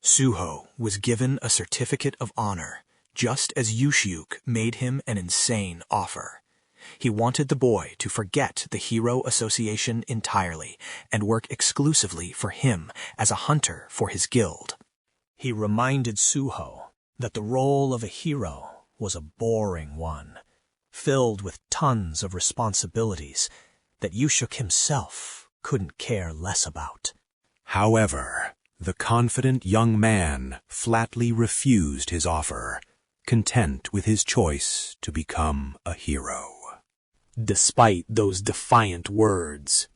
Suho was given a certificate of honor, just as 𝐤𝐢𝐥 made him an insane offer. He wanted the boy to forget the Hero Association entirely and work exclusively for him as a hunter for his guild. He reminded Suho that the role of a hero was a boring one, filled with tons of responsibilities that 𝐤𝐢𝐥 himself couldn't care less about. However, the confident young man flatly refused his offer, content with his choice to become a hero. Despite those defiant words,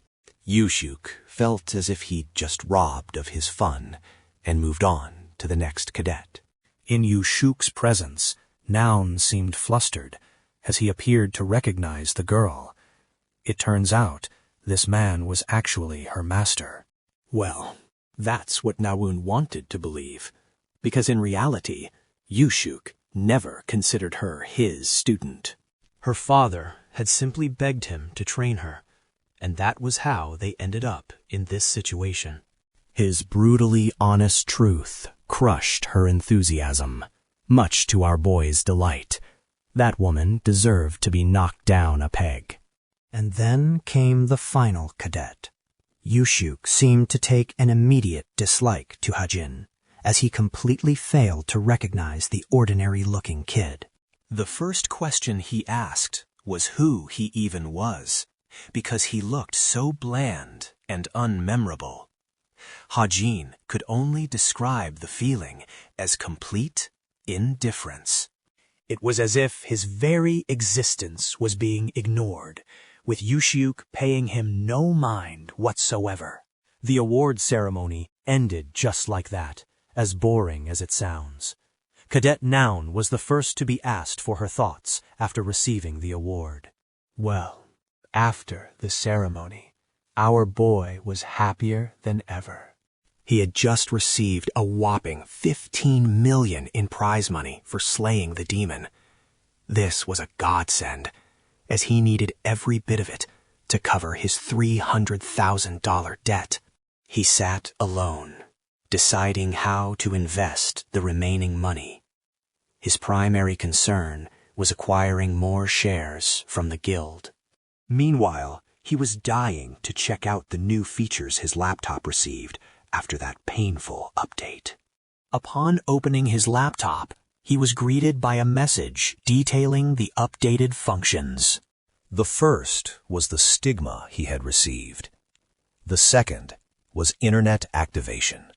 𝐤𝐢𝐥 felt as if he'd just robbed of his fun and moved on to the next cadet. In 𝐤𝐢𝐥's presence, Noun seemed flustered as he appeared to recognize the girl. It turns out this man was actually her master. Well, that's what Nawoon wanted to believe, because in reality, 𝐤𝐢𝐥 never considered her his student. Her father had simply begged him to train her, and that was how they ended up in this situation. His brutally honest truth crushed her enthusiasm, much to our boy's delight. That woman deserved to be knocked down a peg. And then came the final cadet. 𝐤𝐢𝐥 seemed to take an immediate dislike to Hajin, as he completely failed to recognize the ordinary-looking kid. The first question he asked was who he even was, because he looked so bland and unmemorable. Hajin could only describe the feeling as complete indifference. It was as if his very existence was being ignored, with 𝐤𝐢𝐥 paying him no mind whatsoever. The award ceremony ended just like that, as boring as it sounds. Cadet Noun was the first to be asked for her thoughts after receiving the award. Well, after the ceremony, our boy was happier than ever. He had just received a whopping 15 million in prize money for slaying the demon. This was a godsend, as he needed every bit of it to cover his $300,000 debt. He sat alone, deciding how to invest the remaining money. His primary concern was acquiring more shares from the guild. Meanwhile, he was dying to check out the new features his laptop received after that painful update. Upon opening his laptop, he was greeted by a message detailing the updated functions. The first was the stigma he had received. The second was internet activation.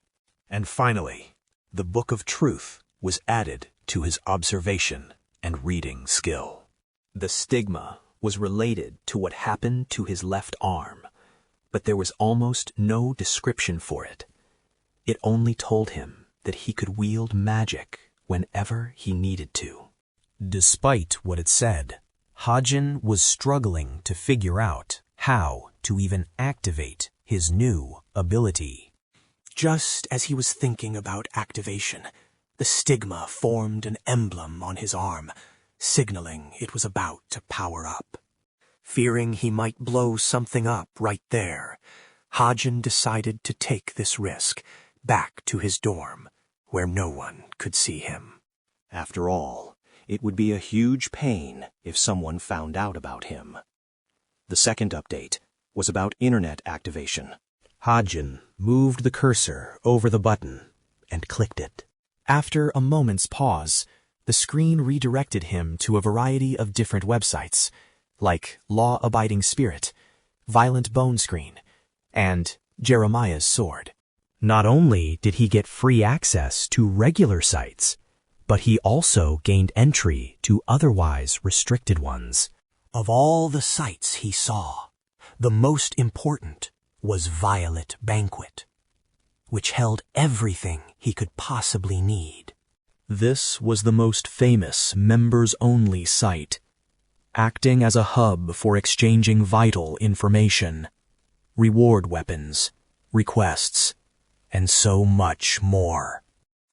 And finally, the Book of Truth was added to his observation and reading skill. The stigma was related to what happened to his left arm, but there was almost no description for it. It only told him that he could wield magic whenever he needed to. Despite what it said, Hajin was struggling to figure out how to even activate his new ability. Just as he was thinking about activation, the stigma formed an emblem on his arm, signaling it was about to power up. Fearing he might blow something up right there, Hajin decided to take this risk back to his dorm, where no one could see him. After all, it would be a huge pain if someone found out about him. The second update was about internet activation. Hajin moved the cursor over the button and clicked it. After a moment's pause, the screen redirected him to a variety of different websites, like Law Abiding Spirit, Violent Bone Screen, and Jeremiah's Sword. Not only did he get free access to regular sites, but he also gained entry to otherwise restricted ones. Of all the sites he saw, the most important was Violet Banquet, which held everything he could possibly need. This was the most famous members-only site, acting as a hub for exchanging vital information, reward weapons, requests, and so much more.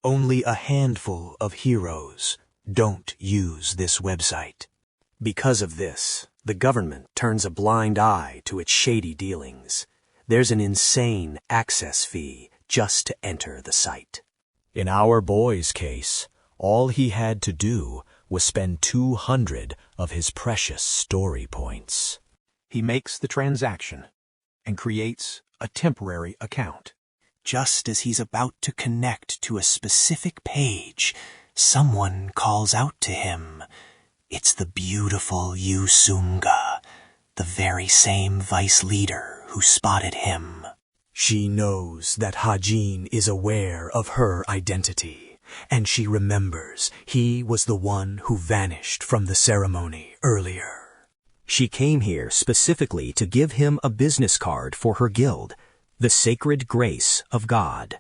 Only a handful of heroes don't use this website. Because of this, the government turns a blind eye to its shady dealings. There's an insane access fee just to enter the site. In our boy's case, all he had to do was spend 200 of his precious story points. He makes the transaction and creates a temporary account. Just as he's about to connect to a specific page, someone calls out to him. It's the beautiful 𝐢𝐿𝐥𝐥𝐄𝐡, the very same vice leader who spotted him. She knows that Hajin is aware of her identity, and she remembers he was the one who vanished from the ceremony earlier. She came here specifically to give him a business card for her guild, the Sacred Grace of God.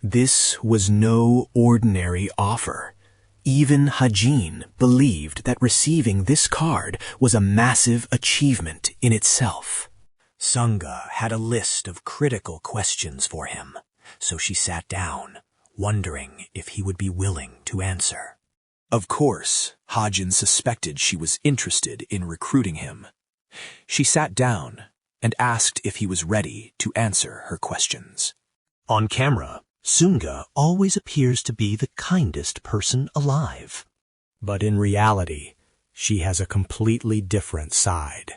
This was no ordinary offer. Even Hajin believed that receiving this card was a massive achievement in itself. Sunga had a list of critical questions for him, so she sat down, wondering if he would be willing to answer. Of course, Hajin suspected she was interested in recruiting him. She sat down and asked if he was ready to answer her questions. On camera, Sunga always appears to be the kindest person alive. But in reality, she has a completely different side.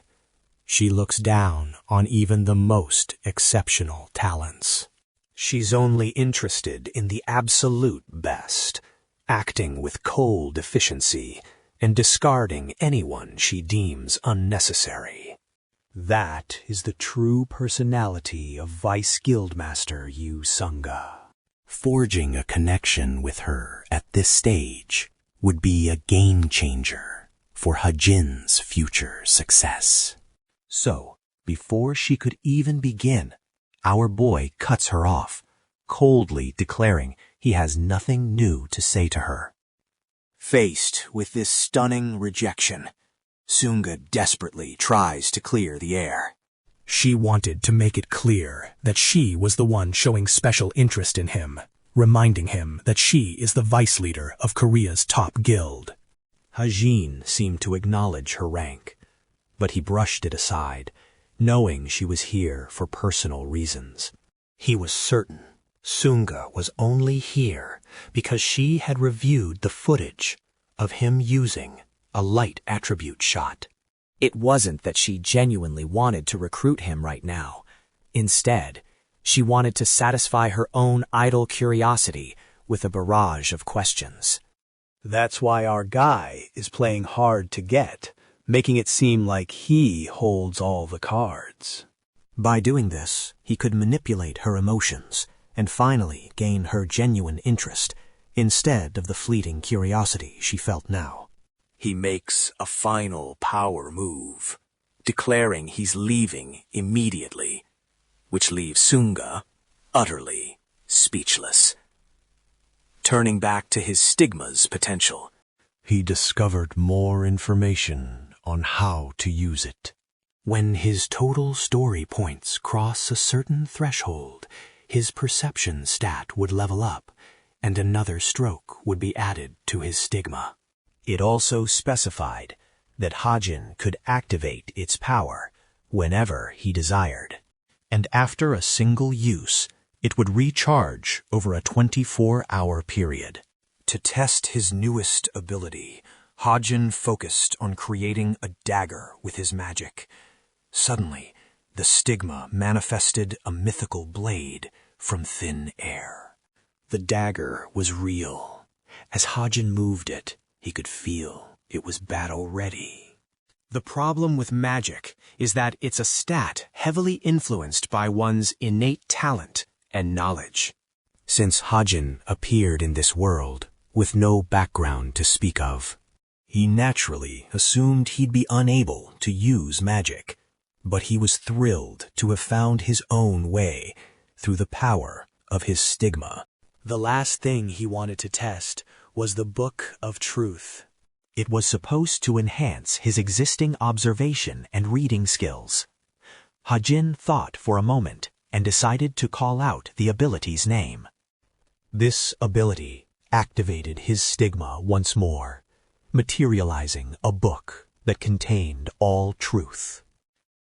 She looks down on even the most exceptional talents. She's only interested in the absolute best, acting with cold efficiency and discarding anyone she deems unnecessary. That is the true personality of Vice Guildmaster Yu Sunga. Forging a connection with her at this stage would be a game changer for Hajin's future success. So, before she could even begin, our boy cuts her off, coldly declaring he has nothing new to say to her. Faced with this stunning rejection, Sunga desperately tries to clear the air. She wanted to make it clear that she was the one showing special interest in him, reminding him that she is the vice leader of Korea's top guild. Hajin seemed to acknowledge her rank, but he brushed it aside, knowing she was here for personal reasons. He was certain Sunga was only here because she had reviewed the footage of him using a light attribute shot. It wasn't that she genuinely wanted to recruit him right now. Instead, she wanted to satisfy her own idle curiosity with a barrage of questions. That's why our guy is playing hard to get, making it seem like he holds all the cards. By doing this, he could manipulate her emotions and finally gain her genuine interest instead of the fleeting curiosity she felt now. He makes a final power move, declaring he's leaving immediately, which leaves Sunga utterly speechless. Turning back to his stigma's potential, he discovered more information on how to use it. When his total story points cross a certain threshold, his perception stat would level up, and another stroke would be added to his stigma. It also specified that Hajin could activate its power whenever he desired, and after a single use, it would recharge over a 24-hour period. To test his newest ability, Hajin focused on creating a dagger with his magic. Suddenly, the stigma manifested a mythical blade from thin air. The dagger was real. As Hajin moved it, he could feel it was battle-ready. The problem with magic is that it's a stat heavily influenced by one's innate talent and knowledge. Since Hajin appeared in this world with no background to speak of, he naturally assumed he'd be unable to use magic, but he was thrilled to have found his own way through the power of his stigma. The last thing he wanted to test was the Book of Truth. It was supposed to enhance his existing observation and reading skills. Hajin thought for a moment and decided to call out the ability's name. This ability activated his stigma once more, materializing a book that contained all truth.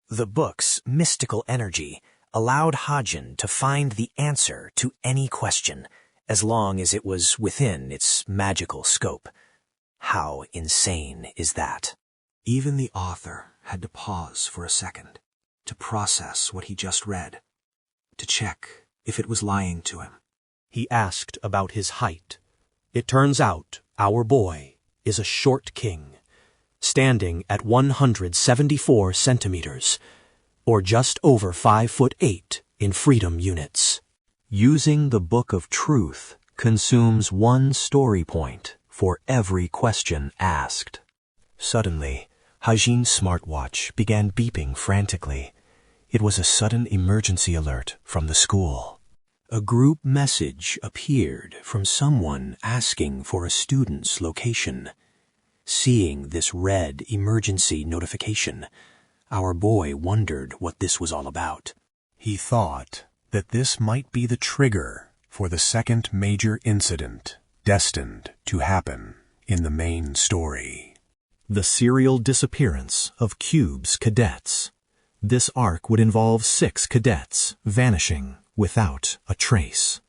The book's mystical energy allowed Hajin to find the answer to any question as long as it was within its magical scope. How insane is that? Even the author had to pause for a second, to process what he just read, to check if it was lying to him. He asked about his height. It turns out our boy is a short king, standing at 174 centimeters, or just over 5'8" in freedom units. Using the Book of Truth consumes one story point for every question asked. Suddenly, Hajin's smartwatch began beeping frantically. It was a sudden emergency alert from the school. A group message appeared from someone asking for a student's location. Seeing this red emergency notification, our boy wondered what this was all about. He thought that this might be the trigger for the second major incident destined to happen in the main story. The serial disappearance of Cube's cadets. This arc would involve 6 cadets vanishing without a trace.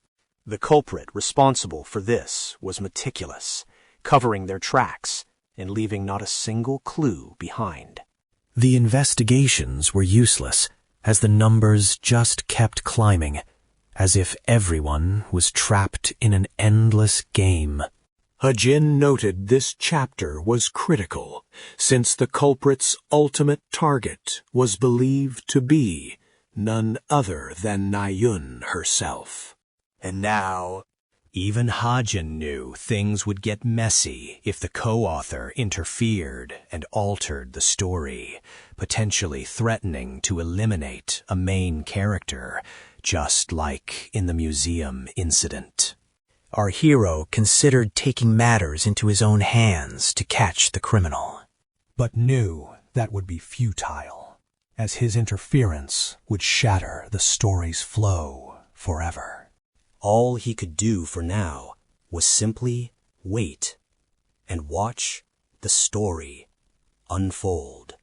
The culprit responsible for this was meticulous, covering their tracks and leaving not a single clue behind. The investigations were useless, as the numbers just kept climbing, as if everyone was trapped in an endless game. Hajin noted this chapter was critical, since the culprit's ultimate target was believed to be none other than Naeun herself. And now, even Hajin knew things would get messy if the co-author interfered and altered the story, potentially threatening to eliminate a main character, just like in the museum incident. Our hero considered taking matters into his own hands to catch the criminal, But knew that would be futile, as his interference would shatter the story's flow forever. All he could do for now was simply wait and watch the story unfold.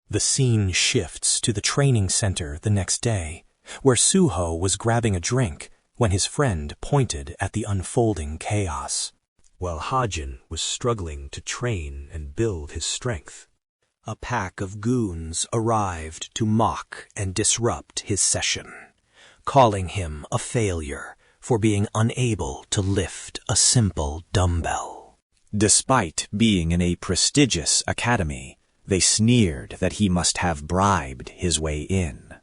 The scene shifts to the training center the next day, where Suho was grabbing a drink when his friend pointed at the unfolding chaos. While Hajin was struggling to train and build his strength, a pack of goons arrived to mock and disrupt his session, calling him a failure for being unable to lift a simple dumbbell. Despite being in a prestigious academy, they sneered that he must have bribed his way in.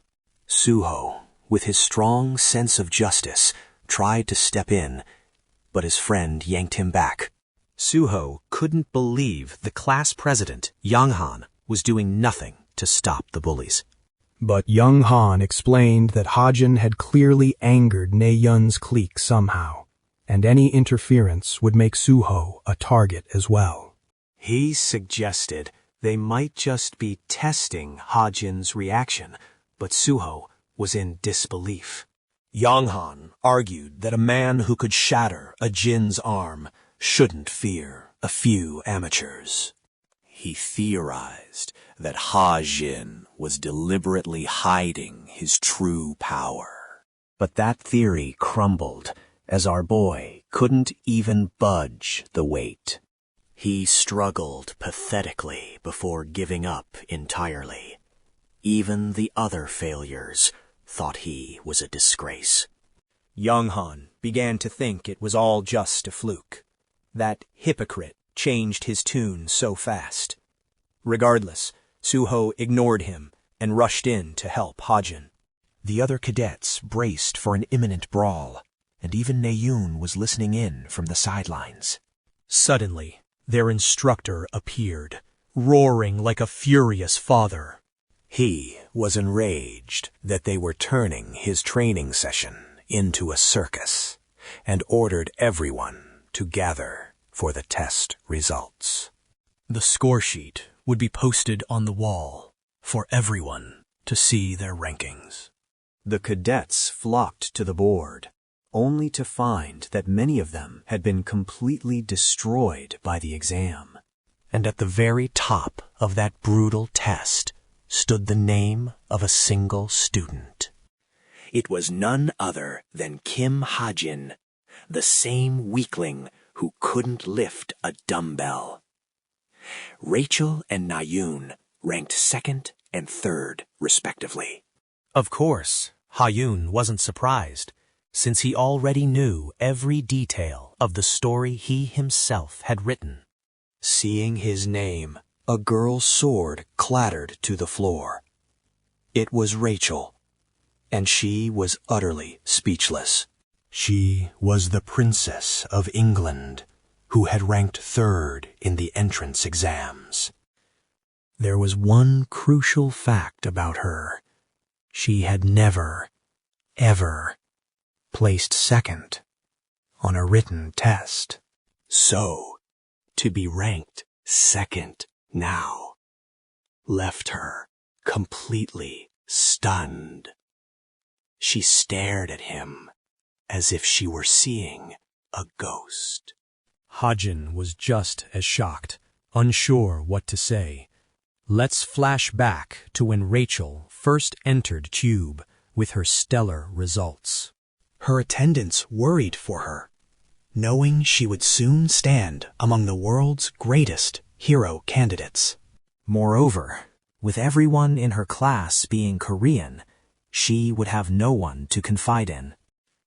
Suho, with his strong sense of justice, tried to step in, but his friend yanked him back. Suho couldn't believe the class president, Young-han, was doing nothing to stop the bullies. But Young-han explained that Hajin had clearly angered Naeun's clique somehow, and any interference would make Suho a target as well. He suggested they might just be testing Hajin's reaction, but Suho was in disbelief. Young-han argued that a man who could shatter a Jin's arm shouldn't fear a few amateurs. He theorized that Hajin was deliberately hiding his true power. But that theory crumbled, as our boy couldn't even budge the weight. He struggled pathetically before giving up entirely. Even the other failures thought he was a disgrace. Young-han began to think it was all just a fluke. That hypocrite changed his tune so fast. Regardless, Suho ignored him and rushed in to help Hajin. The other cadets braced for an imminent brawl, and even Naeun was listening in from the sidelines. Suddenly, their instructor appeared, roaring like a furious father. He was enraged that they were turning his training session into a circus, and ordered everyone to gather for the test results. The score sheet would be posted on the wall for everyone to see their rankings. The cadets flocked to the board, only to find that many of them had been completely destroyed by the exam. And at the very top of that brutal test stood the name of a single student. It was none other than Kim Hajin, the same weakling who couldn't lift a dumbbell. Rachel and Nayoon ranked second and third, respectively. Of course, Hayoon wasn't surprised, since he already knew every detail of the story he himself had written. Seeing his name, a girl's sword clattered to the floor. It was Rachel, and she was utterly speechless. She was the Princess of England, who had ranked third in the entrance exams. There was one crucial fact about her. She had never, ever placed second on a written test. So, to be ranked second now left her completely stunned. She stared at him as if she were seeing a ghost. Hajin was just as shocked, unsure what to say. Let's flash back to when Rachel first entered Tube with her stellar results. Her attendants worried for her, knowing she would soon stand among the world's greatest hero candidates. Moreover, with everyone in her class being Korean, she would have no one to confide in.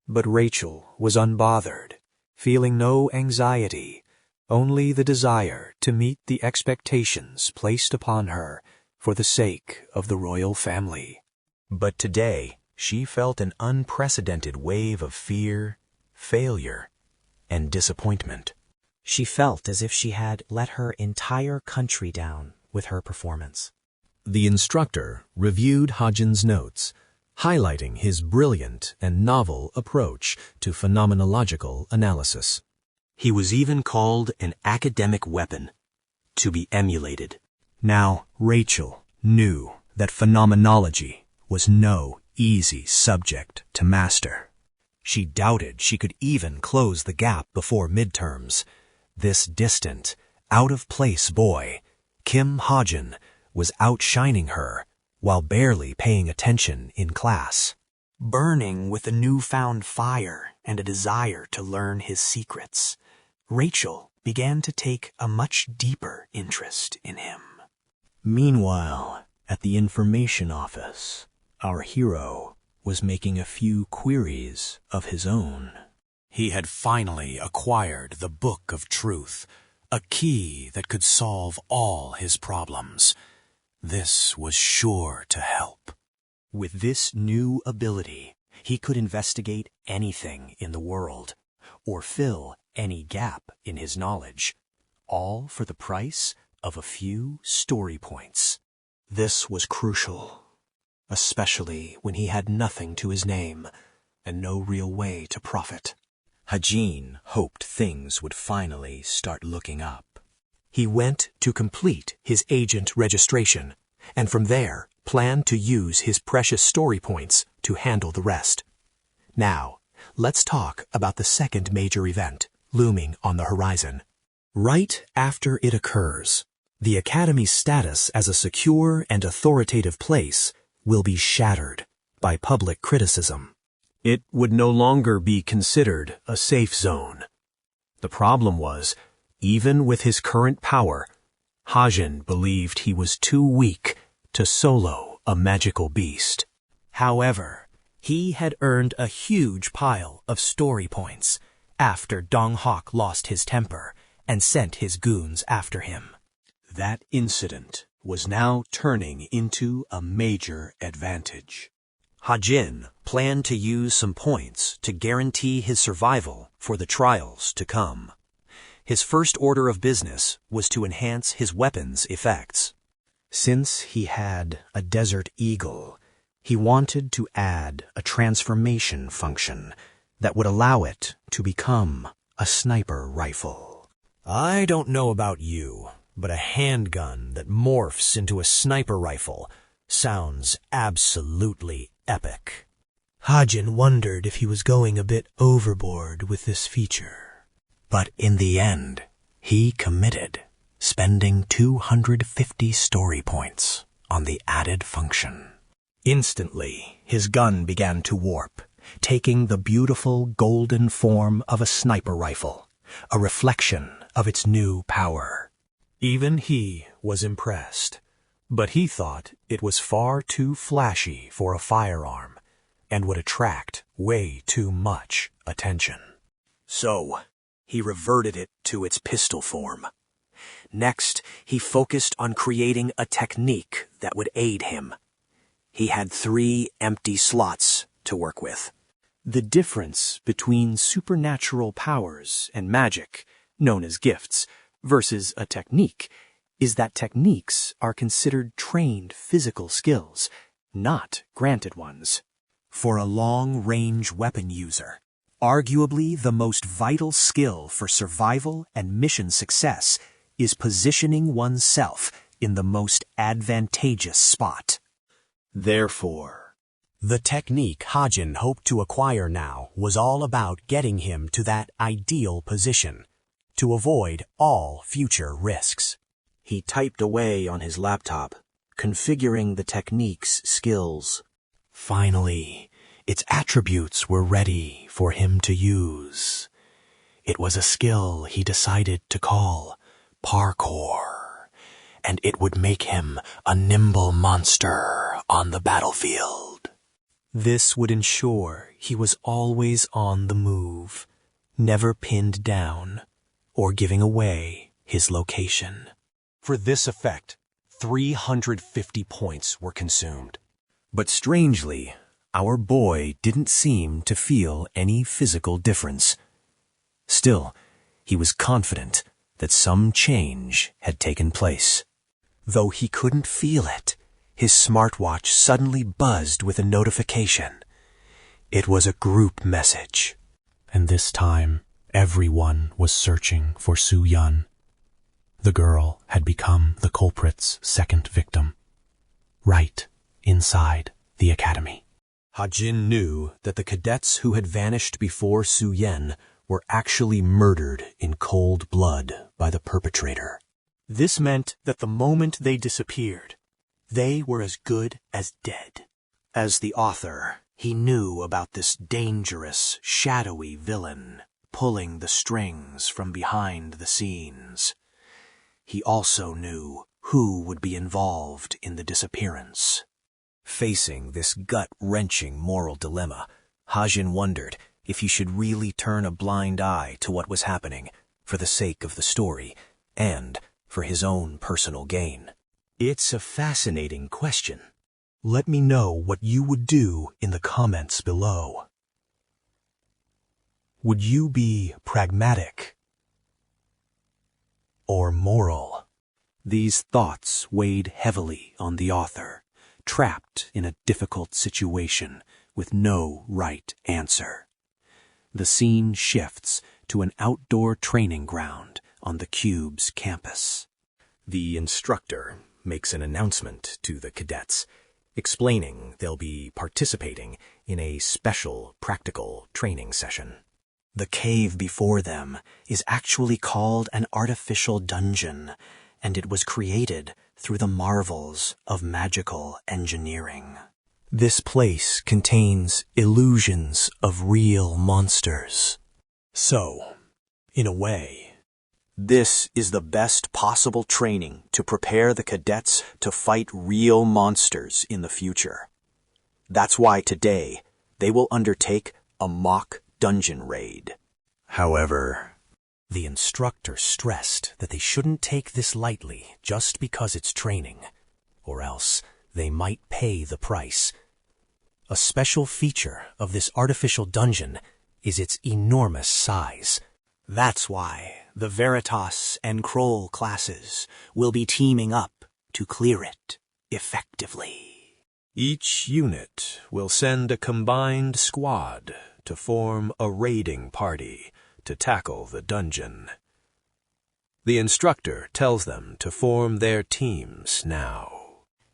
But Rachel was unbothered, feeling no anxiety, only the desire to meet the expectations placed upon her for the sake of the royal family. But today, she felt an unprecedented wave of fear, failure, and disappointment. She felt as if she had let her entire country down with her performance. The instructor reviewed Hajin's notes, highlighting his brilliant and novel approach to phenomenological analysis. He was even called an academic weapon, to be emulated. Now, Rachel knew that phenomenology was no easy subject to master. She doubted she could even close the gap before midterms. This distant, out-of-place boy, Kim Hajin, was outshining her while barely paying attention in class. Burning with a newfound fire and a desire to learn his secrets, Rachel began to take a much deeper interest in him. Meanwhile, at the information office, our hero was making a few queries of his own. He had finally acquired the Book of Truth, a key that could solve all his problems. This was sure to help. With this new ability, he could investigate anything in the world, or fill any gap in his knowledge, all for the price of a few story points. This was crucial, especially when he had nothing to his name and no real way to profit. Hajin hoped things would finally start looking up. He went to complete his agent registration, and from there planned to use his precious story points to handle the rest. Now, let's talk about the second major event looming on the horizon. Right after it occurs, the Academy's status as a secure and authoritative place will be shattered by public criticism. It would no longer be considered a safe zone. The problem was, even with his current power, Hajin believed he was too weak to solo a magical beast. However, he had earned a huge pile of story points after Donghak lost his temper and sent his goons after him. That incident was now turning into a major advantage. Hajin planned to use some points to guarantee his survival for the trials to come. His first order of business was to enhance his weapon's effects. Since he had a Desert Eagle, he wanted to add a transformation function that would allow it to become a sniper rifle. I don't know about you, but a handgun that morphs into a sniper rifle sounds absolutely epic. Hajin wondered if he was going a bit overboard with this feature. But in the end, he committed, spending 250 story points on the added function. Instantly, his gun began to warp, taking the beautiful golden form of a sniper rifle, a reflection of its new power. Even he was impressed, but he thought it was far too flashy for a firearm and would attract way too much attention. So, he reverted it to its pistol form. Next, he focused on creating a technique that would aid him. He had 3 empty slots to work with. The difference between supernatural powers and magic, known as gifts, versus a technique, is that techniques are considered trained physical skills, not granted ones. For a long-range weapon user, arguably the most vital skill for survival and mission success is positioning oneself in the most advantageous spot. Therefore, the technique Hajin hoped to acquire now was all about getting him to that ideal position, to avoid all future risks. He typed away on his laptop, configuring the technique's skills. Finally, its attributes were ready for him to use. It was a skill he decided to call parkour, and it would make him a nimble monster on the battlefield. This would ensure he was always on the move, never pinned down or giving away his location. For this effect, 350 points were consumed. But strangely, our boy didn't seem to feel any physical difference. Still, he was confident that some change had taken place. Though he couldn't feel it, his smartwatch suddenly buzzed with a notification. It was a group message. And this time, everyone was searching for Su-Yun. The girl had become the culprit's second victim, right inside the academy. Hajin knew that the cadets who had vanished before Su-Yen were actually murdered in cold blood by the perpetrator. This meant that the moment they disappeared, they were as good as dead. As the author, he knew about this dangerous, shadowy villain pulling the strings from behind the scenes. He also knew who would be involved in the disappearance. Facing this gut-wrenching moral dilemma, Hajin wondered if he should really turn a blind eye to what was happening for the sake of the story and for his own personal gain. It's a fascinating question. Let me know what you would do in the comments below. Would you be pragmatic or moral? These thoughts weighed heavily on the author, trapped in a difficult situation with no right answer. The scene shifts to an outdoor training ground on the Cube's campus. The instructor makes an announcement to the cadets, explaining they'll be participating in a special practical training session. The cave before them is actually called an artificial dungeon, and it was created through the marvels of magical engineering. This place contains illusions of real monsters. So, in a way, this is the best possible training to prepare the cadets to fight real monsters in the future. That's why today they will undertake a mock dungeon raid. However, the instructor stressed that they shouldn't take this lightly just because it's training, or else they might pay the price. A special feature of this artificial dungeon is its enormous size. That's why the Veritas and Kroll classes will be teaming up to clear it effectively. Each unit will send a combined squad to form a raiding party to tackle the dungeon. The instructor tells them to form their teams now.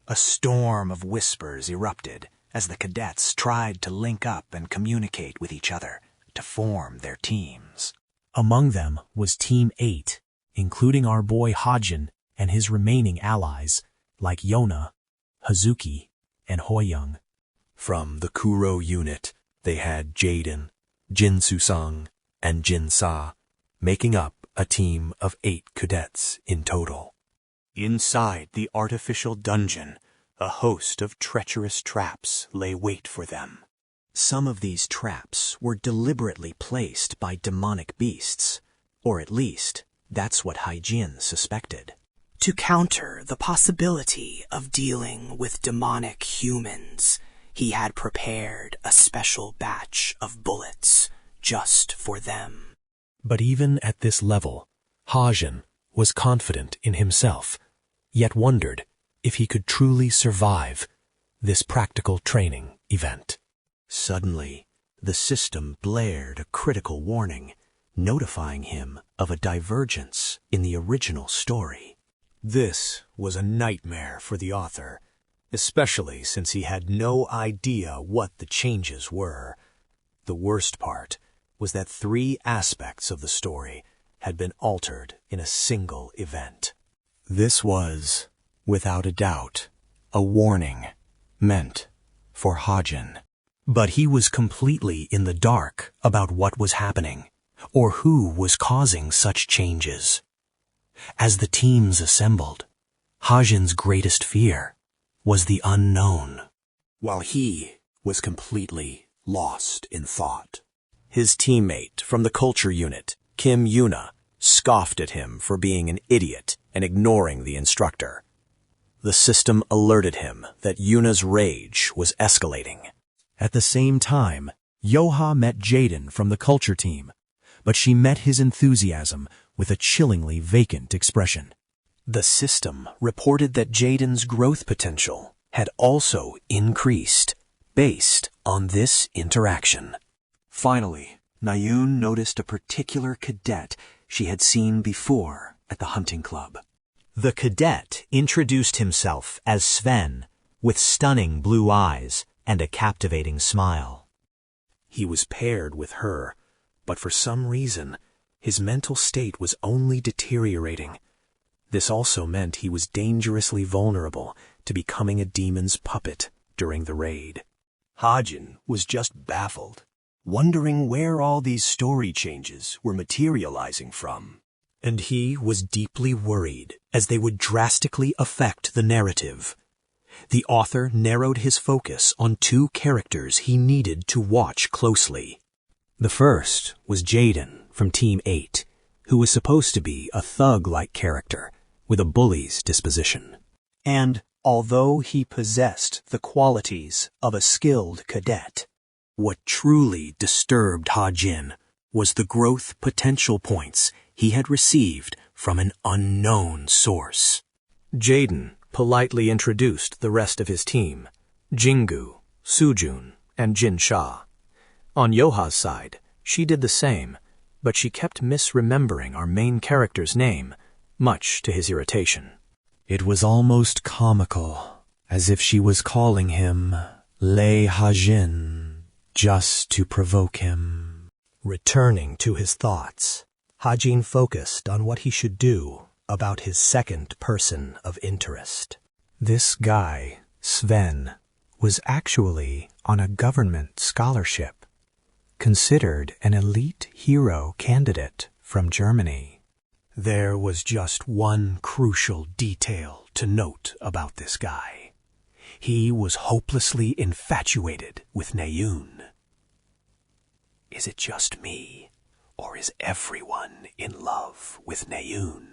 A storm of whispers erupted as the cadets tried to link up and communicate with each other to form their teams. Among them was Team 8, including our boy Hajin and his remaining allies, like Yona, Hazuki, and Hoyoung. From the Kuro unit, They had Jaden, Jin Susung, and Jin Sa, making up a team of 8 cadets in total. Inside the artificial dungeon, a host of treacherous traps lay wait for them. Some of these traps were deliberately placed by demonic beasts, or at least that's what Hajin suspected. To counter the possibility of dealing with demonic humans, he had prepared a special batch of bullets just for them. But even at this level, Hajin was confident in himself, yet wondered if he could truly survive this practical training event. Suddenly, the system blared a critical warning, notifying him of a divergence in the original story. This was a nightmare for the author, especially since he had no idea what the changes were. The worst part was that 3 aspects of the story had been altered in a single event. This was, without a doubt, a warning meant for Hajin. But he was completely in the dark about what was happening, or who was causing such changes. As the teams assembled, Hajin's greatest fear was the unknown, while he was completely lost in thought. His teammate from the culture unit, Kim Yuna, scoffed at him for being an idiot and ignoring the instructor. The system alerted him that Yuna's rage was escalating. At the same time, Yoha met Jaden from the culture team, but she met his enthusiasm with a chillingly vacant expression. The system reported that Jaden's growth potential had also increased based on this interaction. Finally, Nayun noticed a particular cadet she had seen before at the hunting club. The cadet introduced himself as Sven, with stunning blue eyes and a captivating smile. He was paired with her, but for some reason, his mental state was only deteriorating. This also meant he was dangerously vulnerable to becoming a demon's puppet during the raid. Hajin was just baffled, wondering where all these story changes were materializing from. And he was deeply worried as they would drastically affect the narrative. The author narrowed his focus on 2 characters he needed to watch closely. The first was Jaden from Team 8, who was supposed to be a thug-like character with a bully's disposition. And although he possessed the qualities of a skilled cadet, what truly disturbed Hajin was the growth potential points he had received from an unknown source. Jaden politely introduced the rest of his team, Jingu, Sujun, and Jin Sha. On Yoha's side, she did the same, but she kept misremembering our main character's name, much to his irritation. It was almost comical, as if she was calling him Lei Hajin just to provoke him. Returning to his thoughts, Hajin focused on what he should do about his second person of interest. This guy, Sven, was actually on a government scholarship, considered an elite hero candidate from Germany. There was just one crucial detail to note about this guy. He was hopelessly infatuated with Nayun. Is it just me, or is everyone in love with Nayun?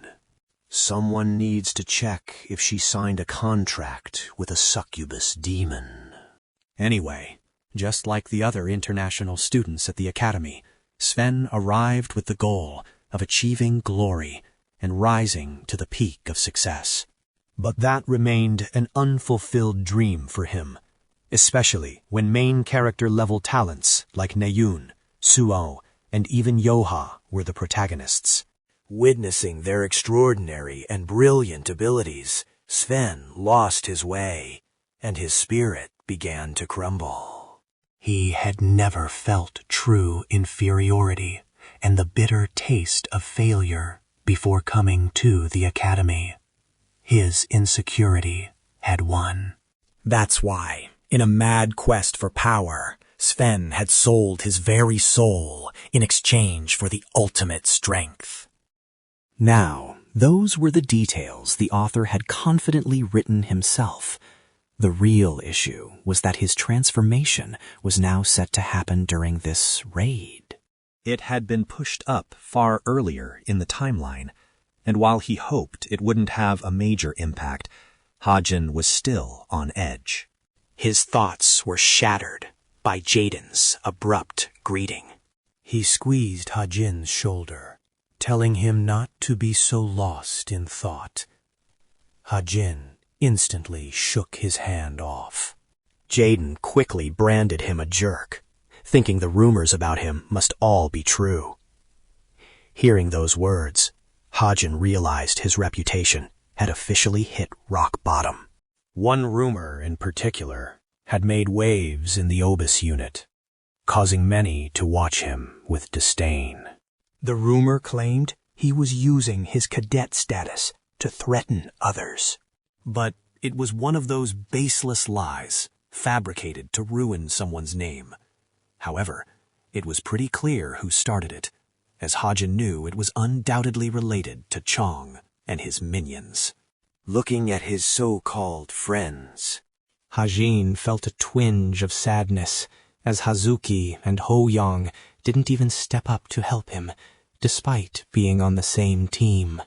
Someone needs to check if she signed a contract with a succubus demon. Anyway, just like the other international students at the academy, Sven arrived with the goal of achieving glory and rising to the peak of success. But that remained an unfulfilled dream for him, especially when main character level talents like Nayun, Suo, and even Yoha were the protagonists. Witnessing their extraordinary and brilliant abilities, Sven lost his way, and his spirit began to crumble. He had never felt true inferiority and the bitter taste of failure before coming to the academy. His insecurity had won. That's why, in a mad quest for power, Sven had sold his very soul in exchange for the ultimate strength. Now, those were the details the author had confidently written himself. The real issue was that his transformation was now set to happen during this raid. It had been pushed up far earlier in the timeline, and while he hoped it wouldn't have a major impact, Hajin was still on edge. His thoughts were shattered by Jaden's abrupt greeting. He squeezed Hajin's shoulder, telling him not to be so lost in thought. Hajin instantly shook his hand off. Jaden quickly branded him a jerk, thinking the rumors about him must all be true. Hearing those words, Hajin realized his reputation had officially hit rock bottom. One rumor in particular had made waves in the Obis unit, causing many to watch him with disdain. The rumor claimed he was using his cadet status to threaten others. But it was one of those baseless lies fabricated to ruin someone's name. However, it was pretty clear who started it, as Hajin knew it was undoubtedly related to Chong and his minions. Looking at his so-called friends, Hajin felt a twinge of sadness as Hazuki and Ho Young didn't even step up to help him, despite being on the same team.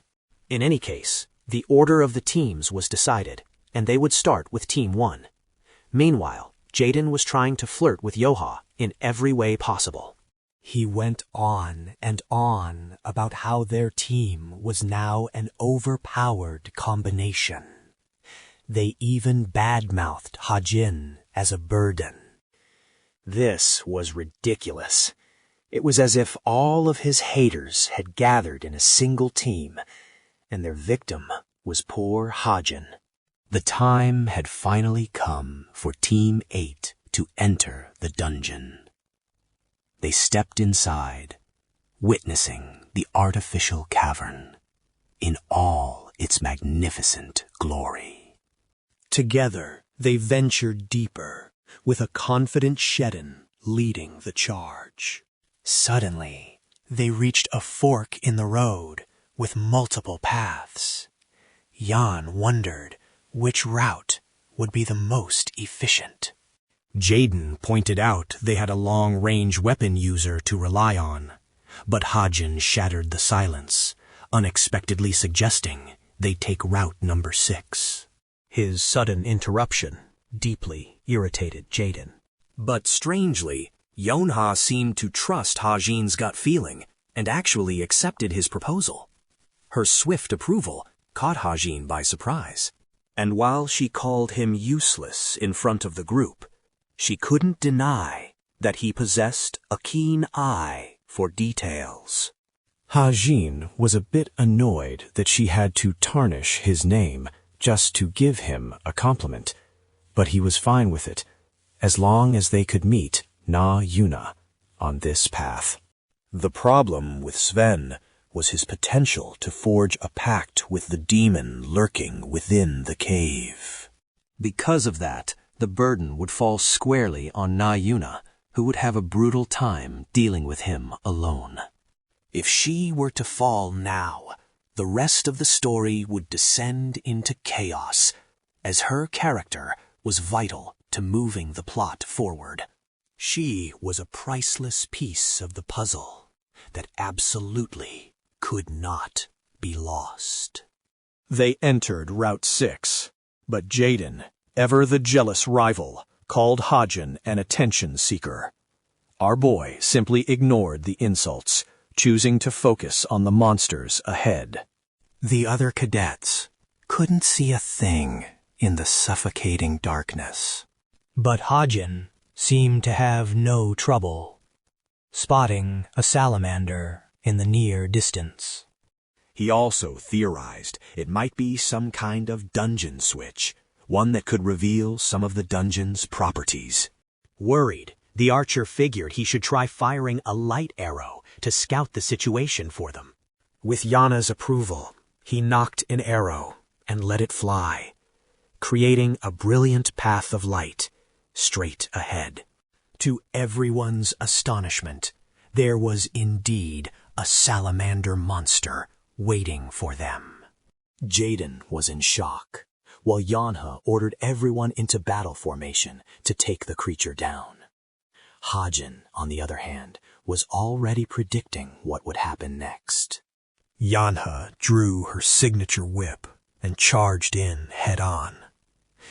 In any case, the order of the teams was decided, and they would start with Team 1. Meanwhile, Jaden was trying to flirt with Yoha in every way possible. He went on and on about how their team was now an overpowered combination. They even badmouthed Hajin as a burden. This was ridiculous. It was as if all of his haters had gathered in a single team, and their victim was poor Hajin. The time had finally come for Team 8 to enter the dungeon. They stepped inside, witnessing the artificial cavern in all its magnificent glory. Together, they ventured deeper, with a confident Shedden leading the charge. Suddenly, they reached a fork in the road with multiple paths. Jan wondered which route would be the most efficient. Jaden pointed out they had a long-range weapon user to rely on, but Hajin shattered the silence, unexpectedly suggesting they take route number 6. His sudden interruption deeply irritated Jaden. But strangely, Yonha seemed to trust Hajin's gut feeling and actually accepted his proposal. Her swift approval caught Hajin by surprise, and while she called him useless in front of the group, she couldn't deny that he possessed a keen eye for details. Hajin was a bit annoyed that she had to tarnish his name just to give him a compliment, but he was fine with it, as long as they could meet Na Yuna on this path. The problem with Sven was his potential to forge a pact with the demon lurking within the cave. Because of that, the burden would fall squarely on Na Yuna, who would have a brutal time dealing with him alone. If she were to fall now, the rest of the story would descend into chaos, as her character was vital to moving the plot forward. She was a priceless piece of the puzzle that absolutely could not be lost. They entered Route 6, but Jaden, ever the jealous rival, called Hajin an attention seeker. Our boy simply ignored the insults, choosing to focus on the monsters ahead. The other cadets couldn't see a thing in the suffocating darkness. But Hajin seemed to have no trouble spotting a salamander in the near distance. He also theorized it might be some kind of dungeon switch, one that could reveal some of the dungeon's properties. Worried, the archer figured he should try firing a light arrow to scout the situation for them. With Yana's approval, he nocked an arrow and let it fly, creating a brilliant path of light straight ahead. To everyone's astonishment, there was indeed a salamander monster waiting for them. Jaden was in shock, while 𝐤𝐿𝐻 ordered everyone into battle formation to take the creature down. Hajin, on the other hand, was already predicting what would happen next. 𝐤𝐿𝐻 drew her signature whip and charged in head-on.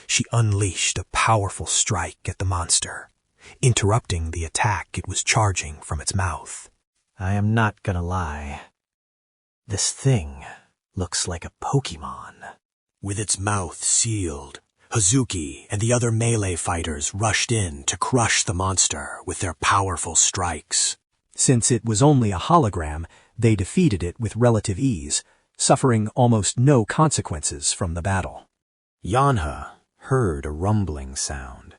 She unleashed a powerful strike at the monster, interrupting the attack it was charging from its mouth. I am not gonna lie. This thing looks like a Pokemon. With its mouth sealed, Hazuki and the other melee fighters rushed in to crush the monster with their powerful strikes. Since it was only a hologram, they defeated it with relative ease, suffering almost no consequences from the battle. 𝐤𝐿𝐻 heard a rumbling sound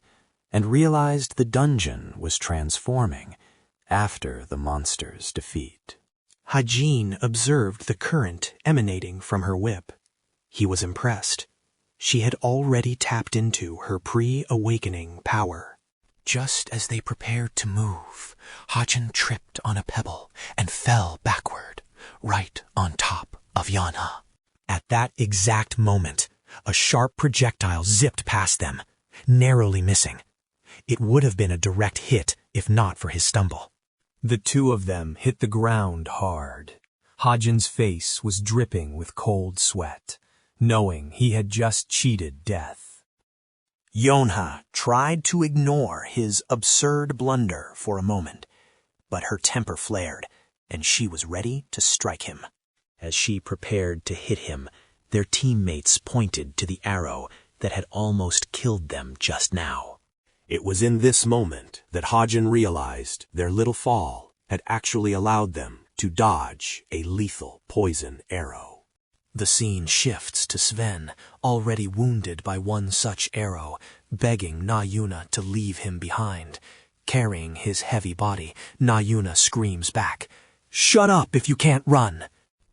and realized the dungeon was transforming after the monster's defeat. Hajin observed the current emanating from her whip. He was impressed. She had already tapped into her pre-awakening power. Just as they prepared to move, Hajin tripped on a pebble and fell backward, right on top of 𝐤𝐿𝐻. At that exact moment, a sharp projectile zipped past them, narrowly missing. It would have been a direct hit if not for his stumble. The two of them hit the ground hard. Hajin's face was dripping with cold sweat, knowing he had just cheated death. 𝐤𝐿𝐻 tried to ignore his absurd blunder for a moment, but her temper flared, and she was ready to strike him. As she prepared to hit him, their teammates pointed to the arrow that had almost killed them just now. It was in this moment that Hajin realized their little fall had actually allowed them to dodge a lethal poison arrow. The scene shifts to Sven, already wounded by one such arrow, begging 𝐤𝐿𝐻 to leave him behind. Carrying his heavy body, 𝐤𝐿𝐻 screams back, "Shut up if you can't run!"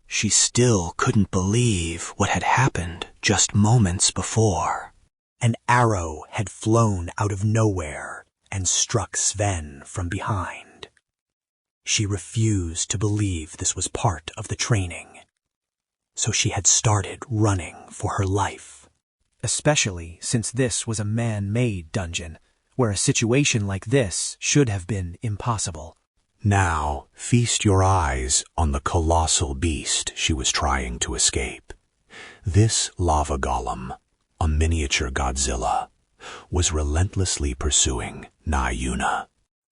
She still couldn't believe what had happened just moments before. An arrow had flown out of nowhere and struck Sven from behind. She refused to believe this was part of the training. So she had started running for her life. Especially since this was a man-made dungeon, where a situation like this should have been impossible. Now feast your eyes on the colossal beast she was trying to escape. This lava golem, a miniature Godzilla, was relentlessly pursuing 𝐤𝐿𝐻.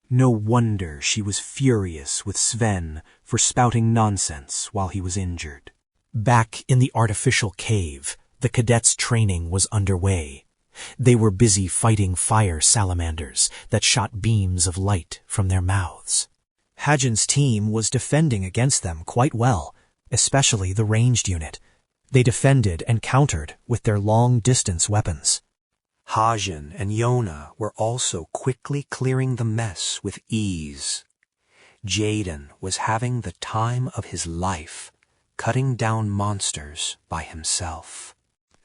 No wonder she was furious with Sven for spouting nonsense while he was injured. Back in the artificial cave, the cadets' training was underway. They were busy fighting fire salamanders that shot beams of light from their mouths. Hajin's team was defending against them quite well, especially the ranged unit. They defended and countered with their long-distance weapons. Hajin and 𝐤𝐿𝐻 were also quickly clearing the mess with ease. Jaden was having the time of his life, cutting down monsters by himself.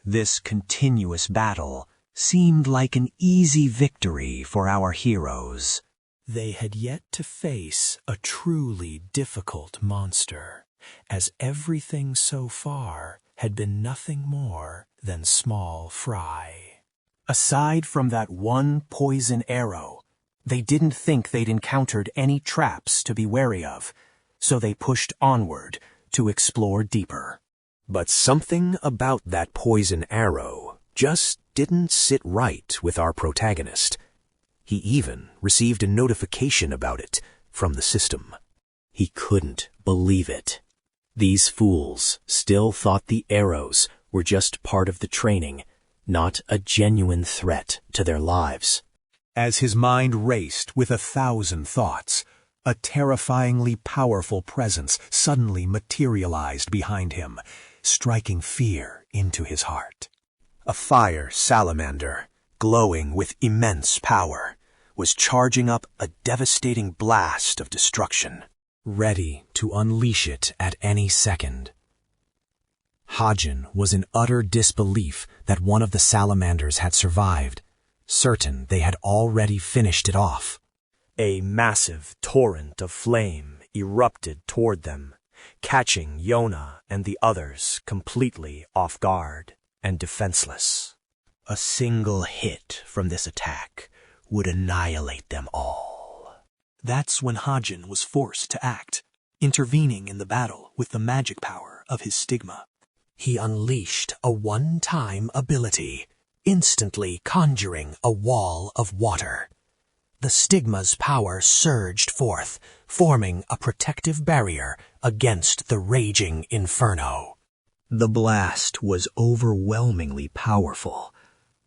This continuous battle seemed like an easy victory for our heroes. They had yet to face a truly difficult monster, as everything so far had been nothing more than small fry. Aside from that one poison arrow, they didn't think they'd encountered any traps to be wary of, so they pushed onward to explore deeper. But something about that poison arrow just didn't sit right with our protagonist. He even received a notification about it from the system. He couldn't believe it. These fools still thought the arrows were just part of the training, not a genuine threat to their lives. As his mind raced with 1,000 thoughts, a terrifyingly powerful presence suddenly materialized behind him, striking fear into his heart. A fire salamander, glowing with immense power, was charging up a devastating blast of destruction, ready to unleash it at any second. Hajin was in utter disbelief that one of the salamanders had survived, certain they had already finished it off. A massive torrent of flame erupted toward them, catching Yona and the others completely off guard and defenseless. A single hit from this attack would annihilate them all. That's when Hajin was forced to act, intervening in the battle with the magic power of his stigma. He unleashed a one-time ability, instantly conjuring a wall of water. The stigma's power surged forth, forming a protective barrier against the raging inferno. The blast was overwhelmingly powerful,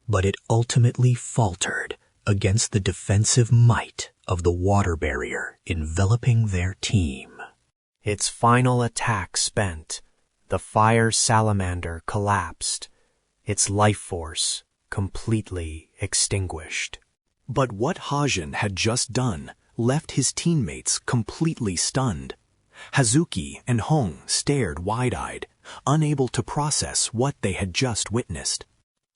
but it ultimately faltered against the defensive might of the water barrier enveloping their team. Its final attack spent, the fire salamander collapsed, its life force completely extinguished. But what Hajin had just done left his teammates completely stunned. Hazuki and Hong stared wide-eyed, unable to process what they had just witnessed.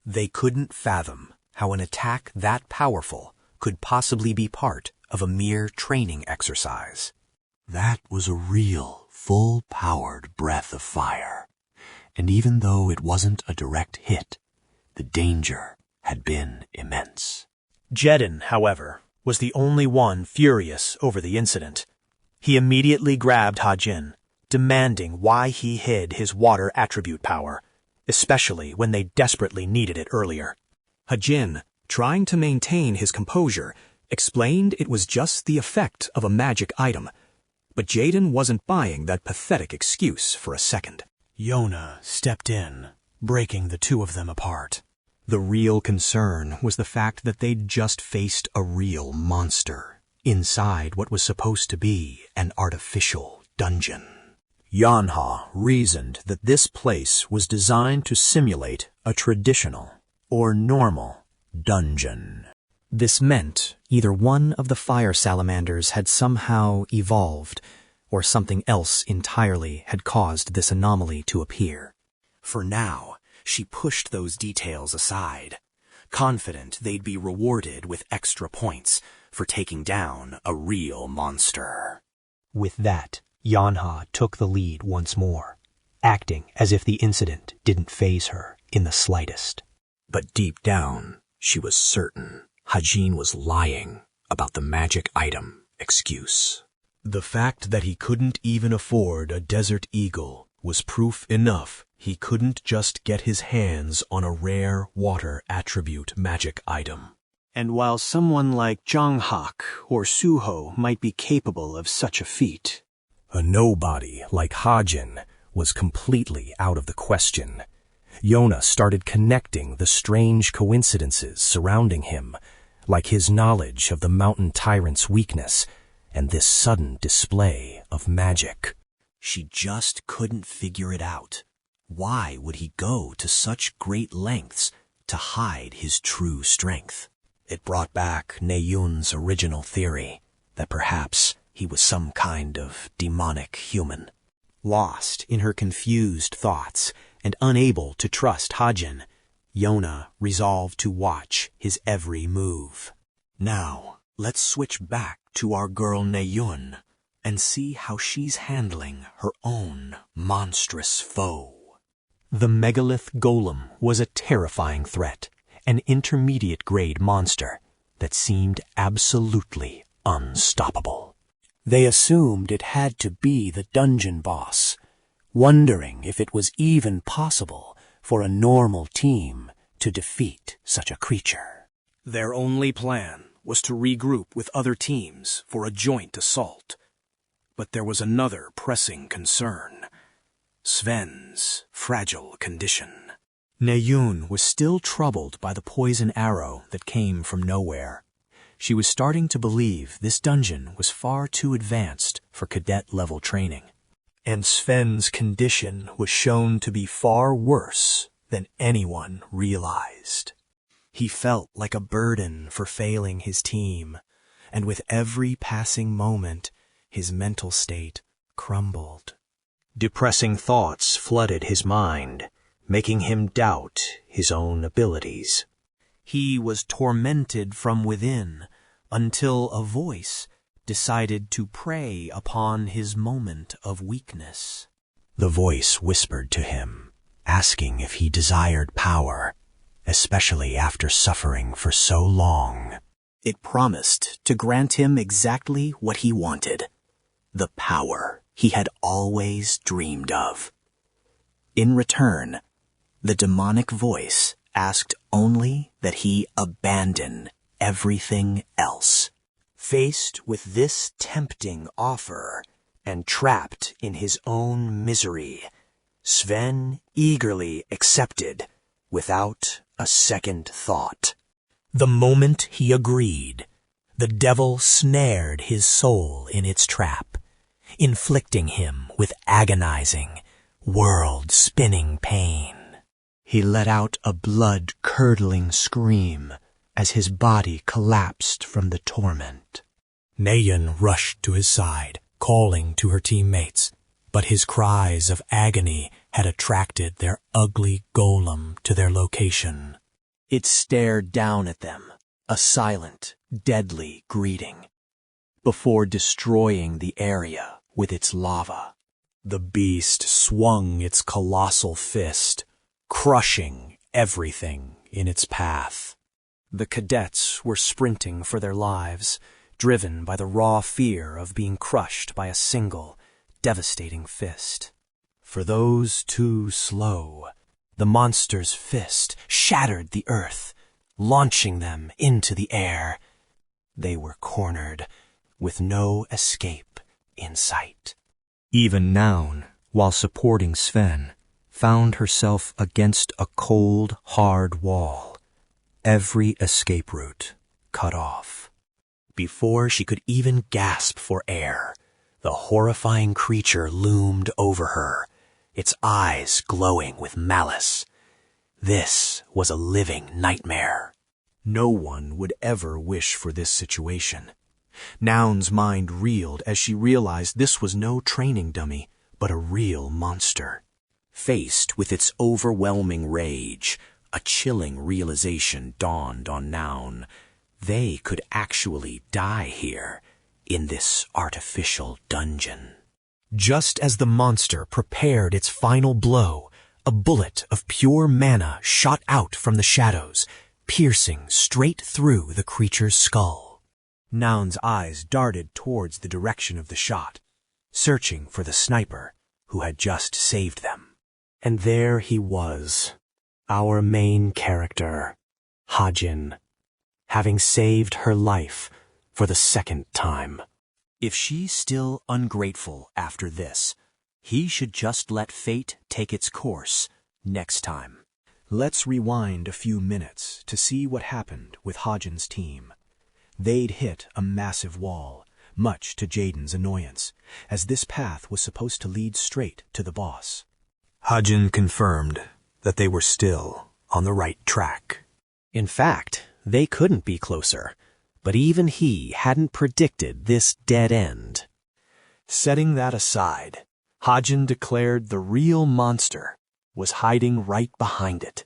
They couldn't fathom how an attack that powerful could possibly be part of a mere training exercise. That was a real, full-powered breath of fire. And even though it wasn't a direct hit, the danger had been immense. Jedin, however, was the only one furious over the incident. He immediately grabbed Hajin, demanding why he hid his water attribute power, especially when they desperately needed it earlier. Hajin, trying to maintain his composure, explained it was just the effect of a magic item, but Jaden wasn't buying that pathetic excuse for a second. Yona stepped in, breaking the two of them apart. The real concern was the fact that they'd just faced a real monster inside what was supposed to be an artificial dungeon. Manhwa reasoned that this place was designed to simulate a traditional or normal dungeon. This meant either one of the fire salamanders had somehow evolved, or something else entirely had caused this anomaly to appear. For now, she pushed those details aside, confident they'd be rewarded with extra points for taking down a real monster. With that, Manhwa took the lead once more, acting as if the incident didn't faze her in the slightest. But deep down, she was certain Hajin was lying about the magic item excuse. The fact that he couldn't even afford a desert eagle was proof enough he couldn't just get his hands on a rare water attribute magic item. And while someone like Jang-hak or Suho might be capable of such a feat, a nobody like Hajin was completely out of the question. Yona started connecting the strange coincidences surrounding him, like his knowledge of the mountain tyrant's weakness and this sudden display of magic. She just couldn't figure it out. Why would he go to such great lengths to hide his true strength? It brought back Naeun's original theory that perhaps he was some kind of demonic human. Lost in her confused thoughts and unable to trust Hajin, Yona resolved to watch his every move. Now, let's switch back to our girl Naeun and see how she's handling her own monstrous foe. The megalith golem was a terrifying threat, an intermediate-grade monster that seemed absolutely unstoppable. They assumed it had to be the dungeon boss, wondering if it was even possible for a normal team to defeat such a creature. Their only plan was to regroup with other teams for a joint assault. But there was another pressing concern: Sven's fragile condition. Naeun was still troubled by the poison arrow that came from nowhere. She was starting to believe this dungeon was far too advanced for cadet-level training. And Sven's condition was shown to be far worse than anyone realized. He felt like a burden for failing his team, and with every passing moment, his mental state crumbled. Depressing thoughts flooded his mind, making him doubt his own abilities. He was tormented from within until a voice decided to prey upon his moment of weakness. The voice whispered to him, asking if he desired power, especially after suffering for so long. It promised to grant him exactly what he wanted, the power he had always dreamed of. In return, the demonic voice asked only that he abandon everything else. Faced with this tempting offer and trapped in his own misery, Sven eagerly accepted without a second thought. The moment he agreed, the devil snared his soul in its trap, inflicting him with agonizing, world-spinning pain. He let out a blood-curdling scream as his body collapsed from the torment. Nayeon rushed to his side, calling to her teammates, but his cries of agony had attracted their ugly golem to their location. It stared down at them, a silent, deadly greeting, before destroying the area with its lava. The beast swung its colossal fist, crushing everything in its path. The cadets were sprinting for their lives, driven by the raw fear of being crushed by a single, devastating fist. For those too slow, the monster's fist shattered the earth, launching them into the air. They were cornered, with no escape in sight. Even Noun, while supporting Sven, found herself against a cold, hard wall, every escape route cut off. Before she could even gasp for air, the horrifying creature loomed over her, its eyes glowing with malice. This was a living nightmare. No one would ever wish for this situation. Noun's mind reeled as she realized this was no training dummy, but a real monster. Faced with its overwhelming rage, a chilling realization dawned on Noun. They could actually die here, in this artificial dungeon. Just as the monster prepared its final blow, a bullet of pure mana shot out from the shadows, piercing straight through the creature's skull. Noun's eyes darted towards the direction of the shot, searching for the sniper who had just saved them. And there he was, our main character, Hajin, having saved her life for the second time. If she's still ungrateful after this, he should just let fate take its course next time. Let's rewind a few minutes to see what happened with Hajin's team. They'd hit a massive wall, much to Jaden's annoyance, as this path was supposed to lead straight to the boss. Hajin confirmed that they were still on the right track. In fact, they couldn't be closer, but even he hadn't predicted this dead end. Setting that aside, Hajin declared the real monster was hiding right behind it.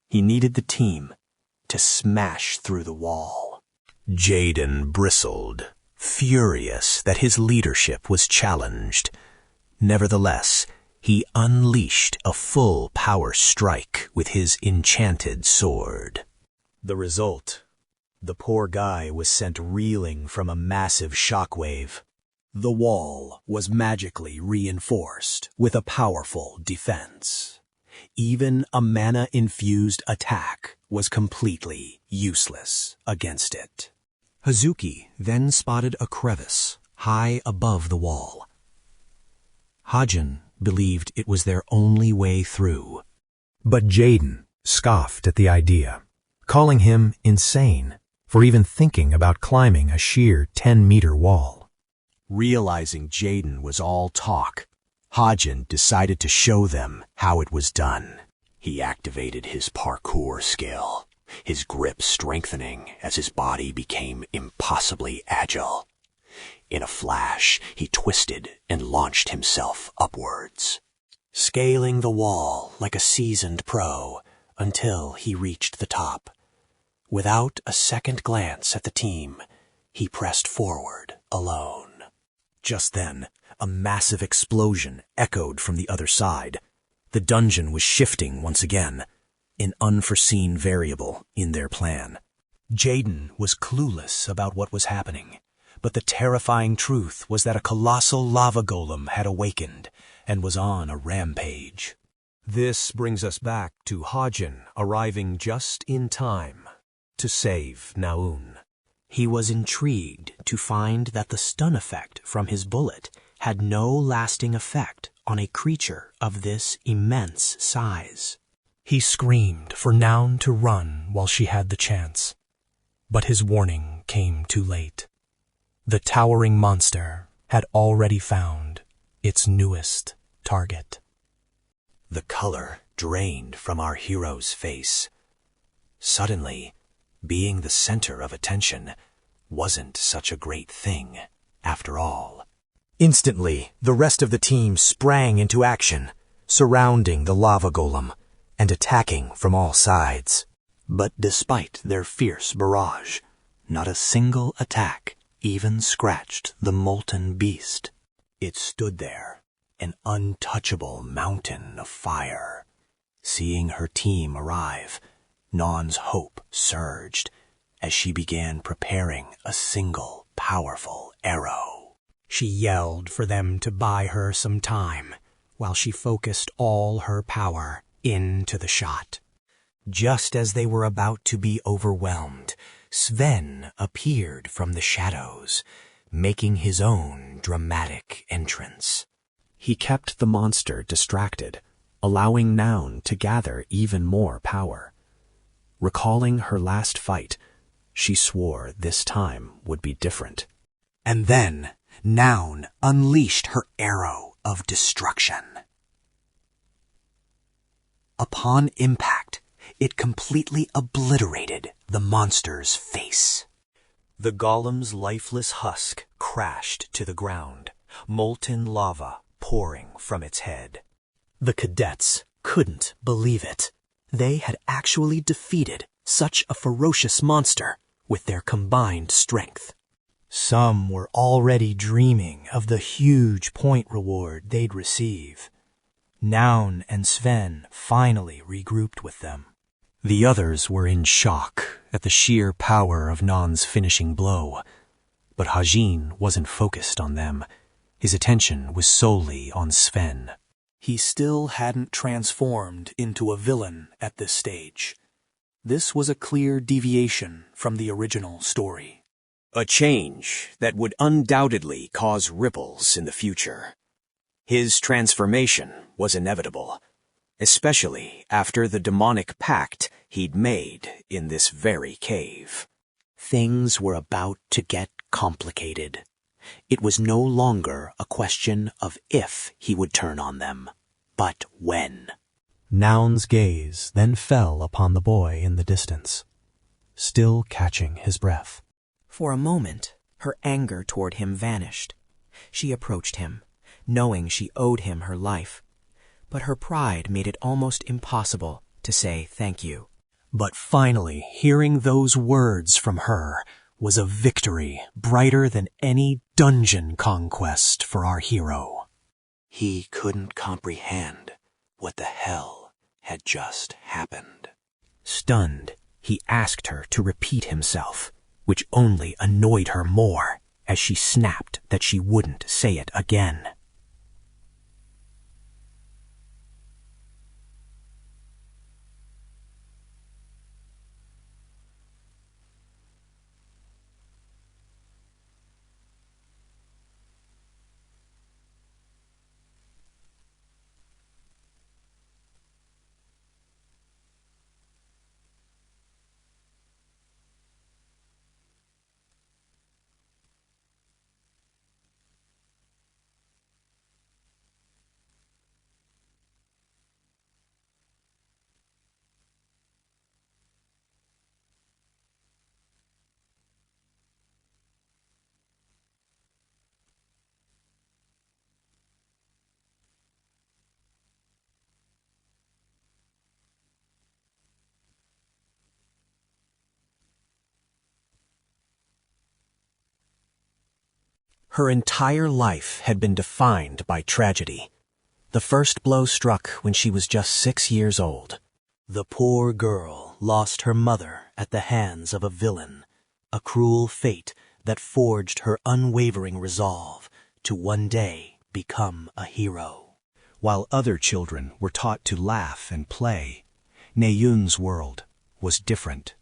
He needed the team to smash through the wall. Jaden bristled, furious that his leadership was challenged. Nevertheless, he unleashed a full power strike with his enchanted sword. The result: the poor guy was sent reeling from a massive shockwave. The wall was magically reinforced with a powerful defense. Even a mana-infused attack was completely useless against it. Hazuki then spotted a crevice high above the wall. Hajin believed it was their only way through. But Jaden scoffed at the idea, calling him insane for even thinking about climbing a sheer 10-meter wall. Realizing Jaden was all talk, Hajin decided to show them how it was done. He activated his parkour skill, his grip strengthening as his body became impossibly agile. In a flash, he twisted and launched himself upwards, Scaling the wall like a seasoned pro until he reached the top. Without a second glance at the team, he pressed forward alone. Just then, a massive explosion echoed from the other side. The dungeon was shifting once again, an unforeseen variable in their plan. Jaden was clueless about what was happening, but the terrifying truth was that a colossal lava golem had awakened and was on a rampage. This brings us back to Hajin arriving just in time to save Naun. He was intrigued to find that the stun effect from his bullet had no lasting effect on a creature of this immense size. He screamed for Naun to run while she had the chance. But his warning came too late. The towering monster had already found its newest target. The color drained from our hero's face. Suddenly, being the center of attention wasn't such a great thing, after all. Instantly, the rest of the team sprang into action, surrounding the lava golem and attacking from all sides. But despite their fierce barrage, not a single attack even scratched the molten beast. It stood there, an untouchable mountain of fire. Seeing her team arrive, Naun's hope surged as she began preparing a single powerful arrow. She yelled for them to buy her some time while she focused all her power into the shot. Just as they were about to be overwhelmed, Sven appeared from the shadows, making his own dramatic entrance. He kept the monster distracted, allowing Naun to gather even more power. Recalling her last fight, she swore this time would be different. And then Naun unleashed her arrow of destruction. Upon impact, it completely obliterated the monster's face. The golem's lifeless husk crashed to the ground, molten lava pouring from its head. The cadets couldn't believe it. They had actually defeated such a ferocious monster with their combined strength. Some were already dreaming of the huge point reward they'd receive. Naun and Sven finally regrouped with them. The others were in shock at the sheer power of Naun's finishing blow. But Hajin wasn't focused on them. His attention was solely on Sven. He still hadn't transformed into a villain at this stage. This was a clear deviation from the original story. A change that would undoubtedly cause ripples in the future. His transformation was inevitable, especially after the demonic pact he'd made in this very cave. Things were about to get complicated. It was no longer a question of if he would turn on them, but when. Naun's gaze then fell upon the boy in the distance, still catching his breath. For a moment, her anger toward him vanished. She approached him, knowing she owed him her life, but her pride made it almost impossible to say thank you. But finally, hearing those words from her was a victory brighter than any dungeon conquest for our hero. He couldn't comprehend what the hell had just happened. Stunned, he asked her to repeat himself, which only annoyed her more as she snapped that she wouldn't say it again. Her entire life had been defined by tragedy. The first blow struck when she was just 6 years old. The poor girl lost her mother at the hands of a villain, a cruel fate that forged her unwavering resolve to one day become a hero. While other children were taught to laugh and play, 𝐤𝐢𝐿's world was different.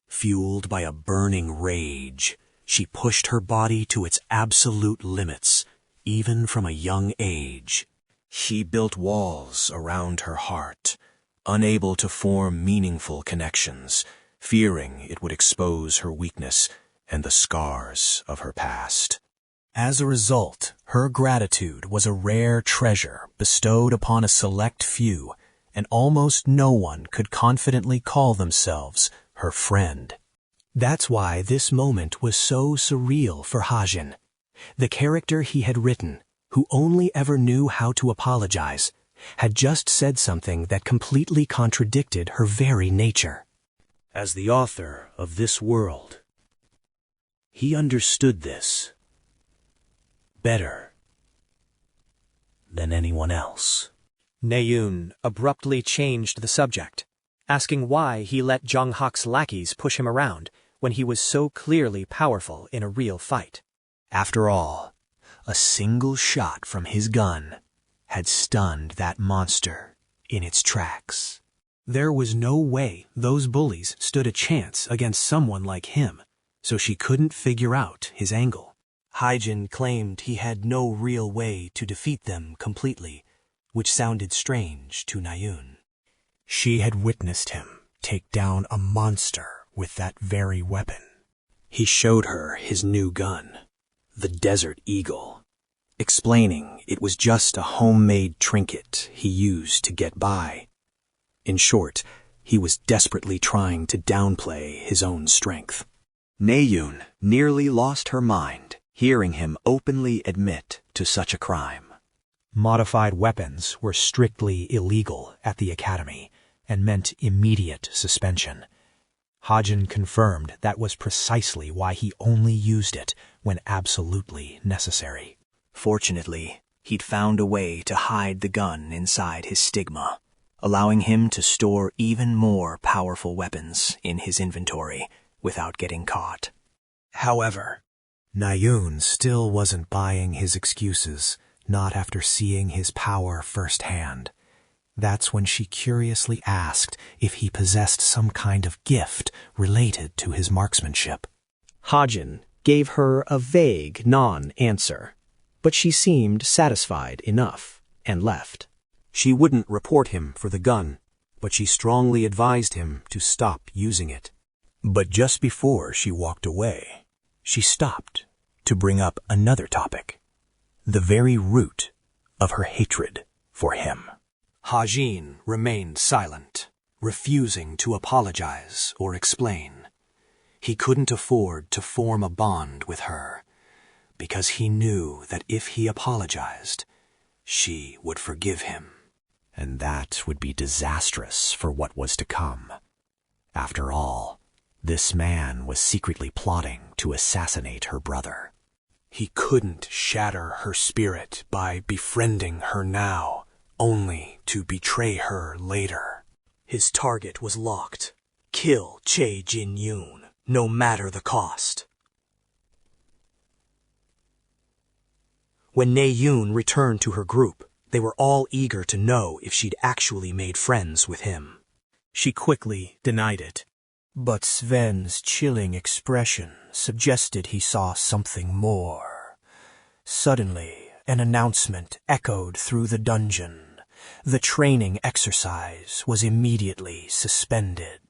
Fueled by a burning rage, she pushed her body to its absolute limits, even from a young age. She built walls around her heart, unable to form meaningful connections, fearing it would expose her weakness and the scars of her past. As a result, her gratitude was a rare treasure bestowed upon a select few, and almost no one could confidently call themselves her friend. That's why this moment was so surreal for Hajin. The character he had written, who only ever knew how to apologize, had just said something that completely contradicted her very nature. As the author of this world, he understood this better than anyone else. 𝐤𝐢𝐿 abruptly changed the subject, asking why he let Jong-hak's lackeys push him around when he was so clearly powerful in a real fight. After all, a single shot from his gun had stunned that monster in its tracks. There was no way those bullies stood a chance against someone like him, so she couldn't figure out his angle. Hajin claimed he had no real way to defeat them completely, which sounded strange to 𝐤𝐢𝐿. She had witnessed him take down a monster with that very weapon. He showed her his new gun, the Desert Eagle, explaining it was just a homemade trinket he used to get by. In short, he was desperately trying to downplay his own strength. 𝐤𝐢𝐿 nearly lost her mind hearing him openly admit to such a crime. Modified weapons were strictly illegal at the academy and meant immediate suspension. Hajin confirmed that was precisely why he only used it when absolutely necessary. Fortunately, he'd found a way to hide the gun inside his stigma, allowing him to store even more powerful weapons in his inventory without getting caught. However, 𝐤𝐢𝐿 still wasn't buying his excuses, not after seeing his power firsthand. That's when she curiously asked if he possessed some kind of gift related to his marksmanship. Hajin gave her a vague non-answer, but she seemed satisfied enough and left. She wouldn't report him for the gun, but she strongly advised him to stop using it. But just before she walked away, she stopped to bring up another topic, the very root of her hatred for him. Hajin remained silent, refusing to apologize or explain. He couldn't afford to form a bond with her, because he knew that if he apologized, she would forgive him. And that would be disastrous for what was to come. After all, this man was secretly plotting to assassinate her brother. He couldn't shatter her spirit by befriending her now, only to betray her later. His target was locked. Kill Chae Jin-yoon, no matter the cost. When 𝐤𝐢𝐿 returned to her group, they were all eager to know if she'd actually made friends with him. She quickly denied it. But Sven's chilling expression suggested he saw something more. Suddenly, an announcement echoed through the dungeon. The training exercise was immediately suspended.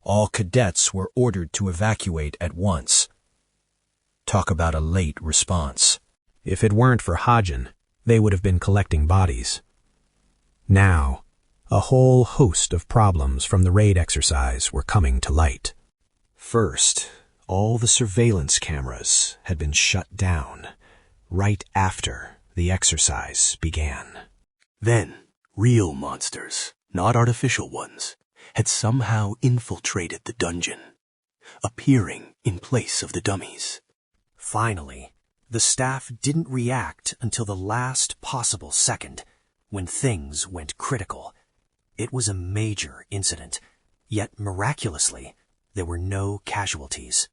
All cadets were ordered to evacuate at once. Talk about a late response. If it weren't for Hajin, they would have been collecting bodies. Now, a whole host of problems from the raid exercise were coming to light. First, all the surveillance cameras had been shut down right after the exercise began. Then, real monsters, not artificial ones, had somehow infiltrated the dungeon, appearing in place of the dummies. Finally, The staff didn't react until the last possible second, when things went critical. It was a major incident, yet miraculously, there were no casualties.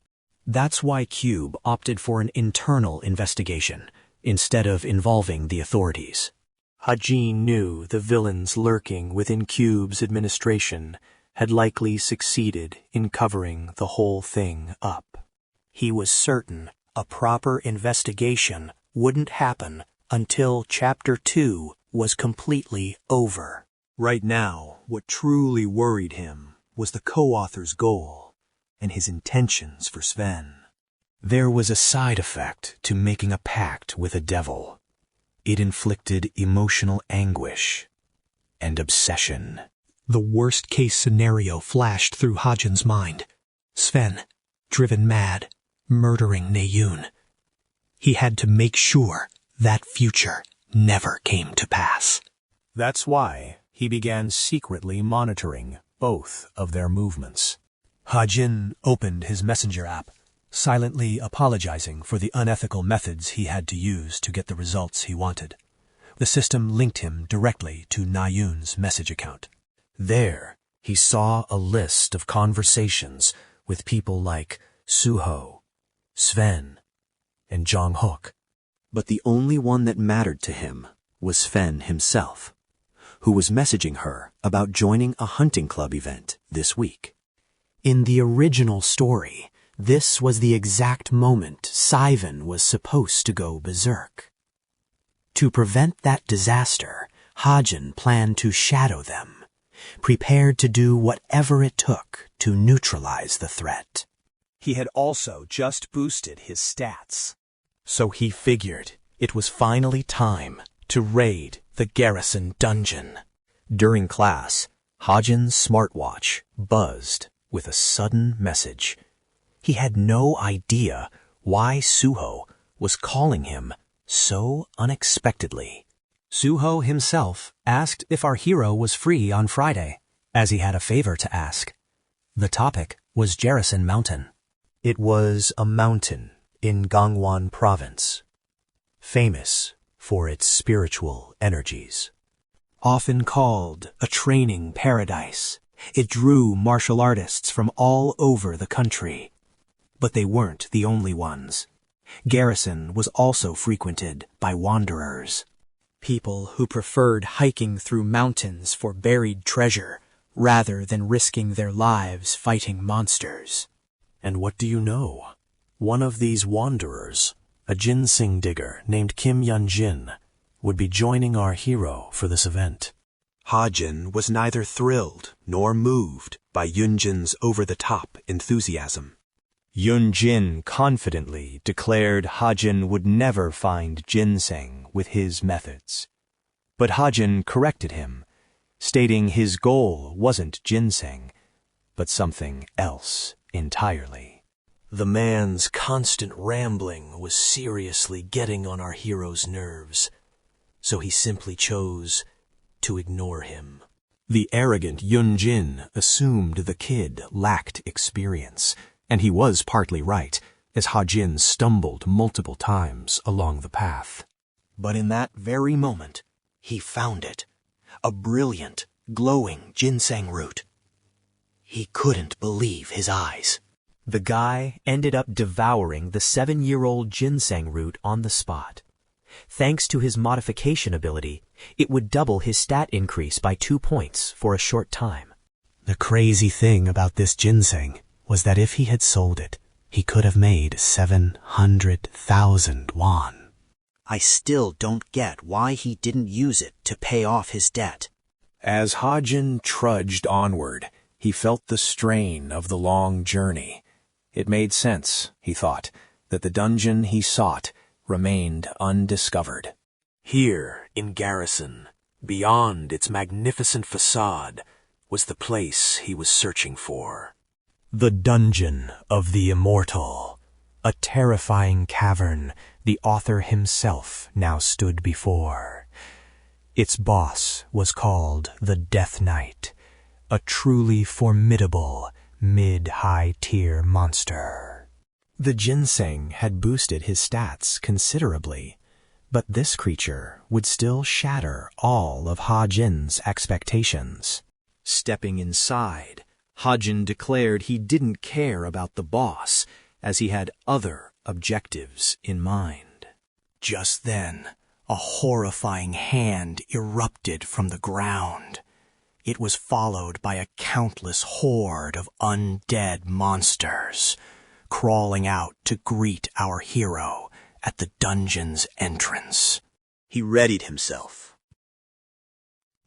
That's why Cube opted for an internal investigation, instead of involving the authorities. Hajin knew the villains lurking within Cube's administration had likely succeeded in covering the whole thing up. He was certain a proper investigation wouldn't happen until Chapter 2 was completely over. Right now, what truly worried him was the co-author's goal and his intentions for Sven. There was a side effect to making a pact with a devil. It inflicted emotional anguish and obsession. The worst-case scenario flashed through Hajin's mind. Sven, driven mad, murdering Naeun. He had to make sure that future never came to pass. That's why he began secretly monitoring both of their movements. Hajin opened his messenger app, silently apologizing for the unethical methods he had to use to get the results he wanted. The system linked him directly to Naeun's message account. There, he saw a list of conversations with people like Suho, Sven, and Jong-hook. But the only one that mattered to him was Sven himself, who was messaging her about joining a hunting club event this week. In the original story, this was the exact moment 𝐲𝐕N was supposed to go berserk. To prevent that disaster, Hajin planned to shadow them, prepared to do whatever it took to neutralize the threat. He had also just boosted his stats. So he figured it was finally time to raid the garrison dungeon. During class, Hajin's smartwatch buzzed with a sudden message. He had no idea why Suho was calling him so unexpectedly. Suho himself asked if our hero was free on Friday, as he had a favor to ask. The topic was Jarrison Mountain. It was a mountain in Gangwon Province, famous for its spiritual energies. Often called a training paradise, it drew martial artists from all over the country. But they weren't the only ones. Garrison was also frequented by wanderers. People who preferred hiking through mountains for buried treasure rather than risking their lives fighting monsters. And what do you know? One of these wanderers, a ginseng digger named Kim Yun-jin, would be joining our hero for this event. Hajin was neither thrilled nor moved by Yun-jin's over-the-top enthusiasm. Yun-jin confidently declared Hajin would never find ginseng with his methods. But Hajin corrected him, stating his goal wasn't ginseng, but something else entirely. The man's constant rambling was seriously getting on our hero's nerves, so he simply chose to ignore him. The arrogant Yun-jin assumed the kid lacked experience, and he was partly right, as Hajin stumbled multiple times along the path. But in that very moment, he found it. A brilliant, glowing ginseng root. He couldn't believe his eyes. The guy ended up devouring the 7-year-old ginseng root on the spot. Thanks to his modification ability, it would double his stat increase by 2 points for a short time. The crazy thing about this ginseng was that if he had sold it, he could have made 700,000 won. I still don't get why he didn't use it to pay off his debt. As Hajin trudged onward, he felt the strain of the long journey. It made sense, he thought, that the dungeon he sought remained undiscovered. Here, in Garrison, beyond its magnificent facade, was the place he was searching for. The Dungeon of the Immortal, a terrifying cavern the author himself now stood before. Its boss was called the Death Knight, a truly formidable mid-high tier monster. The ginseng had boosted his stats considerably, but this creature would still shatter all of Hajin's expectations. Stepping inside, Hajin declared he didn't care about the boss, as he had other objectives in mind. Just then, a horrifying hand erupted from the ground. It was followed by a countless horde of undead monsters, crawling out to greet our hero at the dungeon's entrance. He readied himself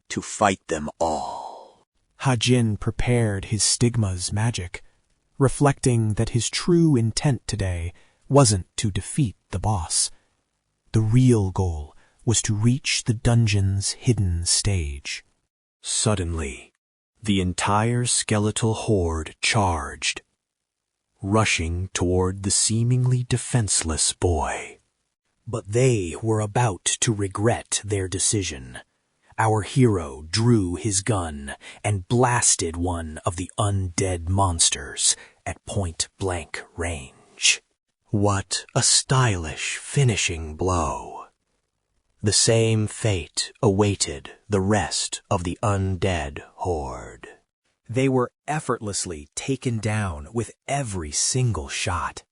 to fight them all. Hajin prepared his stigma's magic, reflecting that his true intent today wasn't to defeat the boss. The real goal was to reach the dungeon's hidden stage. Suddenly, the entire skeletal horde charged, rushing toward the seemingly defenseless boy. But they were about to regret their decision. Our hero drew his gun and blasted one of the undead monsters at point-blank range. What a stylish finishing blow! The same fate awaited the rest of the undead horde. They were effortlessly taken down with every single shot.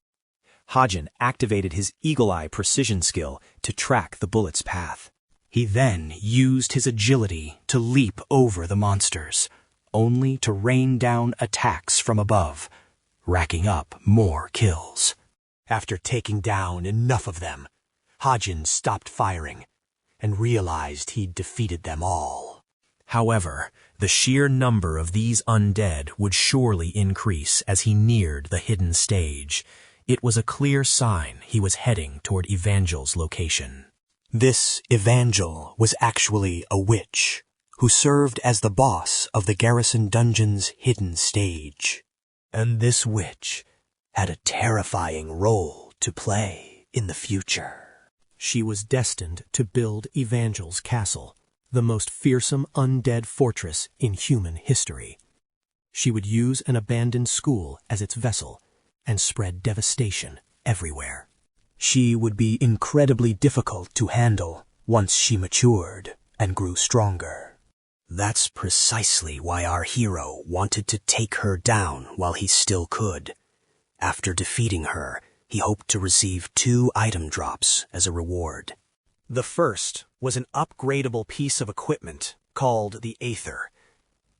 Hajin activated his eagle eye precision skill to track the bullet's path. He then used his agility to leap over the monsters, only to rain down attacks from above, racking up more kills. After taking down enough of them, Hajin stopped firing and realized he'd defeated them all. However, the sheer number of these undead would surely increase as he neared the hidden stage. It was a clear sign he was heading toward 𝐒𝐿𝐥𝐿's location. This 𝐒𝐿𝐥𝐿 was actually a witch who served as the boss of the garrison dungeon's hidden stage. And this witch had a terrifying role to play in the future. She was destined to build 𝐒𝐿𝐥𝐿's castle, the most fearsome undead fortress in human history. She would use an abandoned school as its vessel and spread devastation everywhere. She would be incredibly difficult to handle once she matured and grew stronger. That's precisely why our hero wanted to take her down while he still could. After defeating her, he hoped to receive 2 item drops as a reward. The first was an upgradable piece of equipment called the Aether,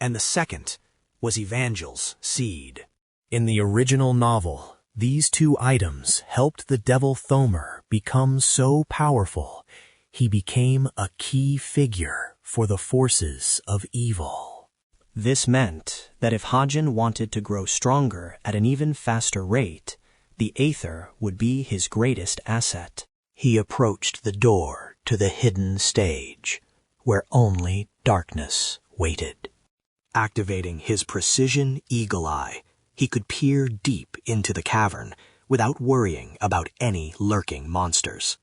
and the second was 𝐒𝐿𝐥𝐿's seed. In the original novel, these 2 items helped the devil Thomer become so powerful, he became a key figure for the forces of evil. This meant that if Hajin wanted to grow stronger at an even faster rate, the Aether would be his greatest asset. He approached the door to the hidden stage, where only darkness waited. Activating his precision eagle eye, he could peer deep into the cavern without worrying about any lurking monsters.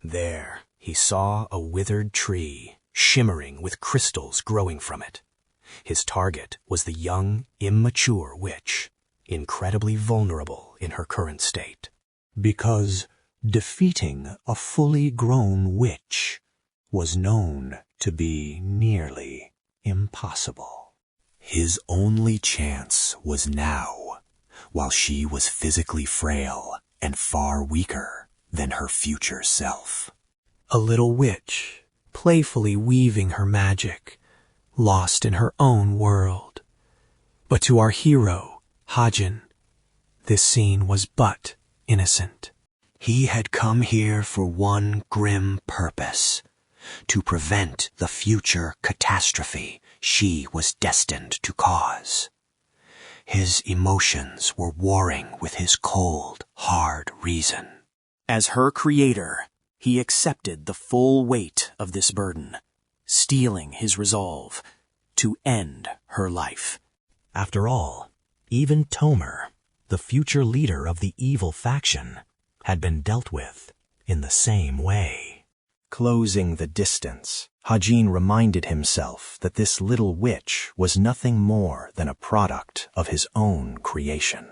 There, he saw a withered tree, shimmering with crystals growing from it. His target was the young, immature witch, incredibly vulnerable in her current state. Because defeating a fully grown witch was known to be nearly impossible. His only chance was now, while she was physically frail and far weaker than her future self. A little witch, playfully weaving her magic, lost in her own world. But to our hero, Hajin, this scene was but innocent. He had come here for one grim purpose: to prevent the future catastrophe she was destined to cause. His emotions were warring with his cold, hard reason. As her creator, he accepted the full weight of this burden, steeling his resolve to end her life. After all, even Thomer, the future leader of the evil faction, had been dealt with in the same way. Closing the distance, Hajin reminded himself that this little witch was nothing more than a product of his own creation.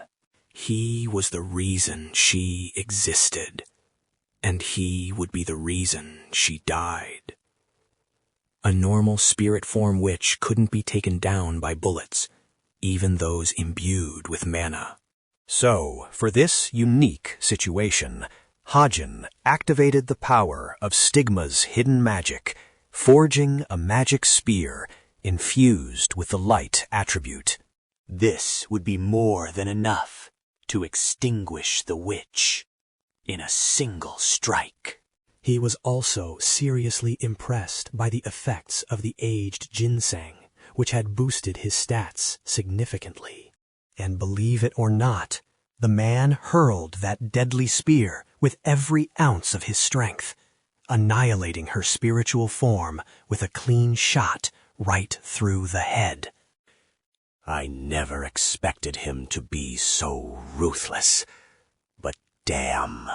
He was the reason she existed, and he would be the reason she died. A normal spirit form witch couldn't be taken down by bullets, even those imbued with mana. So, for this unique situation, Hajin activated the power of Stigma's hidden magic, forging a magic spear infused with the light attribute. This would be more than enough to extinguish the witch in a single strike. He was also seriously impressed by the effects of the aged ginseng, which had boosted his stats significantly. And believe it or not, the man hurled that deadly spear with every ounce of his strength, annihilating her spiritual form with a clean shot right through the head. I never expected him to be so ruthless, but damn.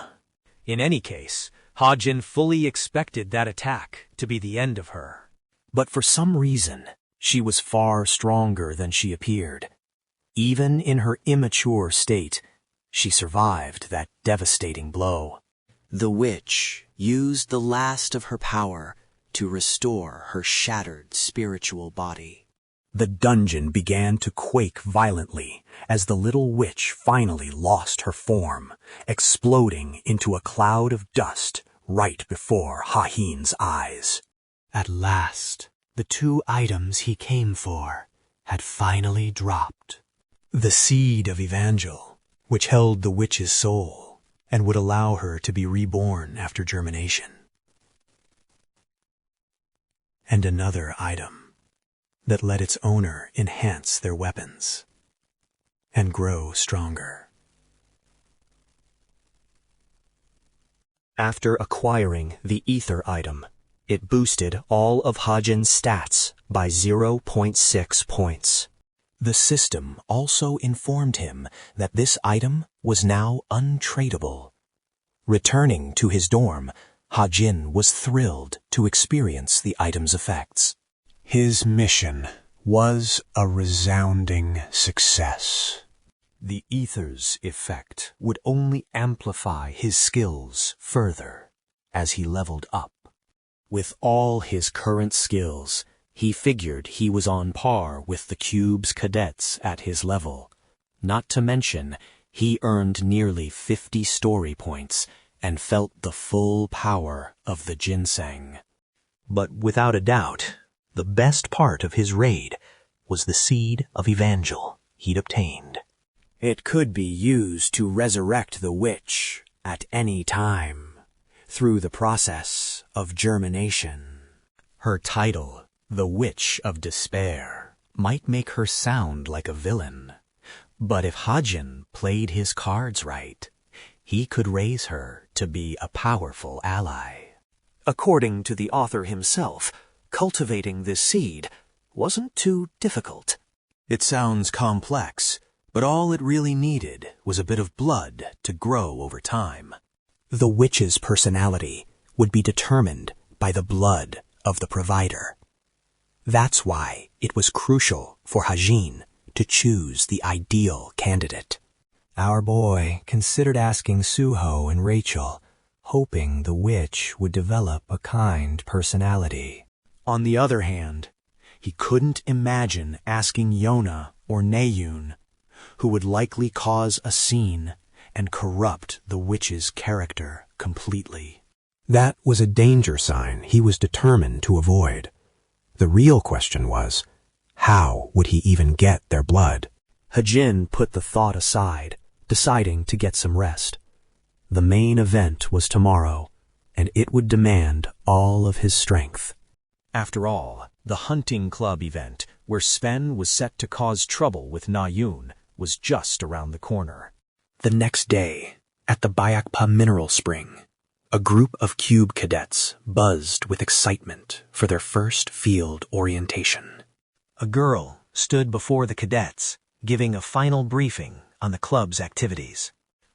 In any case, Hajin fully expected that attack to be the end of her. But for some reason, she was far stronger than she appeared. Even in her immature state, she survived that devastating blow. The witch used the last of her power to restore her shattered spiritual body. The dungeon began to quake violently as the little witch finally lost her form, exploding into a cloud of dust right before Hajin's eyes. At last, the two items he came for had finally dropped. The seed of Evangel, which held the witch's soul and would allow her to be reborn after germination. And another item that let its owner enhance their weapons and grow stronger. After acquiring the ether item, it boosted all of Hajin's stats by 0.6 points. The system also informed him that this item was now untradeable. Returning to his dorm, Hajin was thrilled to experience the item's effects. His mission was a resounding success. The ether's effect would only amplify his skills further as he leveled up. With all his current skills, he figured he was on par with the cube's cadets at his level. Not to mention, he earned nearly 50 story points and felt the full power of the ginseng. But without a doubt, the best part of his raid was the seed of Evangel he'd obtained. It could be used to resurrect the witch at any time through the process of germination. Her title, the Witch of Despair, might make her sound like a villain. But if Hajin played his cards right, he could raise her to be a powerful ally. According to the author himself, cultivating this seed wasn't too difficult. It sounds complex, but all it really needed was a bit of blood to grow over time. The witch's personality would be determined by the blood of the provider. That's why it was crucial for Hajin to choose the ideal candidate. Our boy considered asking Suho and Rachel, hoping the witch would develop a kind personality. On the other hand, he couldn't imagine asking Yona or Naeun, who would likely cause a scene and corrupt the witch's character completely. That was a danger sign he was determined to avoid. The real question was, how would he even get their blood? Hajin put the thought aside, deciding to get some rest. The main event was tomorrow, and it would demand all of his strength. After all, the hunting club event, where Sven was set to cause trouble with Naeun, was just around the corner. The next day, at the Bayakpa Mineral Spring, a group of cube cadets buzzed with excitement for their first field orientation. A girl stood before the cadets, giving a final briefing on the club's activities.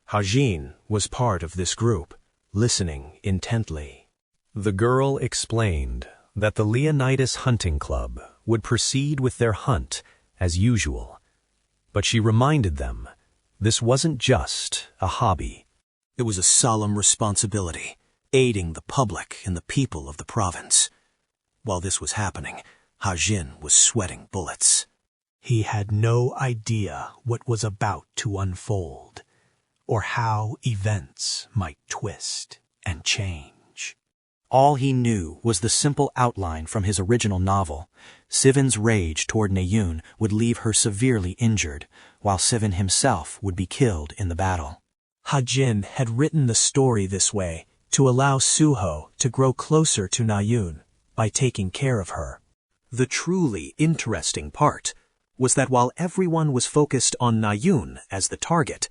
Hajin was part of this group, listening intently. The girl explained that the Leonidas Hunting Club would proceed with their hunt as usual, but she reminded them This wasn't just a hobby. It was a solemn responsibility, aiding the public and the people of the province. While this was happening, Hajin was sweating bullets. He had no idea what was about to unfold, or how events might twist and change. All he knew was the simple outline from his original novel. Sivan's rage toward 𝐢𝐿 would leave her severely injured, while Sivan himself would be killed in the battle. Hajin had written the story this way to allow Suho to grow closer to 𝐢𝐿 by taking care of her. The truly interesting part was that while everyone was focused on 𝐢𝐿 as the target,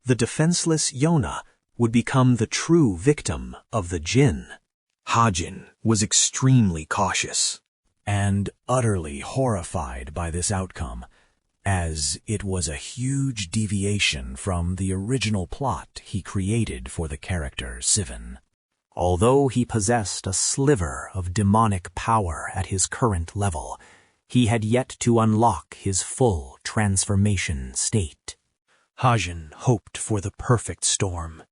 the defenseless Yona would become the true victim of the Jinn. Hajin was extremely cautious and utterly horrified by this outcome, as it was a huge deviation from the original plot he created for the character Sivan. Although he possessed a sliver of demonic power at his current level, he had yet to unlock his full transformation state. Hajin hoped for the perfect storm.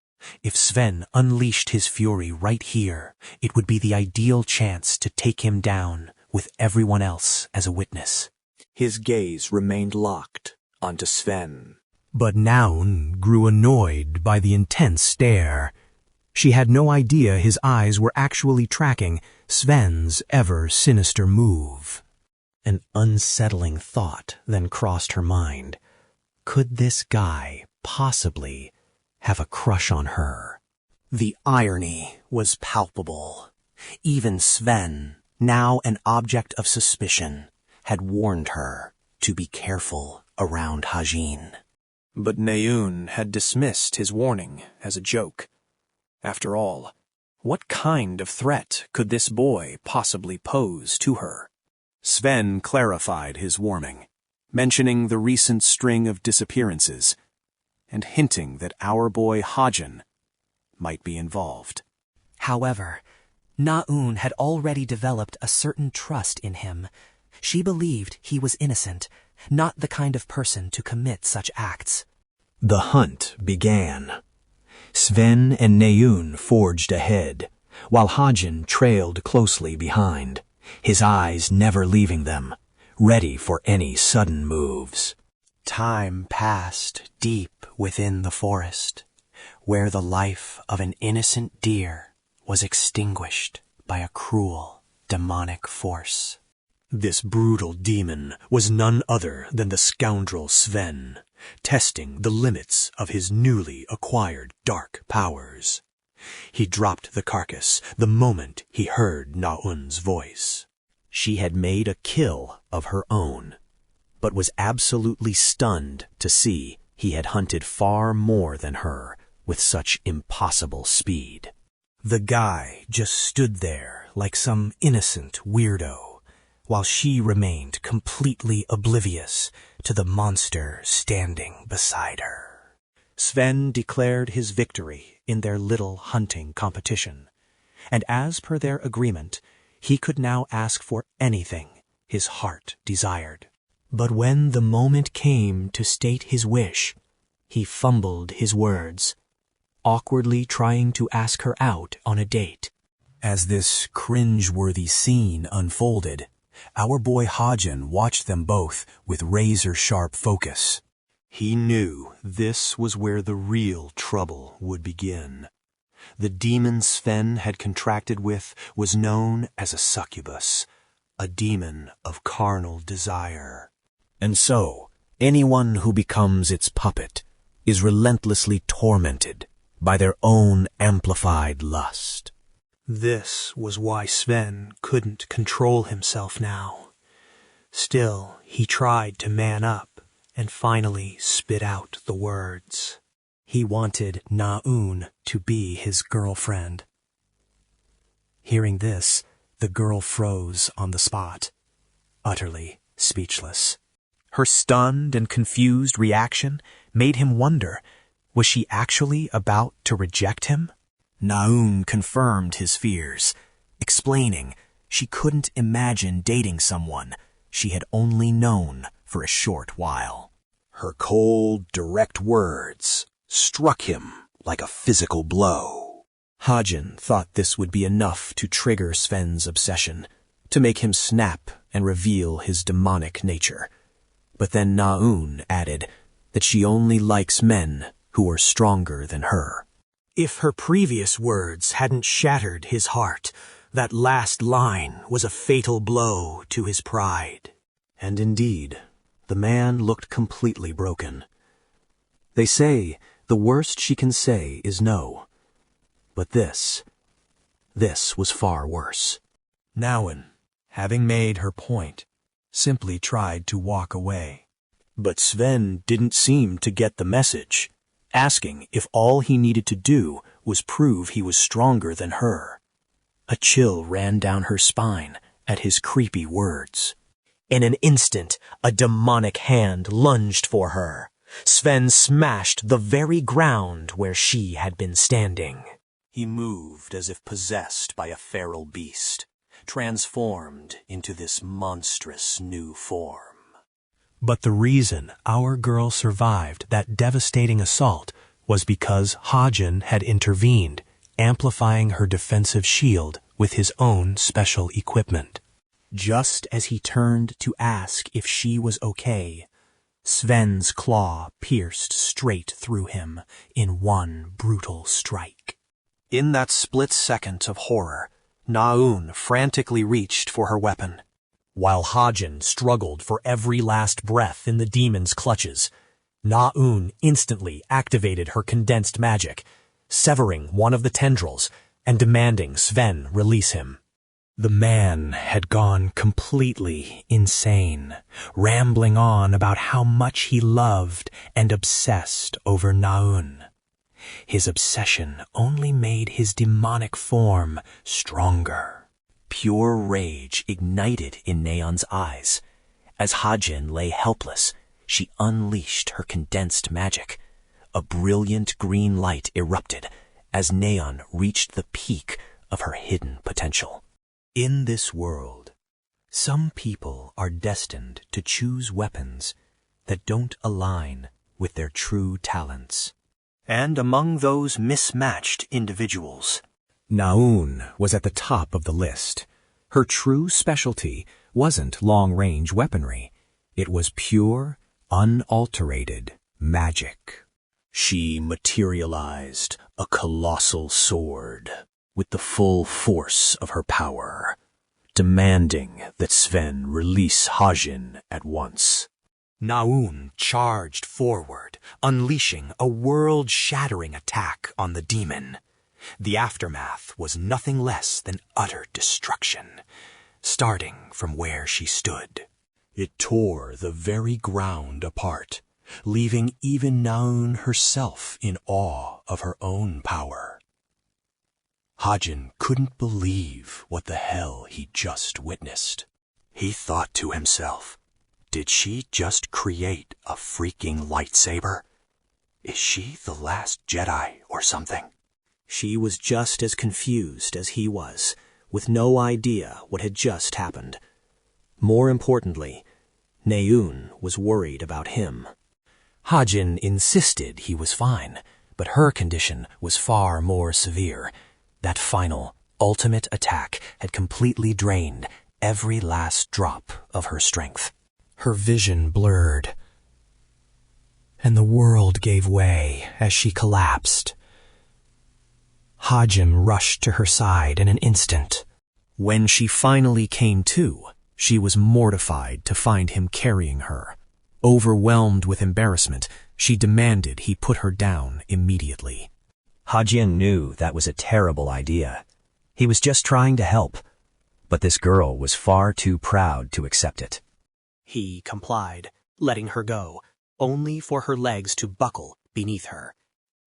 If Sven unleashed his fury right here, it would be the ideal chance to take him down with everyone else as a witness. His gaze remained locked onto Sven. But 𝐢𝐿 grew annoyed by the intense stare. She had no idea his eyes were actually tracking Sven's ever-sinister move. An unsettling thought then crossed her mind. Could this guy possibly have a crush on her? The irony was palpable. Even Sven, now an object of suspicion, had warned her to be careful around Hajin. But 𝐢𝐿 had dismissed his warning as a joke. After all, what kind of threat could this boy possibly pose to her? Sven clarified his warning, mentioning the recent string of disappearances and hinting that our boy Hajin might be involved. However, 𝐢𝐿 had already developed a certain trust in him. She believed he was innocent, not the kind of person to commit such acts. The hunt began. Sven and 𝐢𝐿 forged ahead, while Hajin trailed closely behind, his eyes never leaving them, ready for any sudden moves. Time passed deep within the forest, where the life of an innocent deer was extinguished by a cruel, demonic force. This brutal demon was none other than the scoundrel Sven, testing the limits of his newly acquired dark powers. He dropped the carcass the moment he heard 𝐢𝐿's voice. She had made a kill of her own, but was absolutely stunned to see he had hunted far more than her with such impossible speed. The guy just stood there like some innocent weirdo, while she remained completely oblivious to the monster standing beside her. Sven declared his victory in their little hunting competition, and as per their agreement, he could now ask for anything his heart desired. But when the moment came to state his wish, he fumbled his words, awkwardly trying to ask her out on a date. As this cringe-worthy scene unfolded, our boy Hajin watched them both with razor-sharp focus. He knew this was where the real trouble would begin. The demon Sven had contracted with was known as a succubus, a demon of carnal desire. And so, anyone who becomes its puppet is relentlessly tormented by their own amplified lust. This was why Sven couldn't control himself now. Still, he tried to man up and finally spit out the words. He wanted 𝐢𝐿 to be his girlfriend. Hearing this, the girl froze on the spot, utterly speechless. Her stunned and confused reaction made him wonder, was she actually about to reject him? 𝐢𝐿 confirmed his fears, explaining she couldn't imagine dating someone she had only known for a short while. Her cold, direct words struck him like a physical blow. Hajin thought this would be enough to trigger Sven's obsession, to make him snap and reveal his demonic nature. But then Na-eun added that she only likes men who are stronger than her. If her previous words hadn't shattered his heart, that last line was a fatal blow to his pride. And indeed, the man looked completely broken. They say the worst she can say is no. But this was far worse. Na-eun, having made her point, simply tried to walk away. But Sven didn't seem to get the message, asking if all he needed to do was prove he was stronger than her. A chill ran down her spine at his creepy words. In an instant, a demonic hand lunged for her. Sven smashed the very ground where she had been standing. He moved as if possessed by a feral beast, transformed into this monstrous new form. But the reason our girl survived that devastating assault was because Hajin had intervened, amplifying her defensive shield with his own special equipment. Just as he turned to ask if she was okay, Sven's claw pierced straight through him in one brutal strike. In that split second of horror, Na-eun frantically reached for her weapon. While Hajin struggled for every last breath in the demon's clutches, Na-eun instantly activated her condensed magic, severing one of the tendrils and demanding Sven release him. The man had gone completely insane, rambling on about how much he loved and obsessed over Na-eun. His obsession only made his demonic form stronger. Pure rage ignited in Naeon's eyes. As Hajin lay helpless, she unleashed her condensed magic. A brilliant green light erupted as Naeon reached the peak of her hidden potential. In this world, some people are destined to choose weapons that don't align with their true talents. And among those mismatched individuals, Na-eun was at the top of the list. Her true specialty wasn't long-range weaponry. It was pure, unalterated magic. she materialized a colossal sword with the full force of her power, demanding that Sven release Hajin at once. Na-eun charged forward, unleashing a world-shattering attack on the demon. The aftermath was nothing less than utter destruction, starting from where she stood. It tore the very ground apart, leaving even Na-eun herself in awe of her own power. Hajin couldn't believe what the hell he just witnessed. He thought to himself, did she just create a freaking lightsaber? Is she the last Jedi or something? She was just as confused as he was, with no idea what had just happened. More importantly, Na-eun was worried about him. Hajin insisted he was fine, but her condition was far more severe. That final, ultimate attack had completely drained every last drop of her strength. Her vision blurred, and the world gave way as she collapsed. Hajin rushed to her side in an instant. When she finally came to, she was mortified to find him carrying her. Overwhelmed with embarrassment, she demanded he put her down immediately. Hajin knew that was a terrible idea. He was just trying to help, but this girl was far too proud to accept it. He complied, letting her go, only for her legs to buckle beneath her.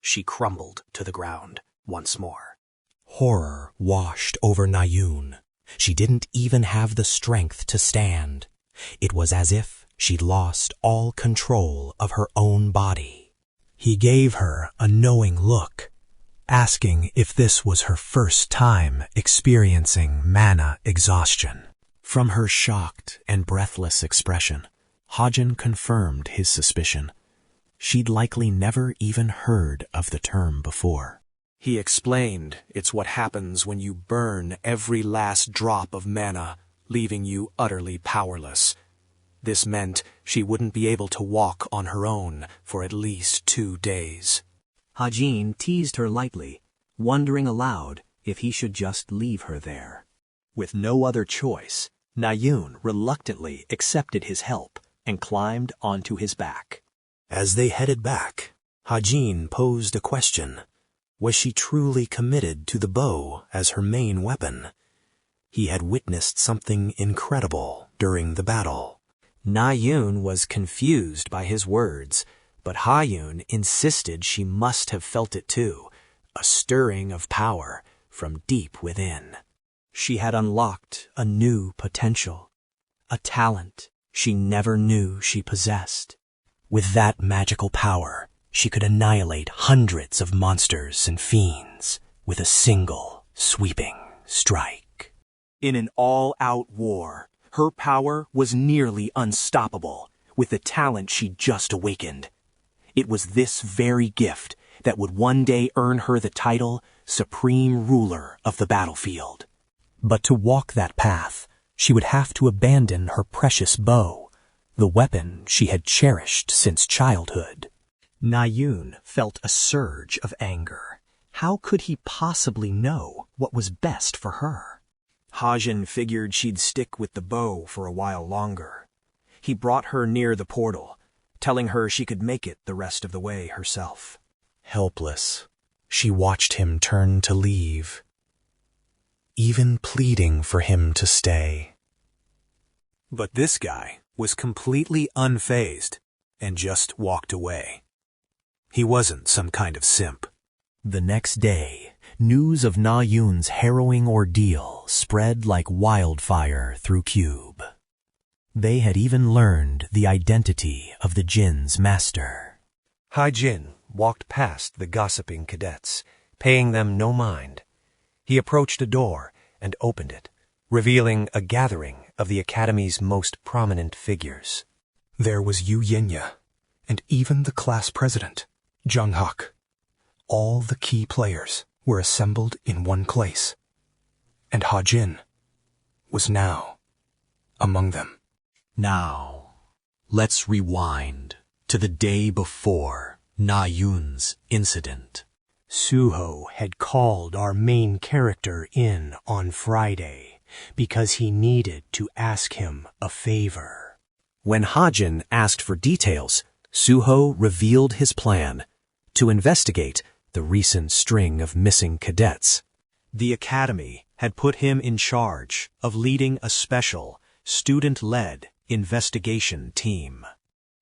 She crumbled to the ground once more. Horror washed over Na-eun. She didn't even have the strength to stand. It was as if she'd lost all control of her own body. He gave her a knowing look, asking if this was her first time experiencing mana exhaustion. From her shocked and breathless expression, Hajin confirmed his suspicion. she'd likely never even heard of the term before. He explained it's what happens when you burn every last drop of mana, leaving you utterly powerless. This meant she wouldn't be able to walk on her own for at least 2 days. Hajin teased her lightly, wondering aloud if he should just leave her there. With no other choice, 𝐖𝐢𝐭 reluctantly accepted his help and climbed onto his back. As they headed back, Hajin posed a question. Was she truly committed to the bow as her main weapon? He had witnessed something incredible during the battle. 𝐖𝐢𝐭 was confused by his words, but Hajin insisted she must have felt it too, a stirring of power from deep within. She had unlocked a new potential, a talent she never knew she possessed. With that magical power, she could annihilate hundreds of monsters and fiends with a single sweeping strike. In an all-out war, her power was nearly unstoppable with the talent she'd just awakened. It was this very gift that would one day earn her the title Supreme Ruler of the Battlefield. But to walk that path, she would have to abandon her precious bow, the weapon she had cherished since childhood. 𝐖𝐢𝐭 felt a surge of anger. How could he possibly know what was best for her? Hajin figured she'd stick with the bow for a while longer. He brought her near the portal, telling her she could make it the rest of the way herself. Helpless, she watched him turn to leave, even pleading for him to stay. But this guy was completely unfazed and just walked away. He wasn't some kind of simp. The next day, news of 𝐖𝐢𝐭's harrowing ordeal spread like wildfire through Cube. They had even learned the identity of the Jin's master. Hajin walked past the gossiping cadets, paying them no mind. He approached a door and opened it, revealing a gathering of the Academy's most prominent figures. There was 𝐢𝐭𝐡, and even the class president, 𝐁𝐢𝐥. All the key players were assembled in one place, and Hajin was now among them. Now, let's rewind to the day before 𝐖𝐢𝐭's incident. Suho had called our main character in on Friday because he needed to ask him a favor. When Hajin asked for details, Suho revealed his plan to investigate the recent string of missing cadets. The Academy had put him in charge of leading a special, student-led investigation team.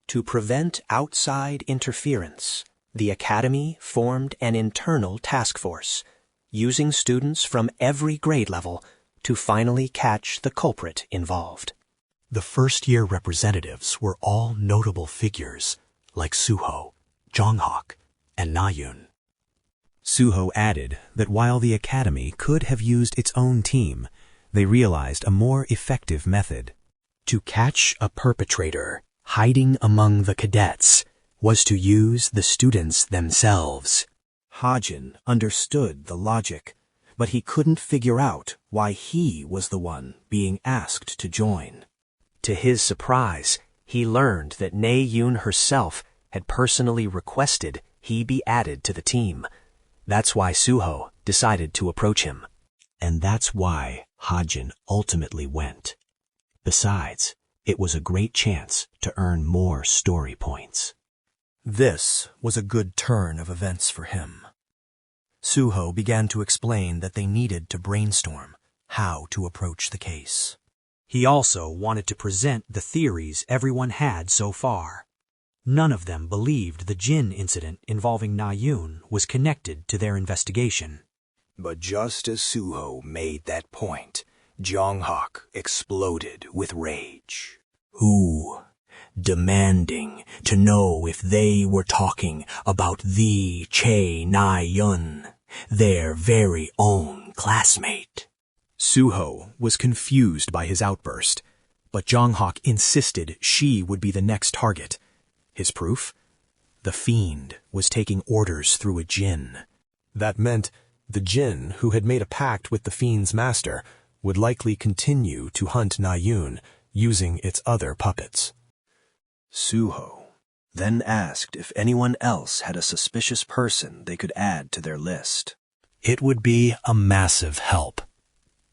To prevent outside interference, the Academy formed an internal task force, using students from every grade level to finally catch the culprit involved. The first-year representatives were all notable figures like Suho, 𝐁𝐢𝐥, and 𝐖𝐢𝐭. Suho added that while the Academy could have used its own team, they realized a more effective method. To catch a perpetrator hiding among the cadets was to use the students themselves. Hajin understood the logic, but he couldn't figure out why he was the one being asked to join. To his surprise, he learned that 𝐖𝐢𝐭 herself had personally requested he be added to the team. That's why Suho decided to approach him. And that's why Hajin ultimately went. Besides, it was a great chance to earn more story points. This was a good turn of events for him. Suho began to explain that they needed to brainstorm how to approach the case. He also wanted to present the theories everyone had so far. None of them believed the Jin incident involving 𝐖𝐢𝐭 was connected to their investigation. But just as Suho made that point, 𝐁𝐢𝐥 exploded with rage. Demanding to know if they were talking about the 𝐁𝐢𝐥, their very own classmate. Suho was confused by his outburst, but 𝐁𝐢𝐥 insisted she would be the next target. His proof? The fiend was taking orders through a jinn. That meant the jinn who had made a pact with the fiend's master would likely continue to hunt Nayun using its other puppets. Suho then asked if anyone else had a suspicious person they could add to their list. It would be a massive help.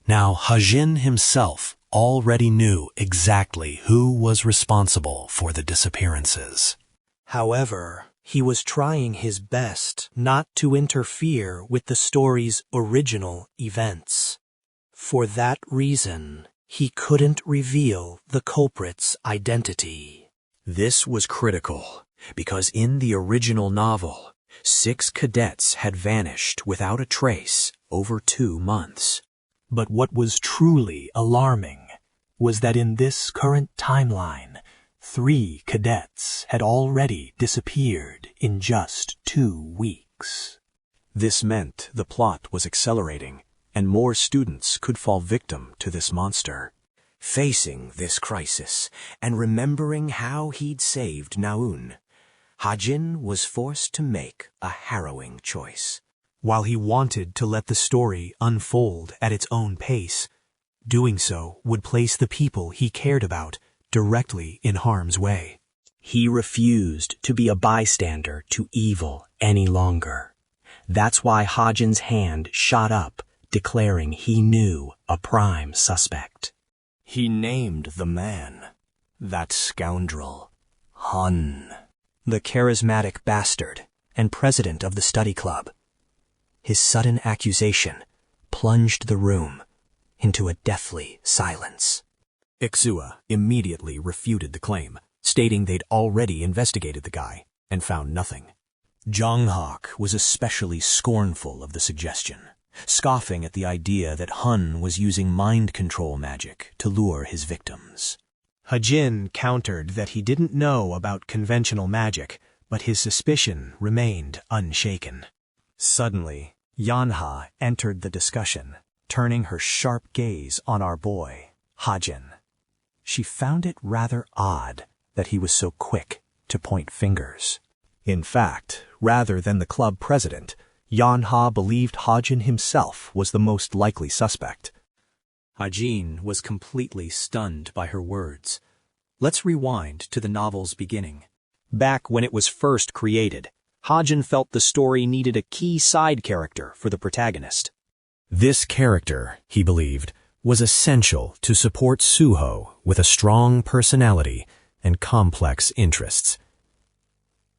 Now Hajin himself already knew exactly who was responsible for the disappearances. However, he was trying his best not to interfere with the story's original events. For that reason, he couldn't reveal the culprit's identity. This was critical, because in the original novel, 6 cadets had vanished without a trace over 2 months. But what was truly alarming was that in this current timeline, 3 cadets had already disappeared in just 2 weeks. This meant the plot was accelerating, and more students could fall victim to this monster. Facing this crisis, and remembering how he'd saved Naun, Hajin was forced to make a harrowing choice. While he wanted to let the story unfold at its own pace, doing so would place the people he cared about directly in harm's way. He refused to be a bystander to evil any longer. That's why Hajin's hand shot up, declaring he knew a prime suspect. He named the man, that scoundrel, Hun, the charismatic bastard and president of the study club. His sudden accusation plunged the room into a deathly silence. 𝐲𝐢 immediately refuted the claim, stating they'd already investigated the guy and found nothing. Jong-hak was especially scornful of the suggestion, scoffing at the idea that Hun was using mind control magic to lure his victims. Hajin countered that he didn't know about conventional magic, but his suspicion remained unshaken. Suddenly, Yanha entered the discussion, turning her sharp gaze on our boy, Hajin. She found it rather odd that he was so quick to point fingers. In fact, rather than the club president, Yanha believed Hajin himself was the most likely suspect. Hajin was completely stunned by her words. Let's rewind to the novel's beginning. Back when it was first created, Hajin felt the story needed a key side character for the protagonist. This character, he believed, was essential to support Suho with a strong personality and complex interests.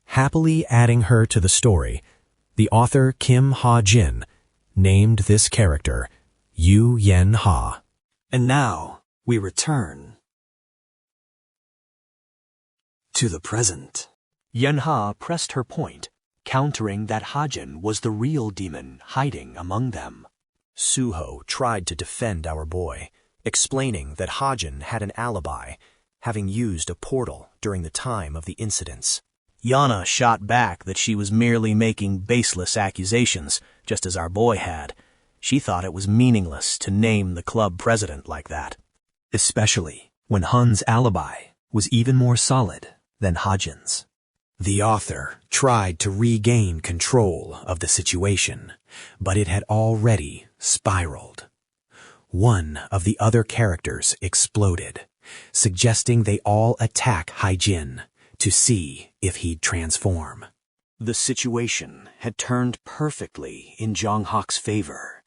Happily adding her to the story, the author Kim Ha-jin named this character Yu Yen-ha. And now we return to the present. Yen-ha pressed her point, countering that Hajin was the real demon hiding among them. Suho tried to defend our boy, explaining that Hajin had an alibi, having used a portal during the time of the incidents. Yana shot back that she was merely making baseless accusations, just as our boy had. She thought it was meaningless to name the club president like that, especially when Hun's alibi was even more solid than Hajin's. The author tried to regain control of the situation, but it had already spiraled. One of the other characters exploded, suggesting they all attack Hajin to see if he'd transform. The situation had turned perfectly in Jong-hak's favor.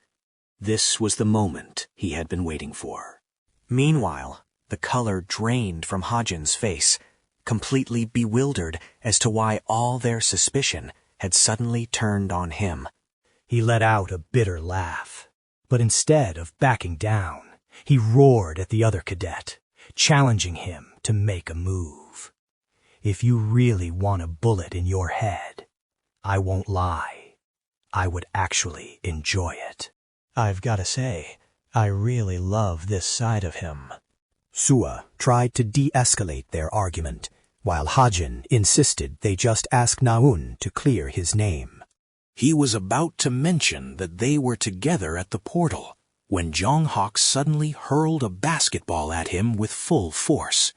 This was the moment he had been waiting for. Meanwhile, the color drained from Hajin's face, completely bewildered as to why all their suspicion had suddenly turned on him. He let out a bitter laugh, but instead of backing down, he roared at the other cadet, challenging him to make a move. If you really want a bullet in your head, I won't lie. I would actually enjoy it. I've got to say, I really love this side of him. Suho tried to de-escalate their argument, while Hajin insisted they just ask Naun to clear his name. He was about to mention that they were together at the portal, when Jong-hak suddenly hurled a basketball at him with full force.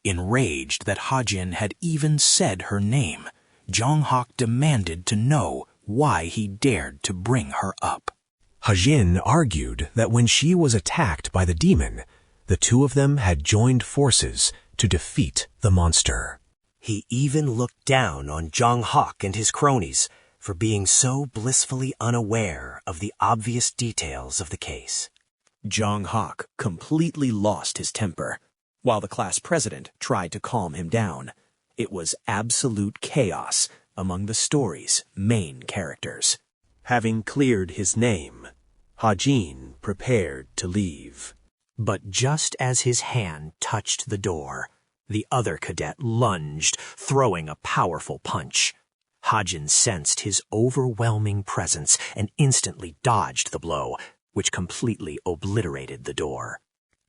Enraged that Hajin had even said her name, Gonghak demanded to know why he dared to bring her up. Hajin argued that when she was attacked by the demon, the two of them had joined forces to defeat the monster. He even looked down on Gonghak and his cronies for being so blissfully unaware of the obvious details of the case. Gonghak completely lost his temper, while the class president tried to calm him down. It was absolute chaos among the story's main characters. Having cleared his name, Hajin prepared to leave. But just as his hand touched the door, the other cadet lunged, throwing a powerful punch. Hajin sensed his overwhelming presence and instantly dodged the blow, which completely obliterated the door.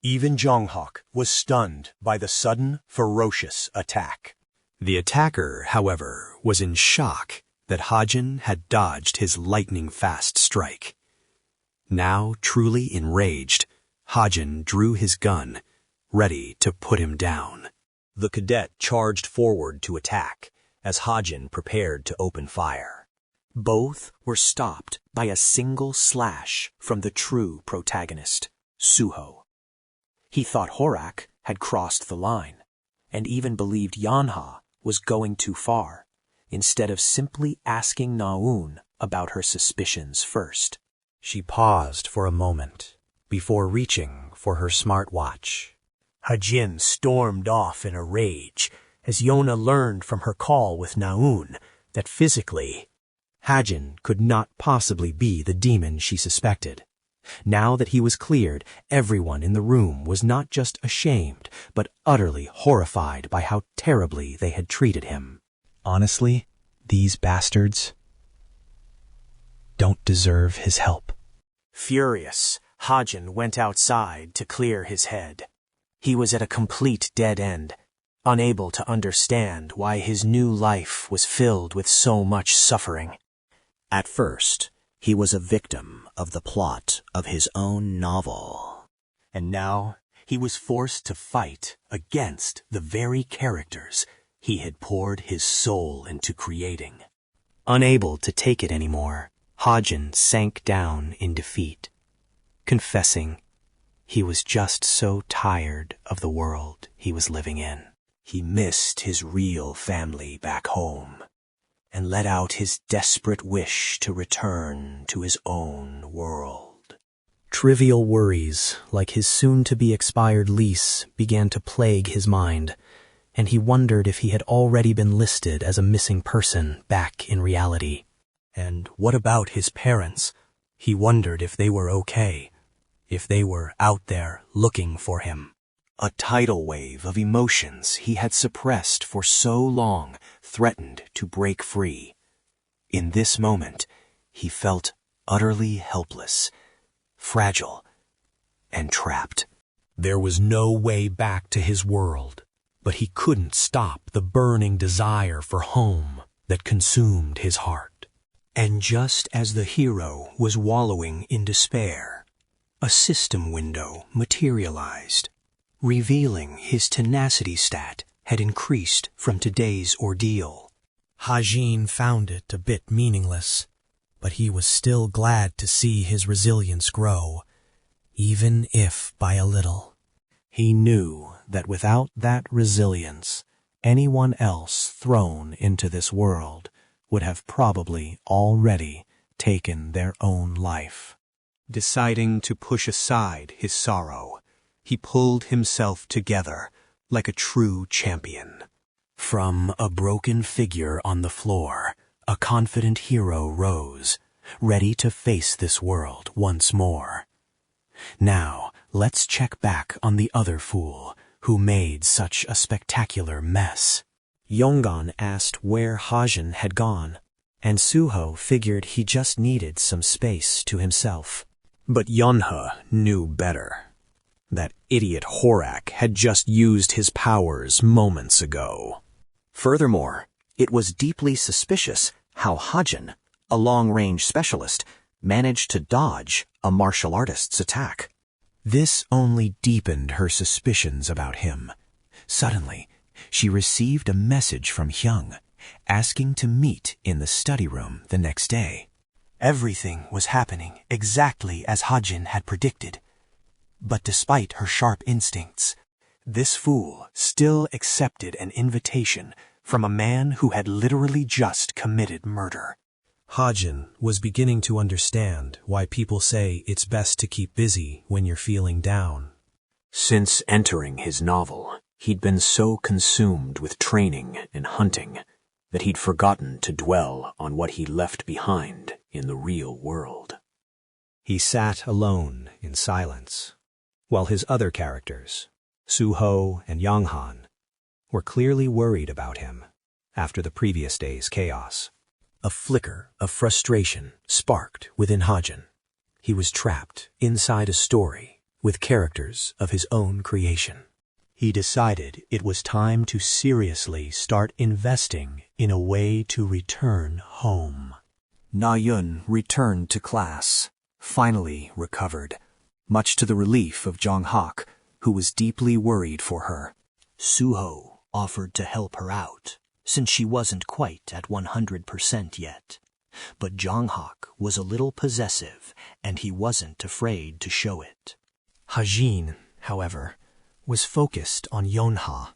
Even Gonghak was stunned by the sudden, ferocious attack. The attacker, however, was in shock that Hajin had dodged his lightning-fast strike. Now truly enraged, Hajin drew his gun, ready to put him down. The cadet charged forward to attack as Hajin prepared to open fire. Both were stopped by a single slash from the true protagonist, Suho. He thought Horak had crossed the line, and even believed Yanha was going too far, instead of simply asking Naun about her suspicions first. She paused for a moment before reaching for her smartwatch. Hajin stormed off in a rage as Yona learned from her call with Naun that physically, Hajin could not possibly be the demon she suspected. Now that he was cleared, everyone in the room was not just ashamed, but utterly horrified by how terribly they had treated him. Honestly, these bastards don't deserve his help. Furious, Hajin went outside to clear his head. He was at a complete dead end, unable to understand why his new life was filled with so much suffering. At first, he was a victim of the plot of his own novel. And now he was forced to fight against the very characters he had poured his soul into creating. Unable to take it anymore, Hajin sank down in defeat, confessing he was just so tired of the world he was living in. He missed his real family back home, and let out his desperate wish to return to his own world. Trivial worries, like his soon-to-be-expired lease, began to plague his mind, and he wondered if he had already been listed as a missing person back in reality. And what about his parents? He wondered if they were okay, if they were out there looking for him. A tidal wave of emotions he had suppressed for so long threatened to break free. In this moment, he felt utterly helpless, fragile, and trapped. There was no way back to his world, but he couldn't stop the burning desire for home that consumed his heart. And just as the hero was wallowing in despair, a system window materialized, revealing his tenacity stat had increased from today's ordeal. Hajin found it a bit meaningless, but he was still glad to see his resilience grow, even if by a little. He knew that without that resilience, anyone else thrown into this world would have probably already taken their own life. Deciding to push aside his sorrow, he pulled himself together like a true champion. From a broken figure on the floor, a confident hero rose, ready to face this world once more. Now, let's check back on the other fool who made such a spectacular mess. Yongan asked where Hajin had gone, and Suho figured he just needed some space to himself. But Yonha knew better. That idiot Horak had just used his powers moments ago. Furthermore, it was deeply suspicious how Hajin, a long-range specialist, managed to dodge a martial artist's attack. This only deepened her suspicions about him. Suddenly, she received a message from Hyung, asking to meet in the study room the next day. Everything was happening exactly as Hajin had predicted. But despite her sharp instincts, this fool still accepted an invitation from a man who had literally just committed murder. Hajin was beginning to understand why people say it's best to keep busy when you're feeling down. Since entering his novel, he'd been so consumed with training and hunting that he'd forgotten to dwell on what he left behind in the real world. He sat alone in silence, while his other characters, Suho and Yonghan, were clearly worried about him after the previous day's chaos. A flicker of frustration sparked within Hajin. He was trapped inside a story with characters of his own creation. He decided it was time to seriously start investing in a way to return home. Na-Yun returned to class, finally recovered, much to the relief of Jong-hak, who was deeply worried for her. Suho offered to help her out, since she wasn't quite at 100% yet. But Jong-hak was a little possessive, and he wasn't afraid to show it. Hajin, however, was focused on Yonha,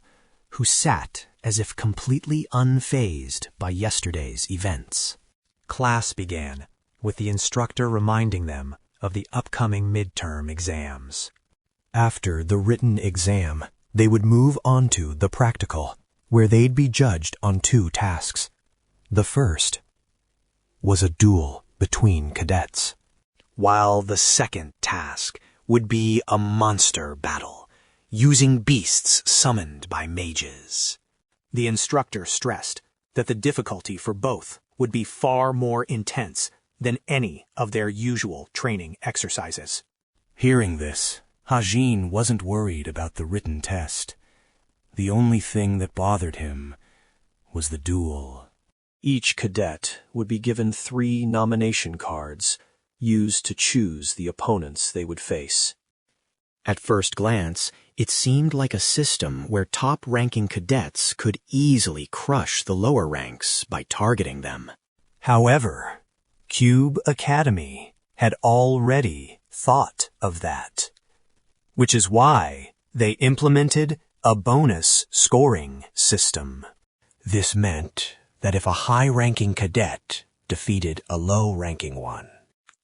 who sat as if completely unfazed by yesterday's events. Class began with the instructor reminding them of the upcoming midterm exams. After the written exam, they would move on to the practical, where they'd be judged on 2 tasks. The first was a duel between cadets, while the second task would be a monster battle, using beasts summoned by mages. The instructor stressed that the difficulty for both would be far more intense than any of their usual training exercises. Hearing this, Hajin wasn't worried about the written test. The only thing that bothered him was the duel. Each cadet would be given 3 nomination cards, used to choose the opponents they would face. At first glance, it seemed like a system where top-ranking cadets could easily crush the lower ranks by targeting them. However, Cube Academy had already thought of that, which is why they implemented a bonus scoring system. This meant that if a high-ranking cadet defeated a low-ranking one,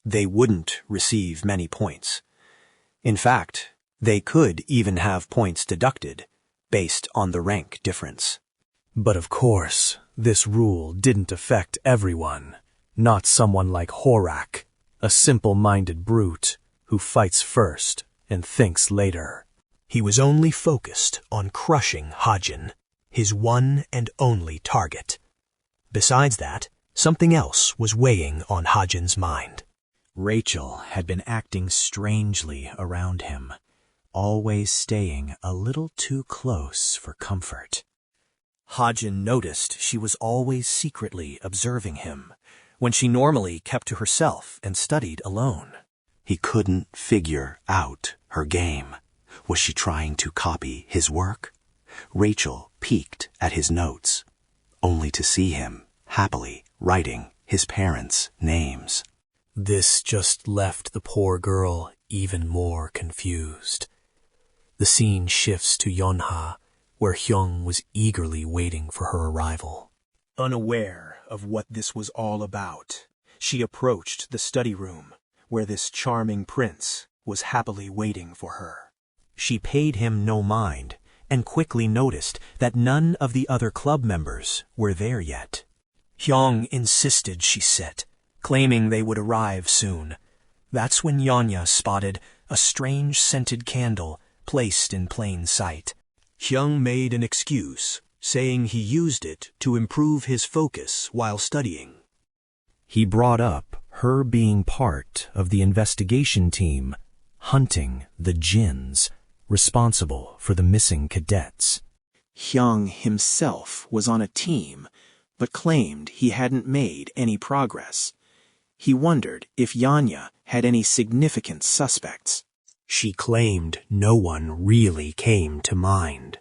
they wouldn't receive many points. In fact, they could even have points deducted based on the rank difference. But of course, this rule didn't affect everyone. Not someone like Horak, a simple-minded brute who fights first and thinks later. He was only focused on crushing Hajin, his one and only target. Besides that, something else was weighing on Hajin's mind. Rachel had been acting strangely around him, always staying a little too close for comfort. Hajin noticed she was always secretly observing him, when she normally kept to herself and studied alone. He couldn't figure out her game. Was she trying to copy his work? Rachel peeked at his notes, only to see him happily writing his parents' names. This just left the poor girl even more confused. The scene shifts to Yonha, where Hyung was eagerly waiting for her arrival. Unaware of what this was all about, she approached the study room, where this charming prince was happily waiting for her. She paid him no mind, and quickly noticed that none of the other club members were there yet. Hyung insisted she sit, claiming they would arrive soon. That's when Yanya spotted a strange scented candle placed in plain sight. Hyung made an excuse, saying he used it to improve his focus while studying. He brought up her being part of the investigation team hunting the jinns responsible for the missing cadets. Hyung himself was on a team, but claimed he hadn't made any progress. He wondered if Yanya had any significant suspects. She claimed no one really came to mind.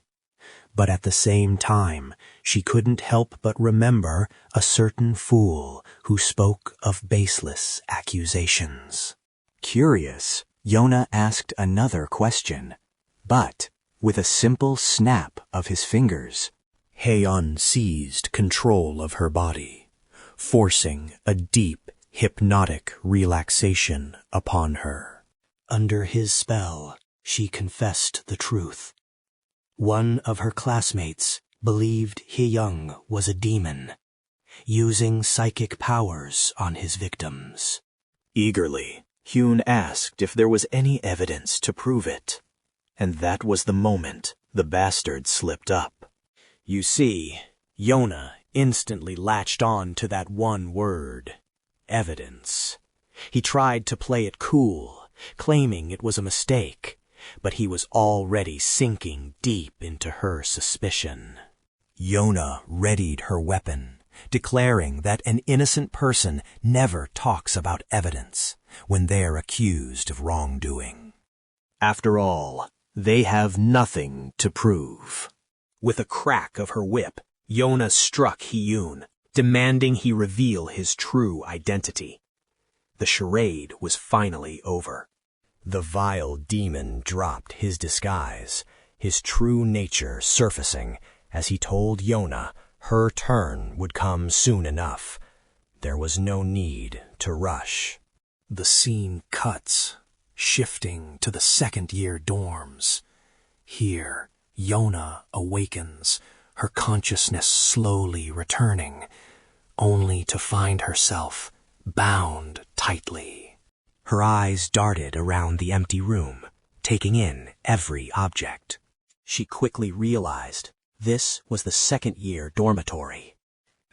but at the same time, she couldn't help but remember a certain fool who spoke of baseless accusations. Curious, Yona asked another question, but with a simple snap of his fingers, Haeyeon seized control of her body, forcing a deep, hypnotic relaxation upon her. Under his spell, she confessed the truth. One of her classmates believed Hye-young was a demon, using psychic powers on his victims. Eagerly, Hyun asked if there was any evidence to prove it, and that was the moment the bastard slipped up. You see, Yona instantly latched on to that one word, evidence. He tried to play it cool, claiming it was a mistake, but he was already sinking deep into her suspicion. Yona readied her weapon, declaring that an innocent person never talks about evidence when they're accused of wrongdoing. After all, they have nothing to prove. With a crack of her whip, Yona struck Hye-yoon, demanding he reveal his true identity. The charade was finally over. The vile demon dropped his disguise, his true nature surfacing as he told Yona her turn would come soon enough. There was no need to rush. The scene cuts, shifting to the second-year dorms. Here, Yona awakens, her consciousness slowly returning, only to find herself bound tightly. Her eyes darted around the empty room, taking in every object. She quickly realized this was the second-year dormitory.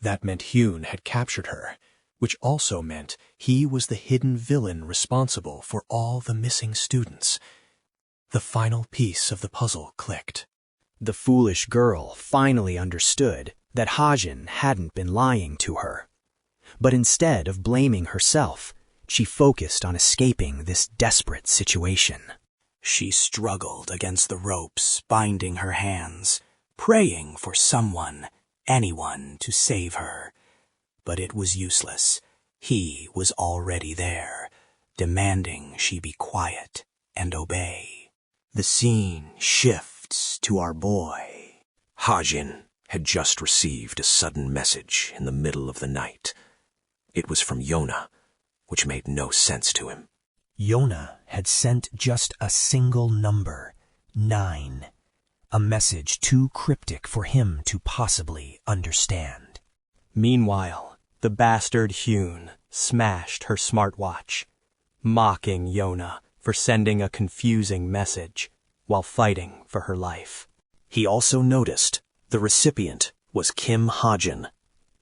That meant Hyun had captured her, which also meant he was the hidden villain responsible for all the missing students. The final piece of the puzzle clicked. The foolish girl finally understood that Hajin hadn't been lying to her. But instead of blaming herself, she focused on escaping this desperate situation. She struggled against the ropes binding her hands, praying for someone, anyone, to save her. But it was useless. He was already there, demanding she be quiet and obey. The scene shifts to our boy. Hajin had just received a sudden message in the middle of the night. It was from Yona, which made no sense to him. Yona had sent just a single number, 9, a message too cryptic for him to possibly understand. Meanwhile, the bastard Hyun smashed her smartwatch, mocking Yona for sending a confusing message while fighting for her life. He also noticed the recipient was Kim Hajin,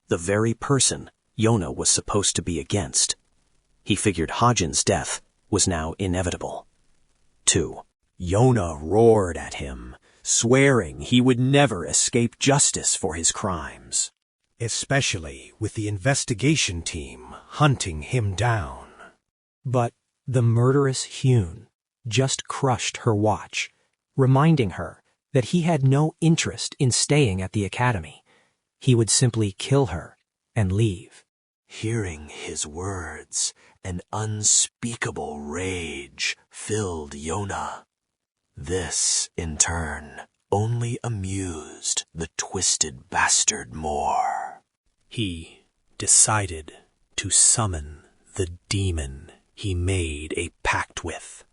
the very person Yona was supposed to be against. He figured Hajin's death was now inevitable. 2. Yona roared at him, swearing he would never escape justice for his crimes. Especially with the investigation team hunting him down. But the murderous Hyun just crushed her watch, reminding her that he had no interest in staying at the academy. He would simply kill her and leave. Hearing his words, an unspeakable rage filled Yona. This, in turn, only amused the twisted bastard more. He decided to summon the demon he made a pact with,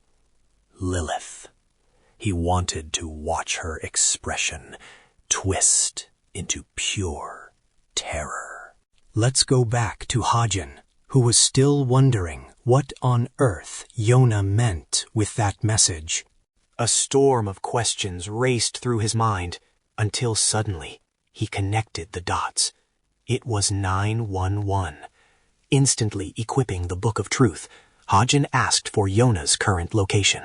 Lilith. He wanted to watch her expression twist into pure terror. Let's go back to Hajin, who was still wondering what on earth Yona meant with that message. A storm of questions raced through his mind until suddenly he connected the dots. It was 911. Instantly equipping the Book of Truth, Hajin asked for Yona's current location.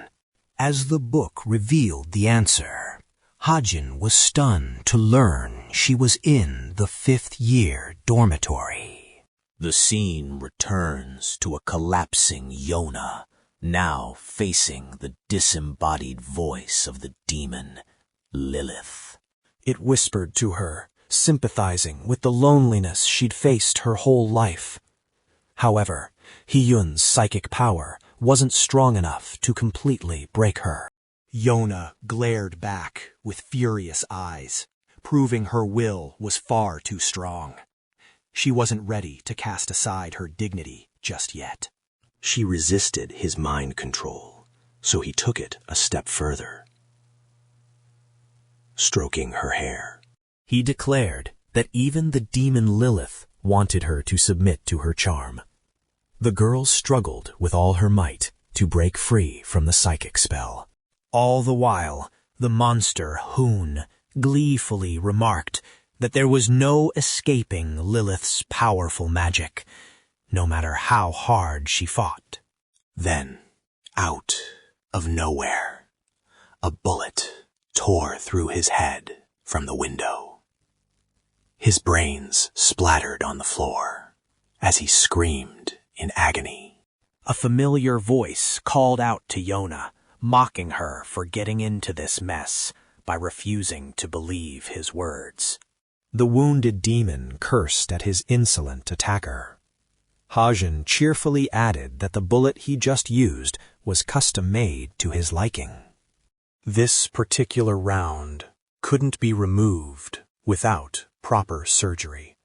As the book revealed the answer, Hajin was stunned to learn she was in the 5th-year dormitory. The scene returns to a collapsing Yona, now facing the disembodied voice of the demon, Lilith. It whispered to her, sympathizing with the loneliness she'd faced her whole life. However, Hee-Yun's psychic power wasn't strong enough to completely break her. Yona glared back with furious eyes, proving her will was far too strong. She wasn't ready to cast aside her dignity just yet. She resisted his mind control, so he took it a step further. Stroking her hair, He declared that even the demon Lilith wanted her to submit to her charm. The girl struggled with all her might to break free from the psychic spell. All the while, the monster Hoon gleefully remarked that there was no escaping Lilith's powerful magic, no matter how hard she fought. Then, out of nowhere, a bullet tore through his head from the window. His brains splattered on the floor as he screamed in agony. A familiar voice called out to Yona, mocking her for getting into this mess by refusing to believe his words. The wounded demon cursed at his insolent attacker. Hajin cheerfully added that the bullet he just used was custom-made to his liking. This particular round couldn't be removed without proper surgery.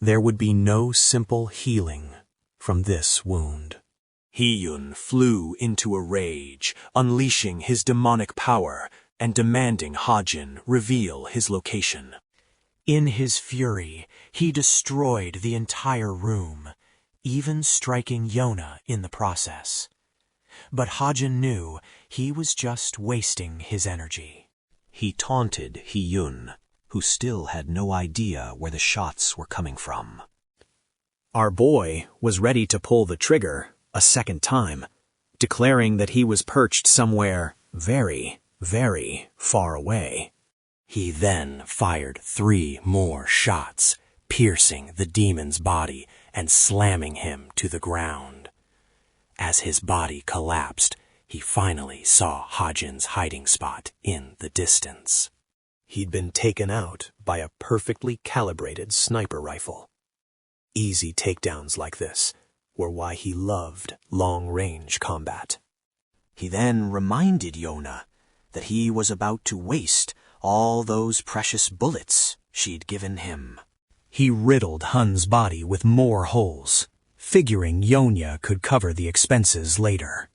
There would be no simple healing from this wound. Hee-Yun flew into a rage, unleashing his demonic power and demanding Hajin reveal his location. In his fury, he destroyed the entire room, even striking Yona in the process. But Hajin knew he was just wasting his energy. He taunted Hee-Yun, who still had no idea where the shots were coming from. Our boy was ready to pull the trigger a second time, declaring that he was perched somewhere very, very far away. He then fired 3 more shots, piercing the demon's body and slamming him to the ground. As his body collapsed, he finally saw Hajin's hiding spot in the distance. He'd been taken out by a perfectly calibrated sniper rifle. Easy takedowns like this were why he loved long-range combat. He then reminded Yona that he was about to waste all those precious bullets she'd given him. He riddled Hun's body with more holes, figuring Yona could cover the expenses later.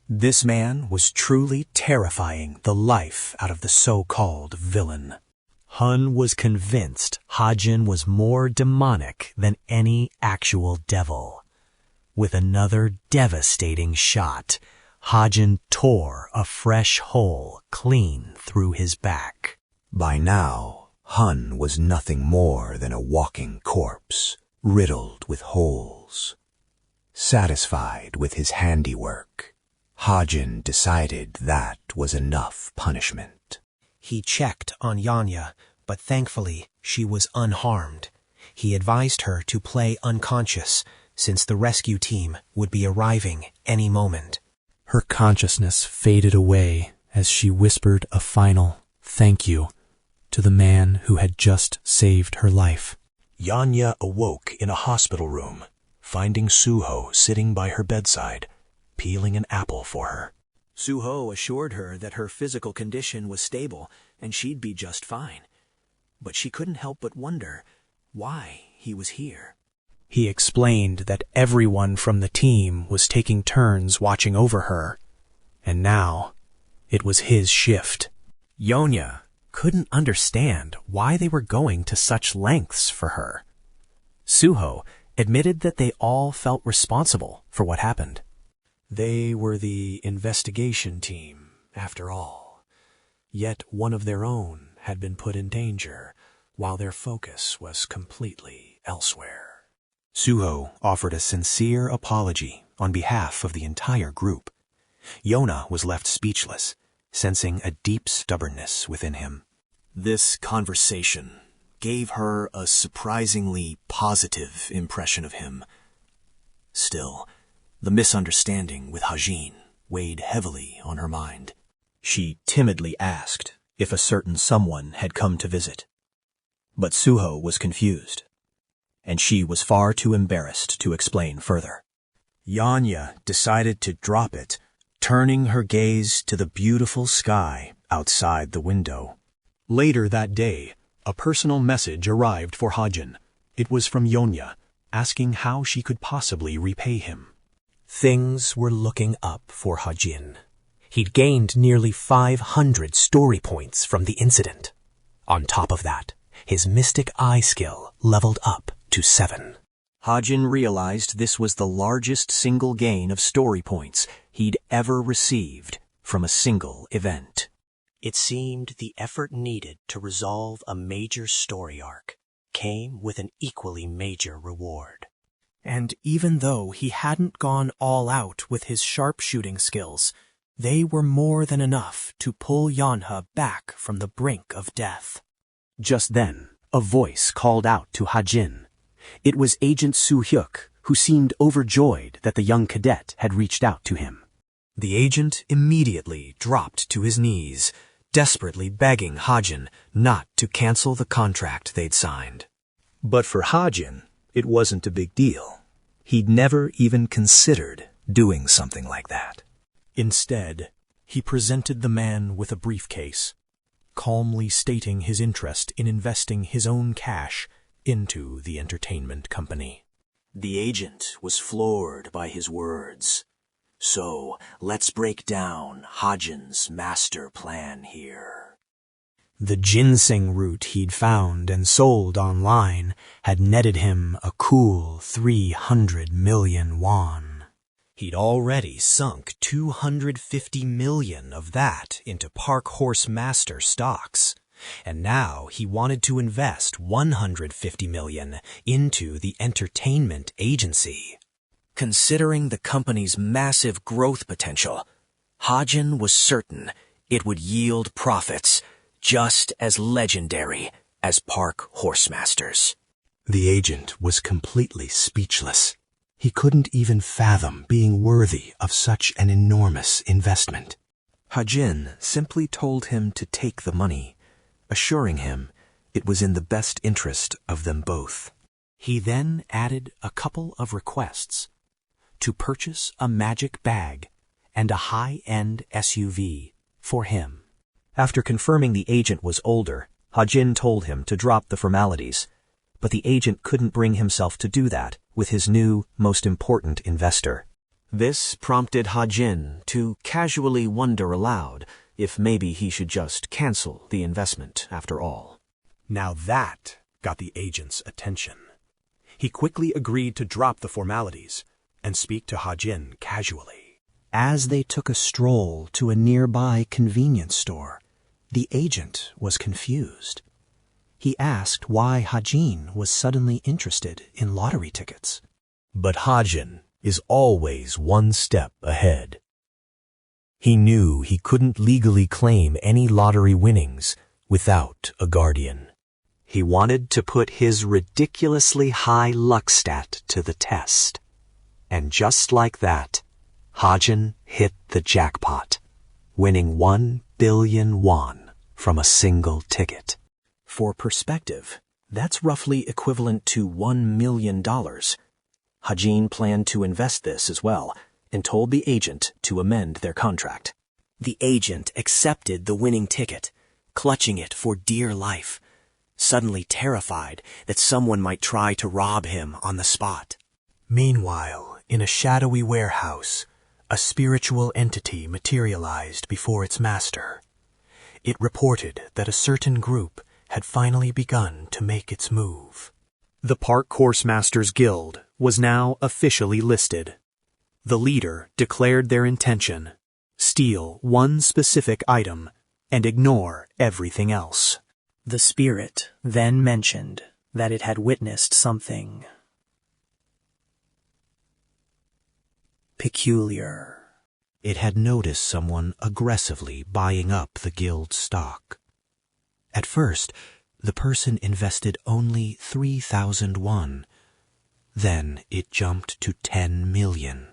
This man was truly terrifying the life out of the so-called villain. Hun was convinced Hajin was more demonic than any actual devil. With another devastating shot, Hajin tore a fresh hole clean through his back. By now, Hun was nothing more than a walking corpse, riddled with holes. Satisfied with his handiwork, Hajin decided that was enough punishment. He checked on Yanya, but thankfully she was unharmed. He advised her to play unconscious, since the rescue team would be arriving any moment. Her consciousness faded away as she whispered a final thank you to the man who had just saved her life. Yanya awoke in a hospital room, finding Suho sitting by her bedside, peeling an apple for her. Suho assured her that her physical condition was stable and she'd be just fine. But she couldn't help but wonder why he was here. He explained that everyone from the team was taking turns watching over her, and now it was his shift. Yonya couldn't understand why they were going to such lengths for her. Suho admitted that they all felt responsible for what happened. They were the investigation team, after all. Yet one of their own had been put in danger, while their focus was completely elsewhere. Suho offered a sincere apology on behalf of the entire group. Yona was left speechless, sensing a deep stubbornness within him. This conversation gave her a surprisingly positive impression of him. Still, the misunderstanding with Hajin weighed heavily on her mind. She timidly asked if a certain someone had come to visit. But Suho was confused, and she was far too embarrassed to explain further. Yanya decided to drop it, turning her gaze to the beautiful sky outside the window. Later that day, a personal message arrived for Hajin. It was from Yonya, asking how she could possibly repay him. Things were looking up for Hajin. He'd gained nearly 500 story points from the incident. On top of that, his mystic eye skill leveled up to 7. Hajin realized this was the largest single gain of story points he'd ever received from a single event. It seemed the effort needed to resolve a major story arc came with an equally major reward. And even though he hadn't gone all out with his sharpshooting skills, they were more than enough to pull Yanha back from the brink of death. Just then, a voice called out to Hajin. It was Agent Soo-hyuk, who seemed overjoyed that the young cadet had reached out to him. The agent immediately dropped to his knees, desperately begging Hajin not to cancel the contract they'd signed. But for Hajin, it wasn't a big deal. He'd never even considered doing something like that. Instead, he presented the man with a briefcase, calmly stating his interest in investing his own cash into the entertainment company. The agent was floored by his words. So, let's break down Hajin's master plan here. The ginseng root he'd found and sold online had netted him a cool 300 million won. He'd already sunk 250 million of that into Park Horse Master stocks, and now he wanted to invest 150 million into the entertainment agency. Considering the company's massive growth potential, Hajin was certain it would yield profits just as legendary as Park Horsemasters. The agent was completely speechless. He couldn't even fathom being worthy of such an enormous investment. Hajin simply told him to take the money, assuring him it was in the best interest of them both. He then added a couple of requests: to purchase a magic bag and a high-end SUV for him. After confirming the agent was older, Hajin told him to drop the formalities, but the agent couldn't bring himself to do that with his new, most important investor. This prompted Hajin to casually wonder aloud if maybe he should just cancel the investment after all. Now that got the agent's attention. He quickly agreed to drop the formalities and speak to Hajin casually. As they took a stroll to a nearby convenience store, the agent was confused. He asked why Hajin was suddenly interested in lottery tickets. But Hajin is always one step ahead. He knew he couldn't legally claim any lottery winnings without a guardian. He wanted to put his ridiculously high luck stat to the test. And just like that, Hajin hit the jackpot, winning 1 billion won from a single ticket. For perspective, that's roughly equivalent to $1 million. Hajin planned to invest this as well, and told the agent to amend their contract. The agent accepted the winning ticket, clutching it for dear life, suddenly terrified that someone might try to rob him on the spot. Meanwhile, in a shadowy warehouse, a spiritual entity materialized before its master. It reported that a certain group had finally begun to make its move. The Park Horsemasters Guild was now officially listed. The leader declared their intention: steal one specific item and ignore everything else. The spirit then mentioned that it had witnessed something peculiar. It had noticed someone aggressively buying up the guild stock. At first, the person invested only 3,000 won. Then it jumped to 10 million.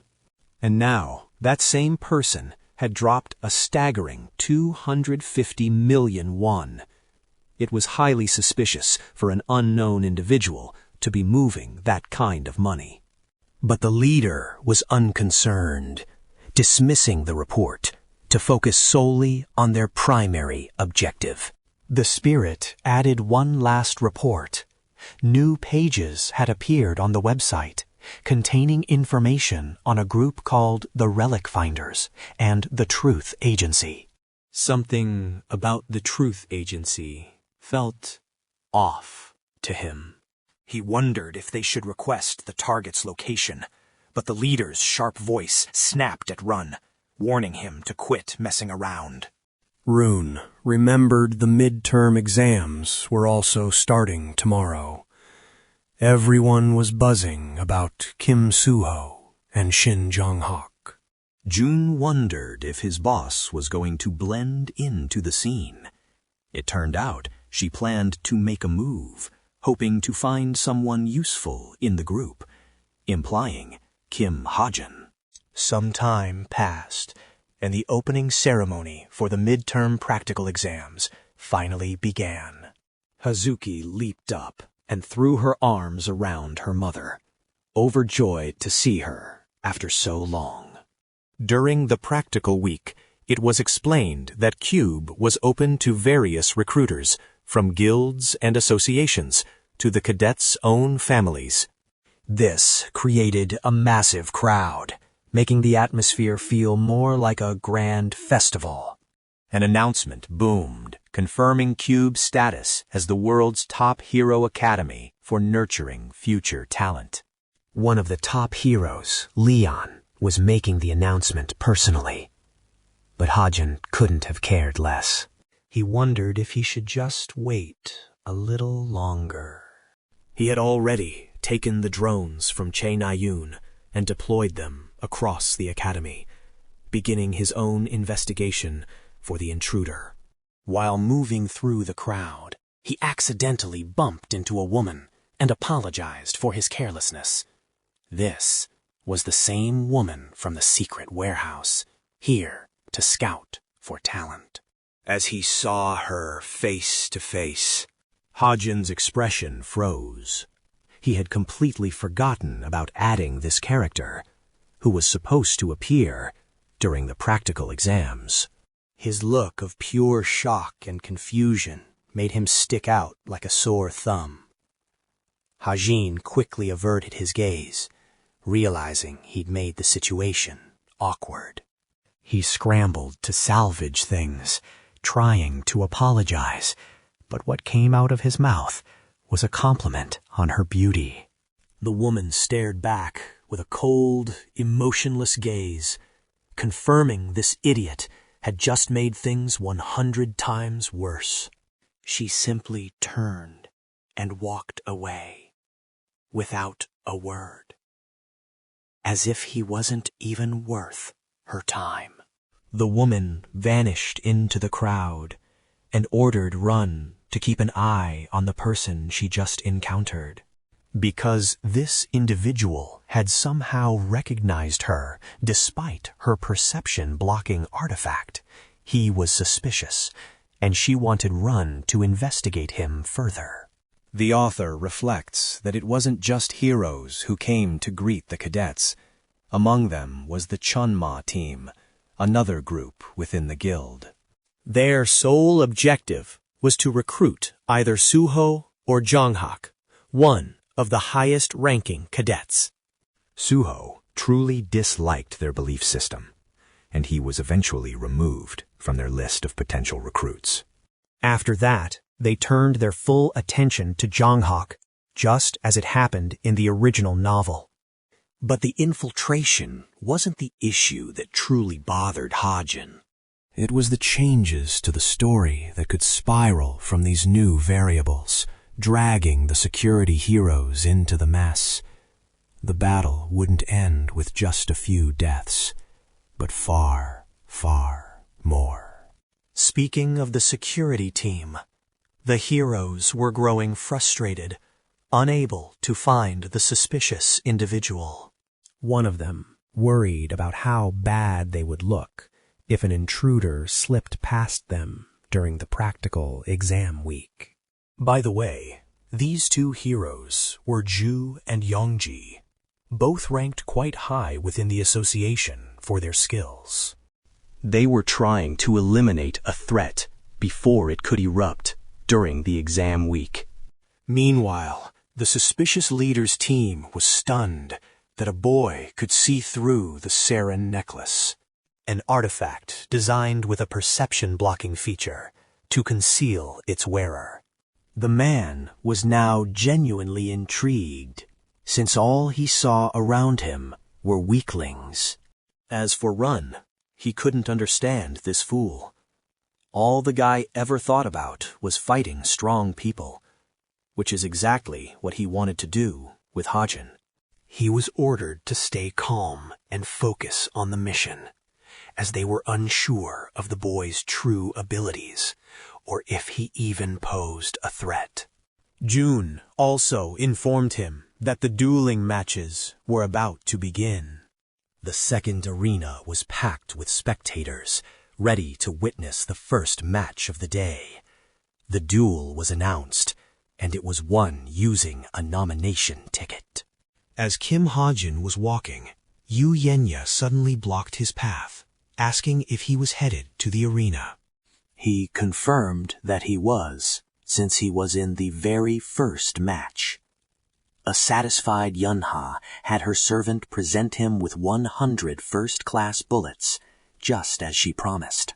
And now, that same person had dropped a staggering 250 million won. It was highly suspicious for an unknown individual to be moving that kind of money. But the leader was unconcerned, dismissing the report to focus solely on their primary objective. The spirit added one last report. New pages had appeared on the website, containing information on a group called the Relic Finders and the Truth Agency. Something about the Truth Agency felt off to him. He wondered if they should request the target's location, but the leader's sharp voice snapped at Run, warning him to quit messing around. Rune remembered the midterm exams were also starting tomorrow. Everyone was buzzing about Kim Soo-ho and Shin Jong-hak. June wondered if his boss was going to blend into the scene. It turned out she planned to make a move, hoping to find someone useful in the group, implying Kim Hajin. Some time passed, and the opening ceremony for the midterm practical exams finally began. Hazuki leaped up and threw her arms around her mother, overjoyed to see her after so long. During the practical week, it was explained that Cube was open to various recruiters, from guilds and associations to the cadets' own families. This created a massive crowd, making the atmosphere feel more like a grand festival. An announcement boomed, confirming Cube's status as the world's top hero academy for nurturing future talent. One of the top heroes, Leon, was making the announcement personally. But Hajin couldn't have cared less. He wondered if he should just wait a little longer. He had already taken the drones from Che Na-yoon and deployed them across the academy, beginning his own investigation for the intruder. While moving through the crowd, he accidentally bumped into a woman and apologized for his carelessness. This was the same woman from the secret warehouse, here to scout for talent. As he saw her face to face, Hajin's expression froze. He had completely forgotten about adding this character, who was supposed to appear during the practical exams. His look of pure shock and confusion made him stick out like a sore thumb. Hajin quickly averted his gaze, realizing he'd made the situation awkward. He scrambled to salvage things, trying to apologize, but what came out of his mouth was a compliment on her beauty. The woman stared back with a cold, emotionless gaze, confirming this idiot had just made things 100 times worse. She simply turned and walked away, without a word, as if he wasn't even worth her time. The woman vanished into the crowd and ordered Run to keep an eye on the person she just encountered. Because this individual had somehow recognized her despite her perception-blocking artifact, he was suspicious, and she wanted Run to investigate him further. The author reflects that it wasn't just heroes who came to greet the cadets. Among them was the Chunma team, another group within the guild. Their sole objective was to recruit either Soo-ho or Jong-hak, one of the highest-ranking cadets. Soo-ho truly disliked their belief system, and he was eventually removed from their list of potential recruits. After that, they turned their full attention to Jong-hak, just as it happened in the original novel. But the infiltration wasn't the issue that truly bothered Hajin. It was the changes to the story that could spiral from these new variables, dragging the security heroes into the mess. The battle wouldn't end with just a few deaths, but far, far more. Speaking of the security team, the heroes were growing frustrated, unable to find the suspicious individual. One of them worried about how bad they would look if an intruder slipped past them during the practical exam week. By the way, these two heroes were Ju and Yongji, both ranked quite high within the association for their skills. They were trying to eliminate a threat before it could erupt during the exam week. Meanwhile, the suspicious leader's team was stunned that a boy could see through the Saren necklace, an artifact designed with a perception-blocking feature to conceal its wearer. The man was now genuinely intrigued, since all he saw around him were weaklings. As for Run, he couldn't understand this fool. All the guy ever thought about was fighting strong people, which is exactly what he wanted to do with Hajin. He was ordered to stay calm and focus on the mission, as they were unsure of the boy's true abilities, or if he even posed a threat. June also informed him that the dueling matches were about to begin. The second arena was packed with spectators, ready to witness the first match of the day. The duel was announced, and it was won using a nomination ticket. As Kim Hajin was walking, Yu Yenya suddenly blocked his path, asking if he was headed to the arena. He confirmed that he was, since he was in the very first match. A satisfied Yunha had her servant present him with 100 first-class bullets, just as she promised.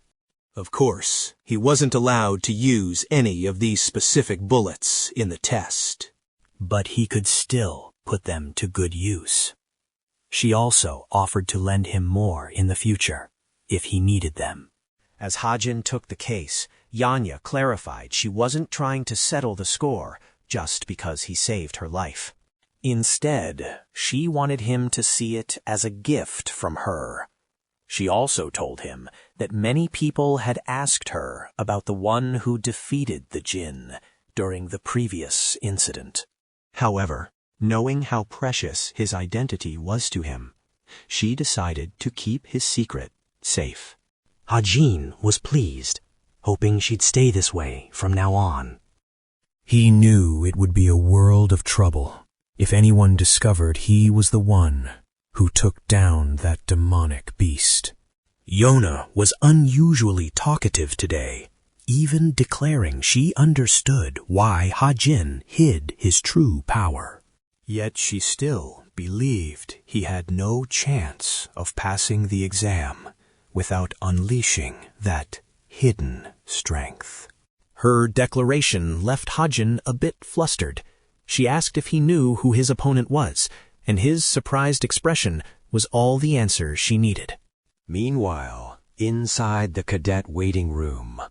Of course, he wasn't allowed to use any of these specific bullets in the test, but he could still put them to good use. She also offered to lend him more in the future, if he needed them. As Hajin took the case, Yanya clarified she wasn't trying to settle the score just because he saved her life. Instead, she wanted him to see it as a gift from her. She also told him that many people had asked her about the one who defeated the Jinn during the previous incident. However, knowing how precious his identity was to him, she decided to keep his secret safe. Hajin was pleased, hoping she'd stay this way from now on. He knew it would be a world of trouble if anyone discovered he was the one who took down that demonic beast. Yona was unusually talkative today, even declaring she understood why Hajin hid his true power. Yet she still believed he had no chance of passing the exam without unleashing that hidden strength. Her declaration left Hajin a bit flustered. She asked if he knew who his opponent was, and his surprised expression was all the answer she needed. Meanwhile, inside the cadet waiting room,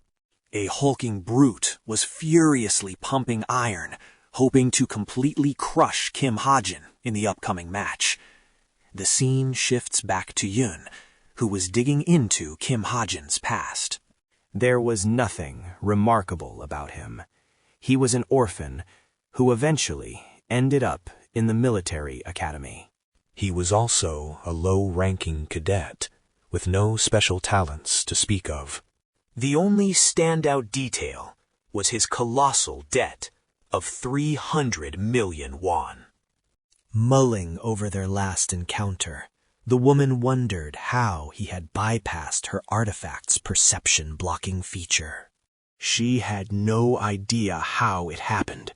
A hulking brute was furiously pumping iron, hoping to completely crush Kim Hajin in the upcoming match. The scene shifts back to Yun, who was digging into Kim Hajin's past. There was nothing remarkable about him. He was an orphan who eventually ended up in the military academy. He was also a low-ranking cadet, with no special talents to speak of. The only standout detail was his colossal debt of 300 million won. Mulling over their last encounter, the woman wondered how he had bypassed her artifact's perception-blocking feature. She had no idea how it happened,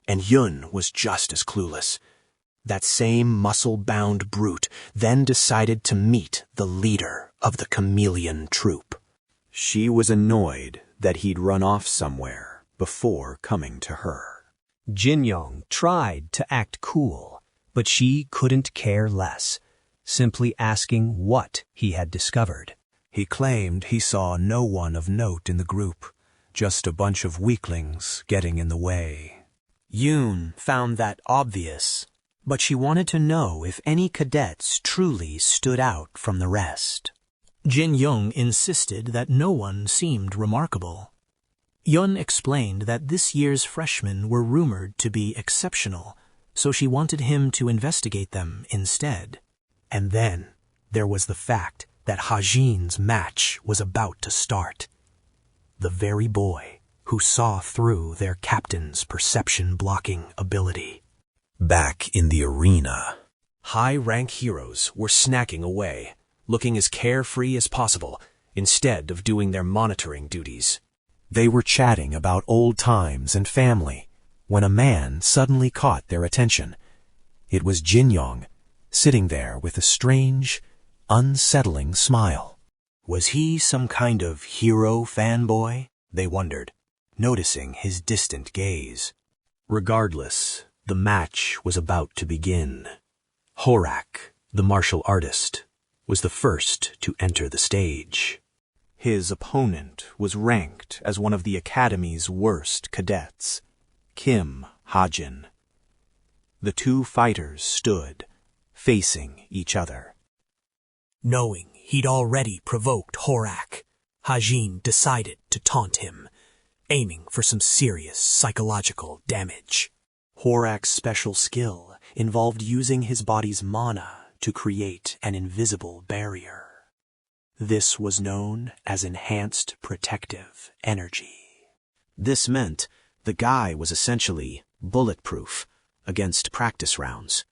and Yun was just as clueless. That same muscle-bound brute then decided to meet the leader of the chameleon troop. She was annoyed that he'd run off somewhere before coming to her. Jin-young tried to act cool, but she couldn't care less, simply asking what he had discovered. He claimed he saw no one of note in the group, just a bunch of weaklings getting in the way. Yoon found that obvious, but she wanted to know if any cadets truly stood out from the rest. Jin-young insisted that no one seemed remarkable. Yun explained that this year's freshmen were rumored to be exceptional, so she wanted him to investigate them instead. And then there was the fact that Hajin's match was about to start. The very boy who saw through their captain's perception-blocking ability. Back in the arena, high-rank heroes were snacking away, looking as carefree as possible, instead of doing their monitoring duties. They were chatting about old times and family when a man suddenly caught their attention. It was Jin-young, sitting there with a strange, unsettling smile. Was he some kind of hero fanboy? They wondered, noticing his distant gaze. Regardless, the match was about to begin. Horak, the martial artist, was the first to enter the stage. His opponent was ranked as one of the Academy's worst cadets, Kim Hajin. The two fighters stood, facing each other. Knowing he'd already provoked Horak, Hajin decided to taunt him, aiming for some serious psychological damage. Horak's special skill involved using his body's mana to create an invisible barrier. This was known as enhanced protective energy. This meant the guy was essentially bulletproof against practice rounds.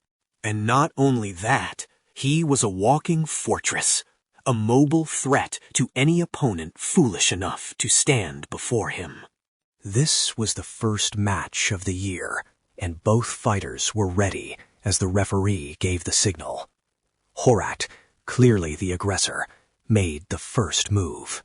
And not only that, he was a walking fortress, a mobile threat to any opponent foolish enough to stand before him. This was the first match of the year, and both fighters were ready as the referee gave the signal. Horak, clearly the aggressor, made the first move.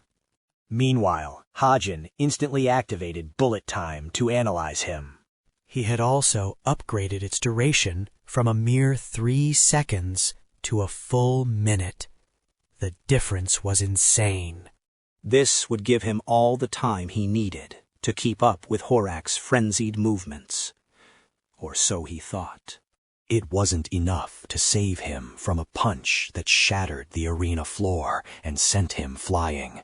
Meanwhile, Hajin instantly activated bullet time to analyze him. He had also upgraded its duration from a mere 3 seconds to a full minute. The difference was insane. This would give him all the time he needed to keep up with Horak's frenzied movements. Or so he thought. It wasn't enough to save him from a punch that shattered the arena floor and sent him flying.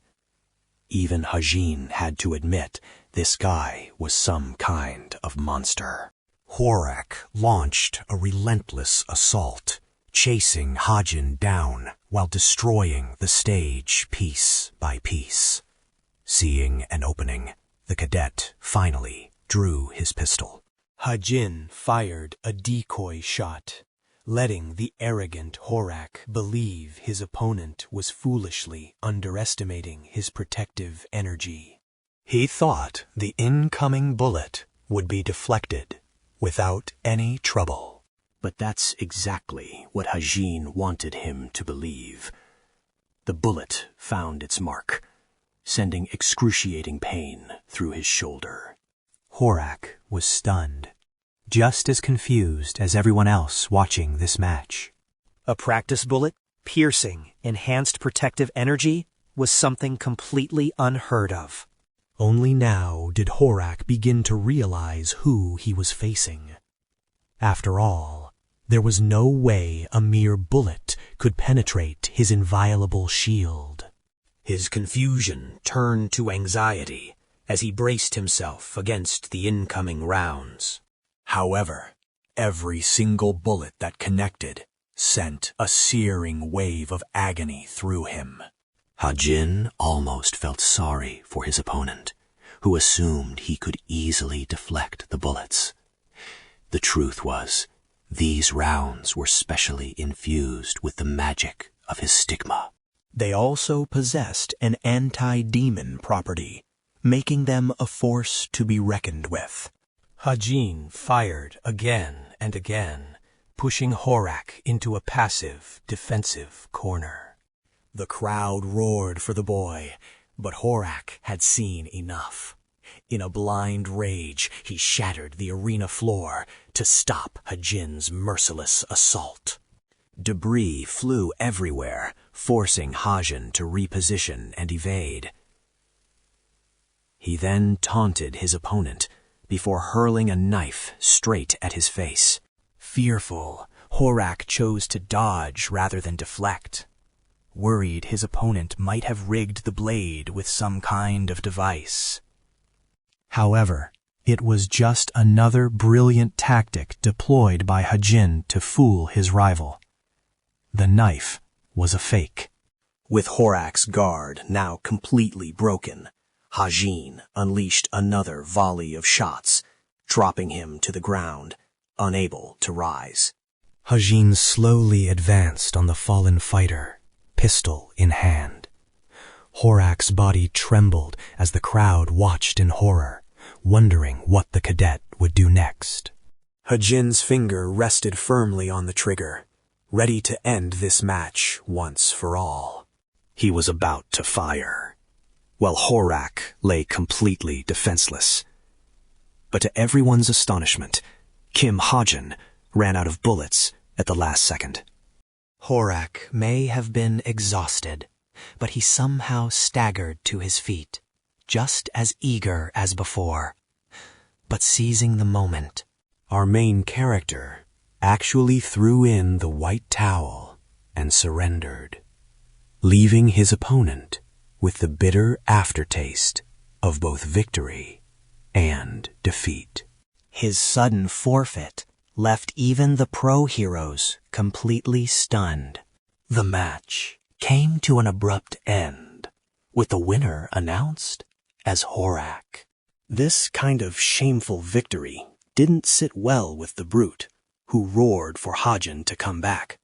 Even Hajin had to admit this guy was some kind of monster. Horak launched a relentless assault, chasing Hajin down while destroying the stage piece by piece. Seeing an opening, the cadet finally drew his pistol. Hajin fired a decoy shot, letting the arrogant Horak believe his opponent was foolishly underestimating his protective energy. He thought the incoming bullet would be deflected without any trouble. But that's exactly what Hajin wanted him to believe. The bullet found its mark, sending excruciating pain through his shoulder. Horak was stunned, just as confused as everyone else watching this match. A practice bullet, piercing, enhanced protective energy, was something completely unheard of. Only now did Horak begin to realize who he was facing. After all, there was no way a mere bullet could penetrate his inviolable shield. His confusion turned to anxiety as he braced himself against the incoming rounds. However, every single bullet that connected sent a searing wave of agony through him. Hajin almost felt sorry for his opponent, who assumed he could easily deflect the bullets. The truth was, these rounds were specially infused with the magic of his stigma. They also possessed an anti-demon property, making them a force to be reckoned with. Hajin fired again and again, pushing Horak into a passive, defensive corner. The crowd roared for the boy, but Horak had seen enough. In a blind rage, he shattered the arena floor to stop Hajin's merciless assault. Debris flew everywhere, forcing Hajin to reposition and evade. He then taunted his opponent before hurling a knife straight at his face. Fearful, Horak chose to dodge rather than deflect. Worried his opponent might have rigged the blade with some kind of device. However, it was just another brilliant tactic deployed by Hajin to fool his rival. The knife was a fake. With Horak's guard now completely broken, Hajin unleashed another volley of shots, dropping him to the ground, unable to rise. Hajin slowly advanced on the fallen fighter, pistol in hand. Horak's body trembled as the crowd watched in horror, wondering what the cadet would do next. Hajin's finger rested firmly on the trigger, ready to end this match once for all. He was about to fire, while Horak lay completely defenseless. But to everyone's astonishment, Hajin ran out of bullets at the last second. Horak may have been exhausted, but he somehow staggered to his feet, just as eager as before. But seizing the moment, our main character actually threw in the white towel and surrendered, leaving his opponent with the bitter aftertaste of both victory and defeat. His sudden forfeit left even the pro heroes completely stunned. The match came to an abrupt end, with the winner announced as Horak. This kind of shameful victory didn't sit well with the brute, who roared for Hajin to come back.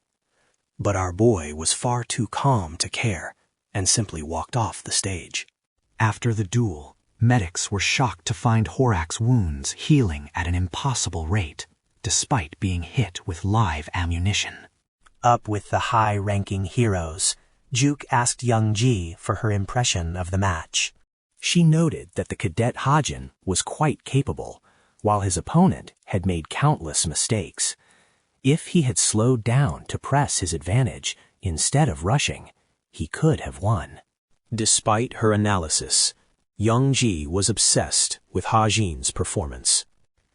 But our boy was far too calm to care, and simply walked off the stage. After the duel, medics were shocked to find Horak's wounds healing at an impossible rate, despite being hit with live ammunition. Up with the high-ranking heroes, 𝐁𝐢𝐥 asked young Ji for her impression of the match. She noted that the cadet Hajin was quite capable, while his opponent had made countless mistakes. If he had slowed down to press his advantage instead of rushing, he could have won. Despite her analysis, young Ji was obsessed with Hajin's performance.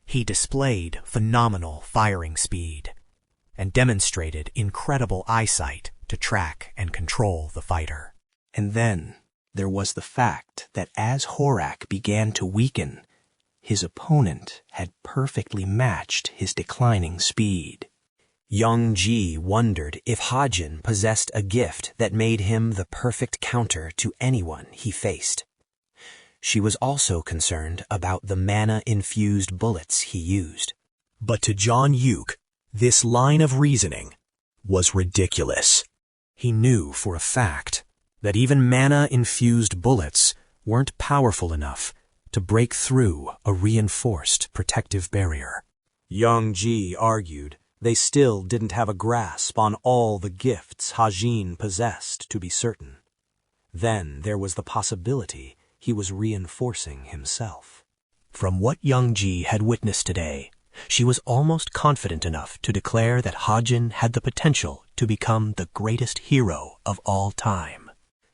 He displayed phenomenal firing speed and demonstrated incredible eyesight to track and control the fighter. And then there was the fact that as Horak began to weaken, his opponent had perfectly matched his declining speed. Young Ji wondered if Hajin possessed a gift that made him the perfect counter to anyone he faced. She was also concerned about the mana-infused bullets he used. But to 𝐁𝐢𝐥, this line of reasoning was ridiculous. He knew for a fact that even mana-infused bullets weren't powerful enough to break through a reinforced protective barrier. Young Ji argued they still didn't have a grasp on all the gifts Hajin possessed to be certain. Then there was the possibility he was reinforcing himself. From what young Ji had witnessed today, she was almost confident enough to declare that Hajin had the potential to become the greatest hero of all time.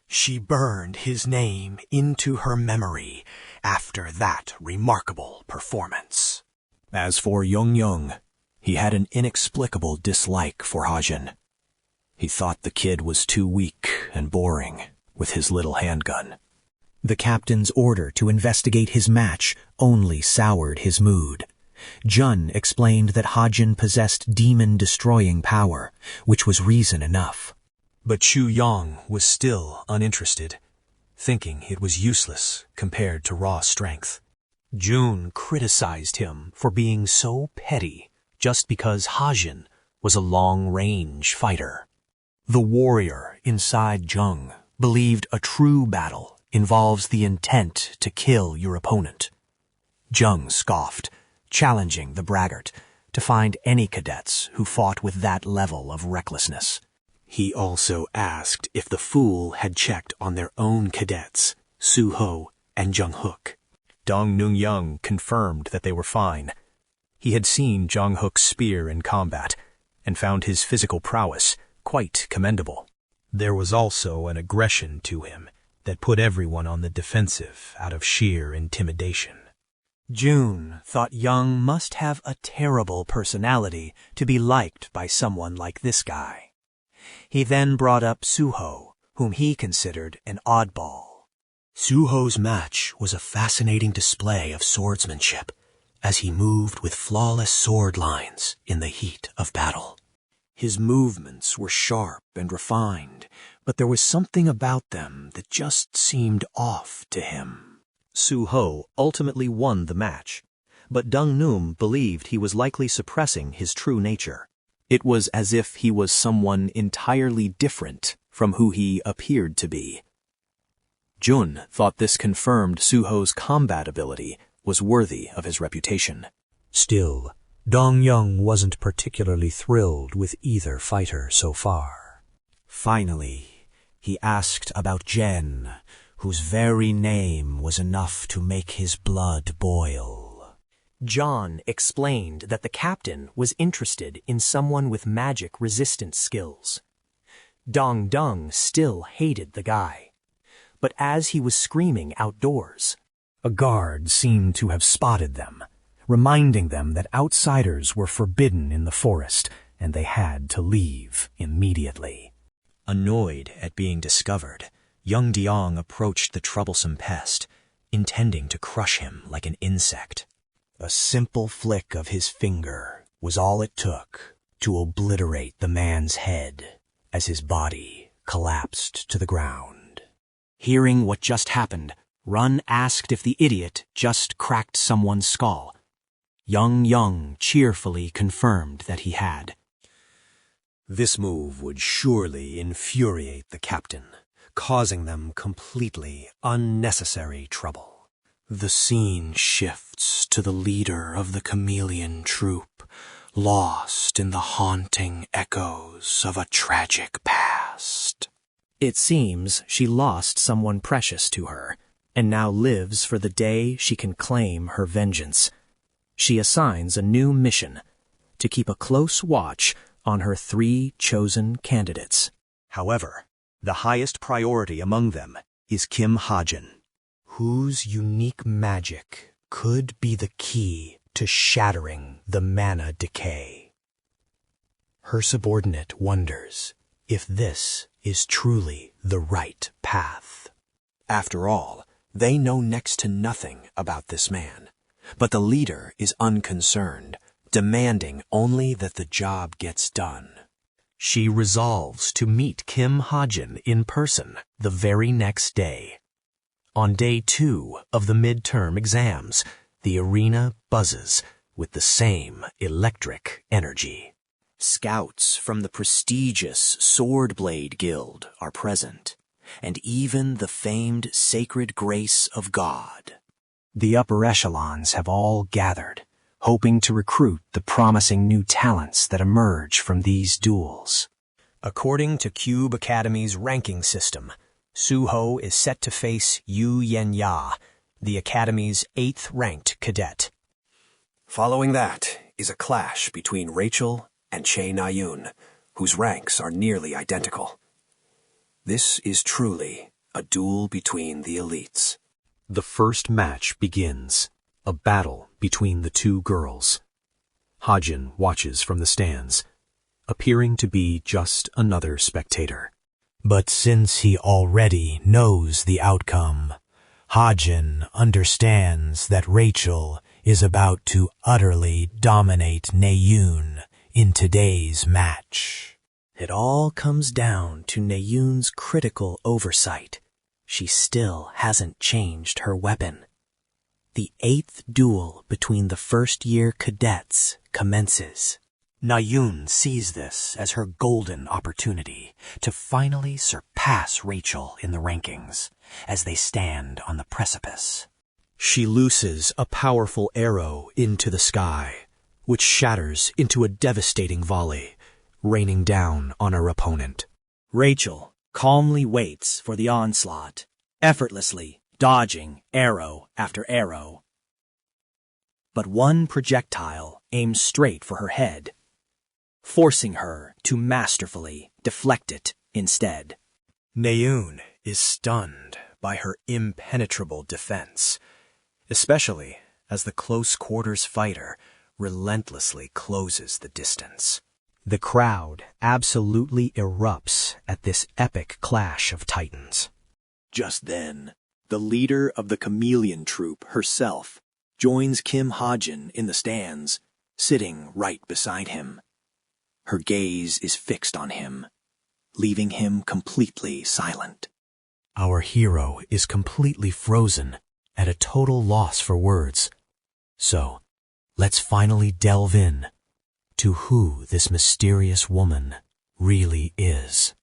She burned his name into her memory after that remarkable performance. As for Young, he had an inexplicable dislike for Hajin. He thought the kid was too weak and boring with his little handgun. The captain's order to investigate his match only soured his mood. Jun explained that Hajin possessed demon-destroying power, which was reason enough. But Chu Yang was still uninterested, thinking it was useless compared to raw strength. Jun criticized him for being so petty just because Hajin was a long-range fighter. The warrior inside Jung believed a true battle involves the intent to kill your opponent. Jung scoffed, challenging the braggart to find any cadets who fought with that level of recklessness. He also asked if the fool had checked on their own cadets, Suho and Jung-hook. Dong Nung-young confirmed that they were fine. He had seen Jung-hook's spear in combat and found his physical prowess quite commendable. There was also an aggression to him that put everyone on the defensive out of sheer intimidation. Jun thought Young must have a terrible personality to be liked by someone like this guy. He then brought up Suho, whom he considered an oddball. Suho's match was a fascinating display of swordsmanship as he moved with flawless sword lines in the heat of battle. His movements were sharp and refined, but there was something about them that just seemed off to him. Suho ultimately won the match, but Dong-Num believed he was likely suppressing his true nature. It was as if he was someone entirely different from who he appeared to be. Jun thought this confirmed Suho's combat ability was worthy of his reputation. Still, Dong-Young wasn't particularly thrilled with either fighter so far. Finally, he asked about Jen, whose very name was enough to make his blood boil. John explained that the captain was interested in someone with magic resistance skills. Dong-Dung still hated the guy, but as he was screaming outdoors, a guard seemed to have spotted them, reminding them that outsiders were forbidden in the forest and they had to leave immediately. Annoyed at being discovered, young Diong approached the troublesome pest, intending to crush him like an insect. A simple flick of his finger was all it took to obliterate the man's head as his body collapsed to the ground. Hearing what just happened, Run asked if the idiot just cracked someone's skull. Young cheerfully confirmed that he had. This move would surely infuriate the captain, causing them completely unnecessary trouble. The scene shifts to the leader of the chameleon troop, lost in the haunting echoes of a tragic past. It seems she lost someone precious to her, and now lives for the day she can claim her vengeance. She assigns a new mission, to keep a close watch on her 3 chosen candidates. However, the highest priority among them is Kim Hajin, whose unique magic could be the key to shattering the mana decay. Her subordinate wonders if this is truly the right path. After all, they know next to nothing about this man, but the leader is unconcerned, demanding only that the job gets done. She resolves to meet Kim Hajin in person the very next day. On day 2 of the midterm exams, the arena buzzes with the same electric energy. Scouts from the prestigious Swordblade Guild are present, and even the famed Sacred Grace of God. The upper echelons have all gathered, hoping to recruit the promising new talents that emerge from these duels. According to Cube Academy's ranking system, Suho is set to face Yu Yenya, the Academy's 8th ranked cadet. Following that is a clash between Rachel and Che Na-yoon, whose ranks are nearly identical. This is truly a duel between the elites. The first match begins, a battle between the 2 girls. Hajin watches from the stands, appearing to be just another spectator. But since he already knows the outcome, Hajin understands that Rachel is about to utterly dominate Na-yoon in today's match. It all comes down to Na-yoon's critical oversight. She still hasn't changed her weapon. The 8th duel between the first-year cadets commences. Na-yoon sees this as her golden opportunity to finally surpass Rachel in the rankings as they stand on the precipice. She looses a powerful arrow into the sky, which shatters into a devastating volley, raining down on her opponent. Rachel calmly waits for the onslaught, effortlessly dodging arrow after arrow. But one projectile aims straight for her head, forcing her to masterfully deflect it instead. Na-yoon is stunned by her impenetrable defense, especially as the close-quarters fighter relentlessly closes the distance. The crowd absolutely erupts at this epic clash of titans. Just then, the leader of the chameleon troop herself joins Kim Hajin in the stands, sitting right beside him. Her gaze is fixed on him, leaving him completely silent. Our hero is completely frozen, at a total loss for words. So, let's finally delve in to who this mysterious woman really is.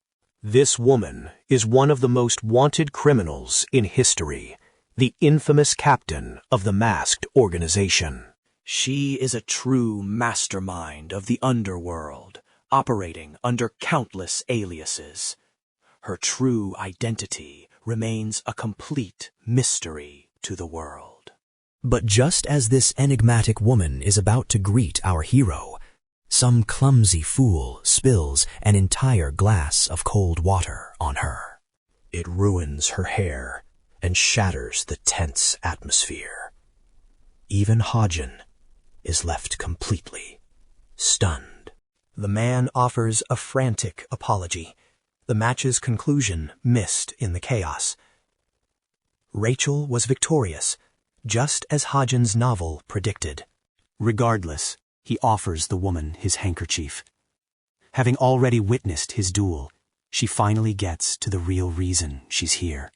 This woman is one of the most wanted criminals in history, the infamous captain of the masked organization. She is a true mastermind of the underworld, operating under countless aliases. Her true identity remains a complete mystery to the world. But just as this enigmatic woman is about to greet our hero, some clumsy fool spills an entire glass of cold water on her. It ruins her hair and shatters the tense atmosphere. Even Hajin is left completely stunned. The man offers a frantic apology. The match's conclusion missed in the chaos. Rachel was victorious, just as Hajin's novel predicted. Regardless, he offers the woman his handkerchief. Having already witnessed his duel, she finally gets to the real reason she's here.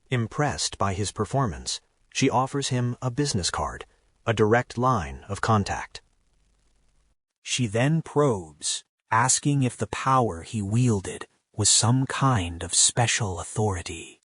Impressed by his performance, she offers him a business card, a direct line of contact. She then probes, asking if the power he wielded was some kind of special authority.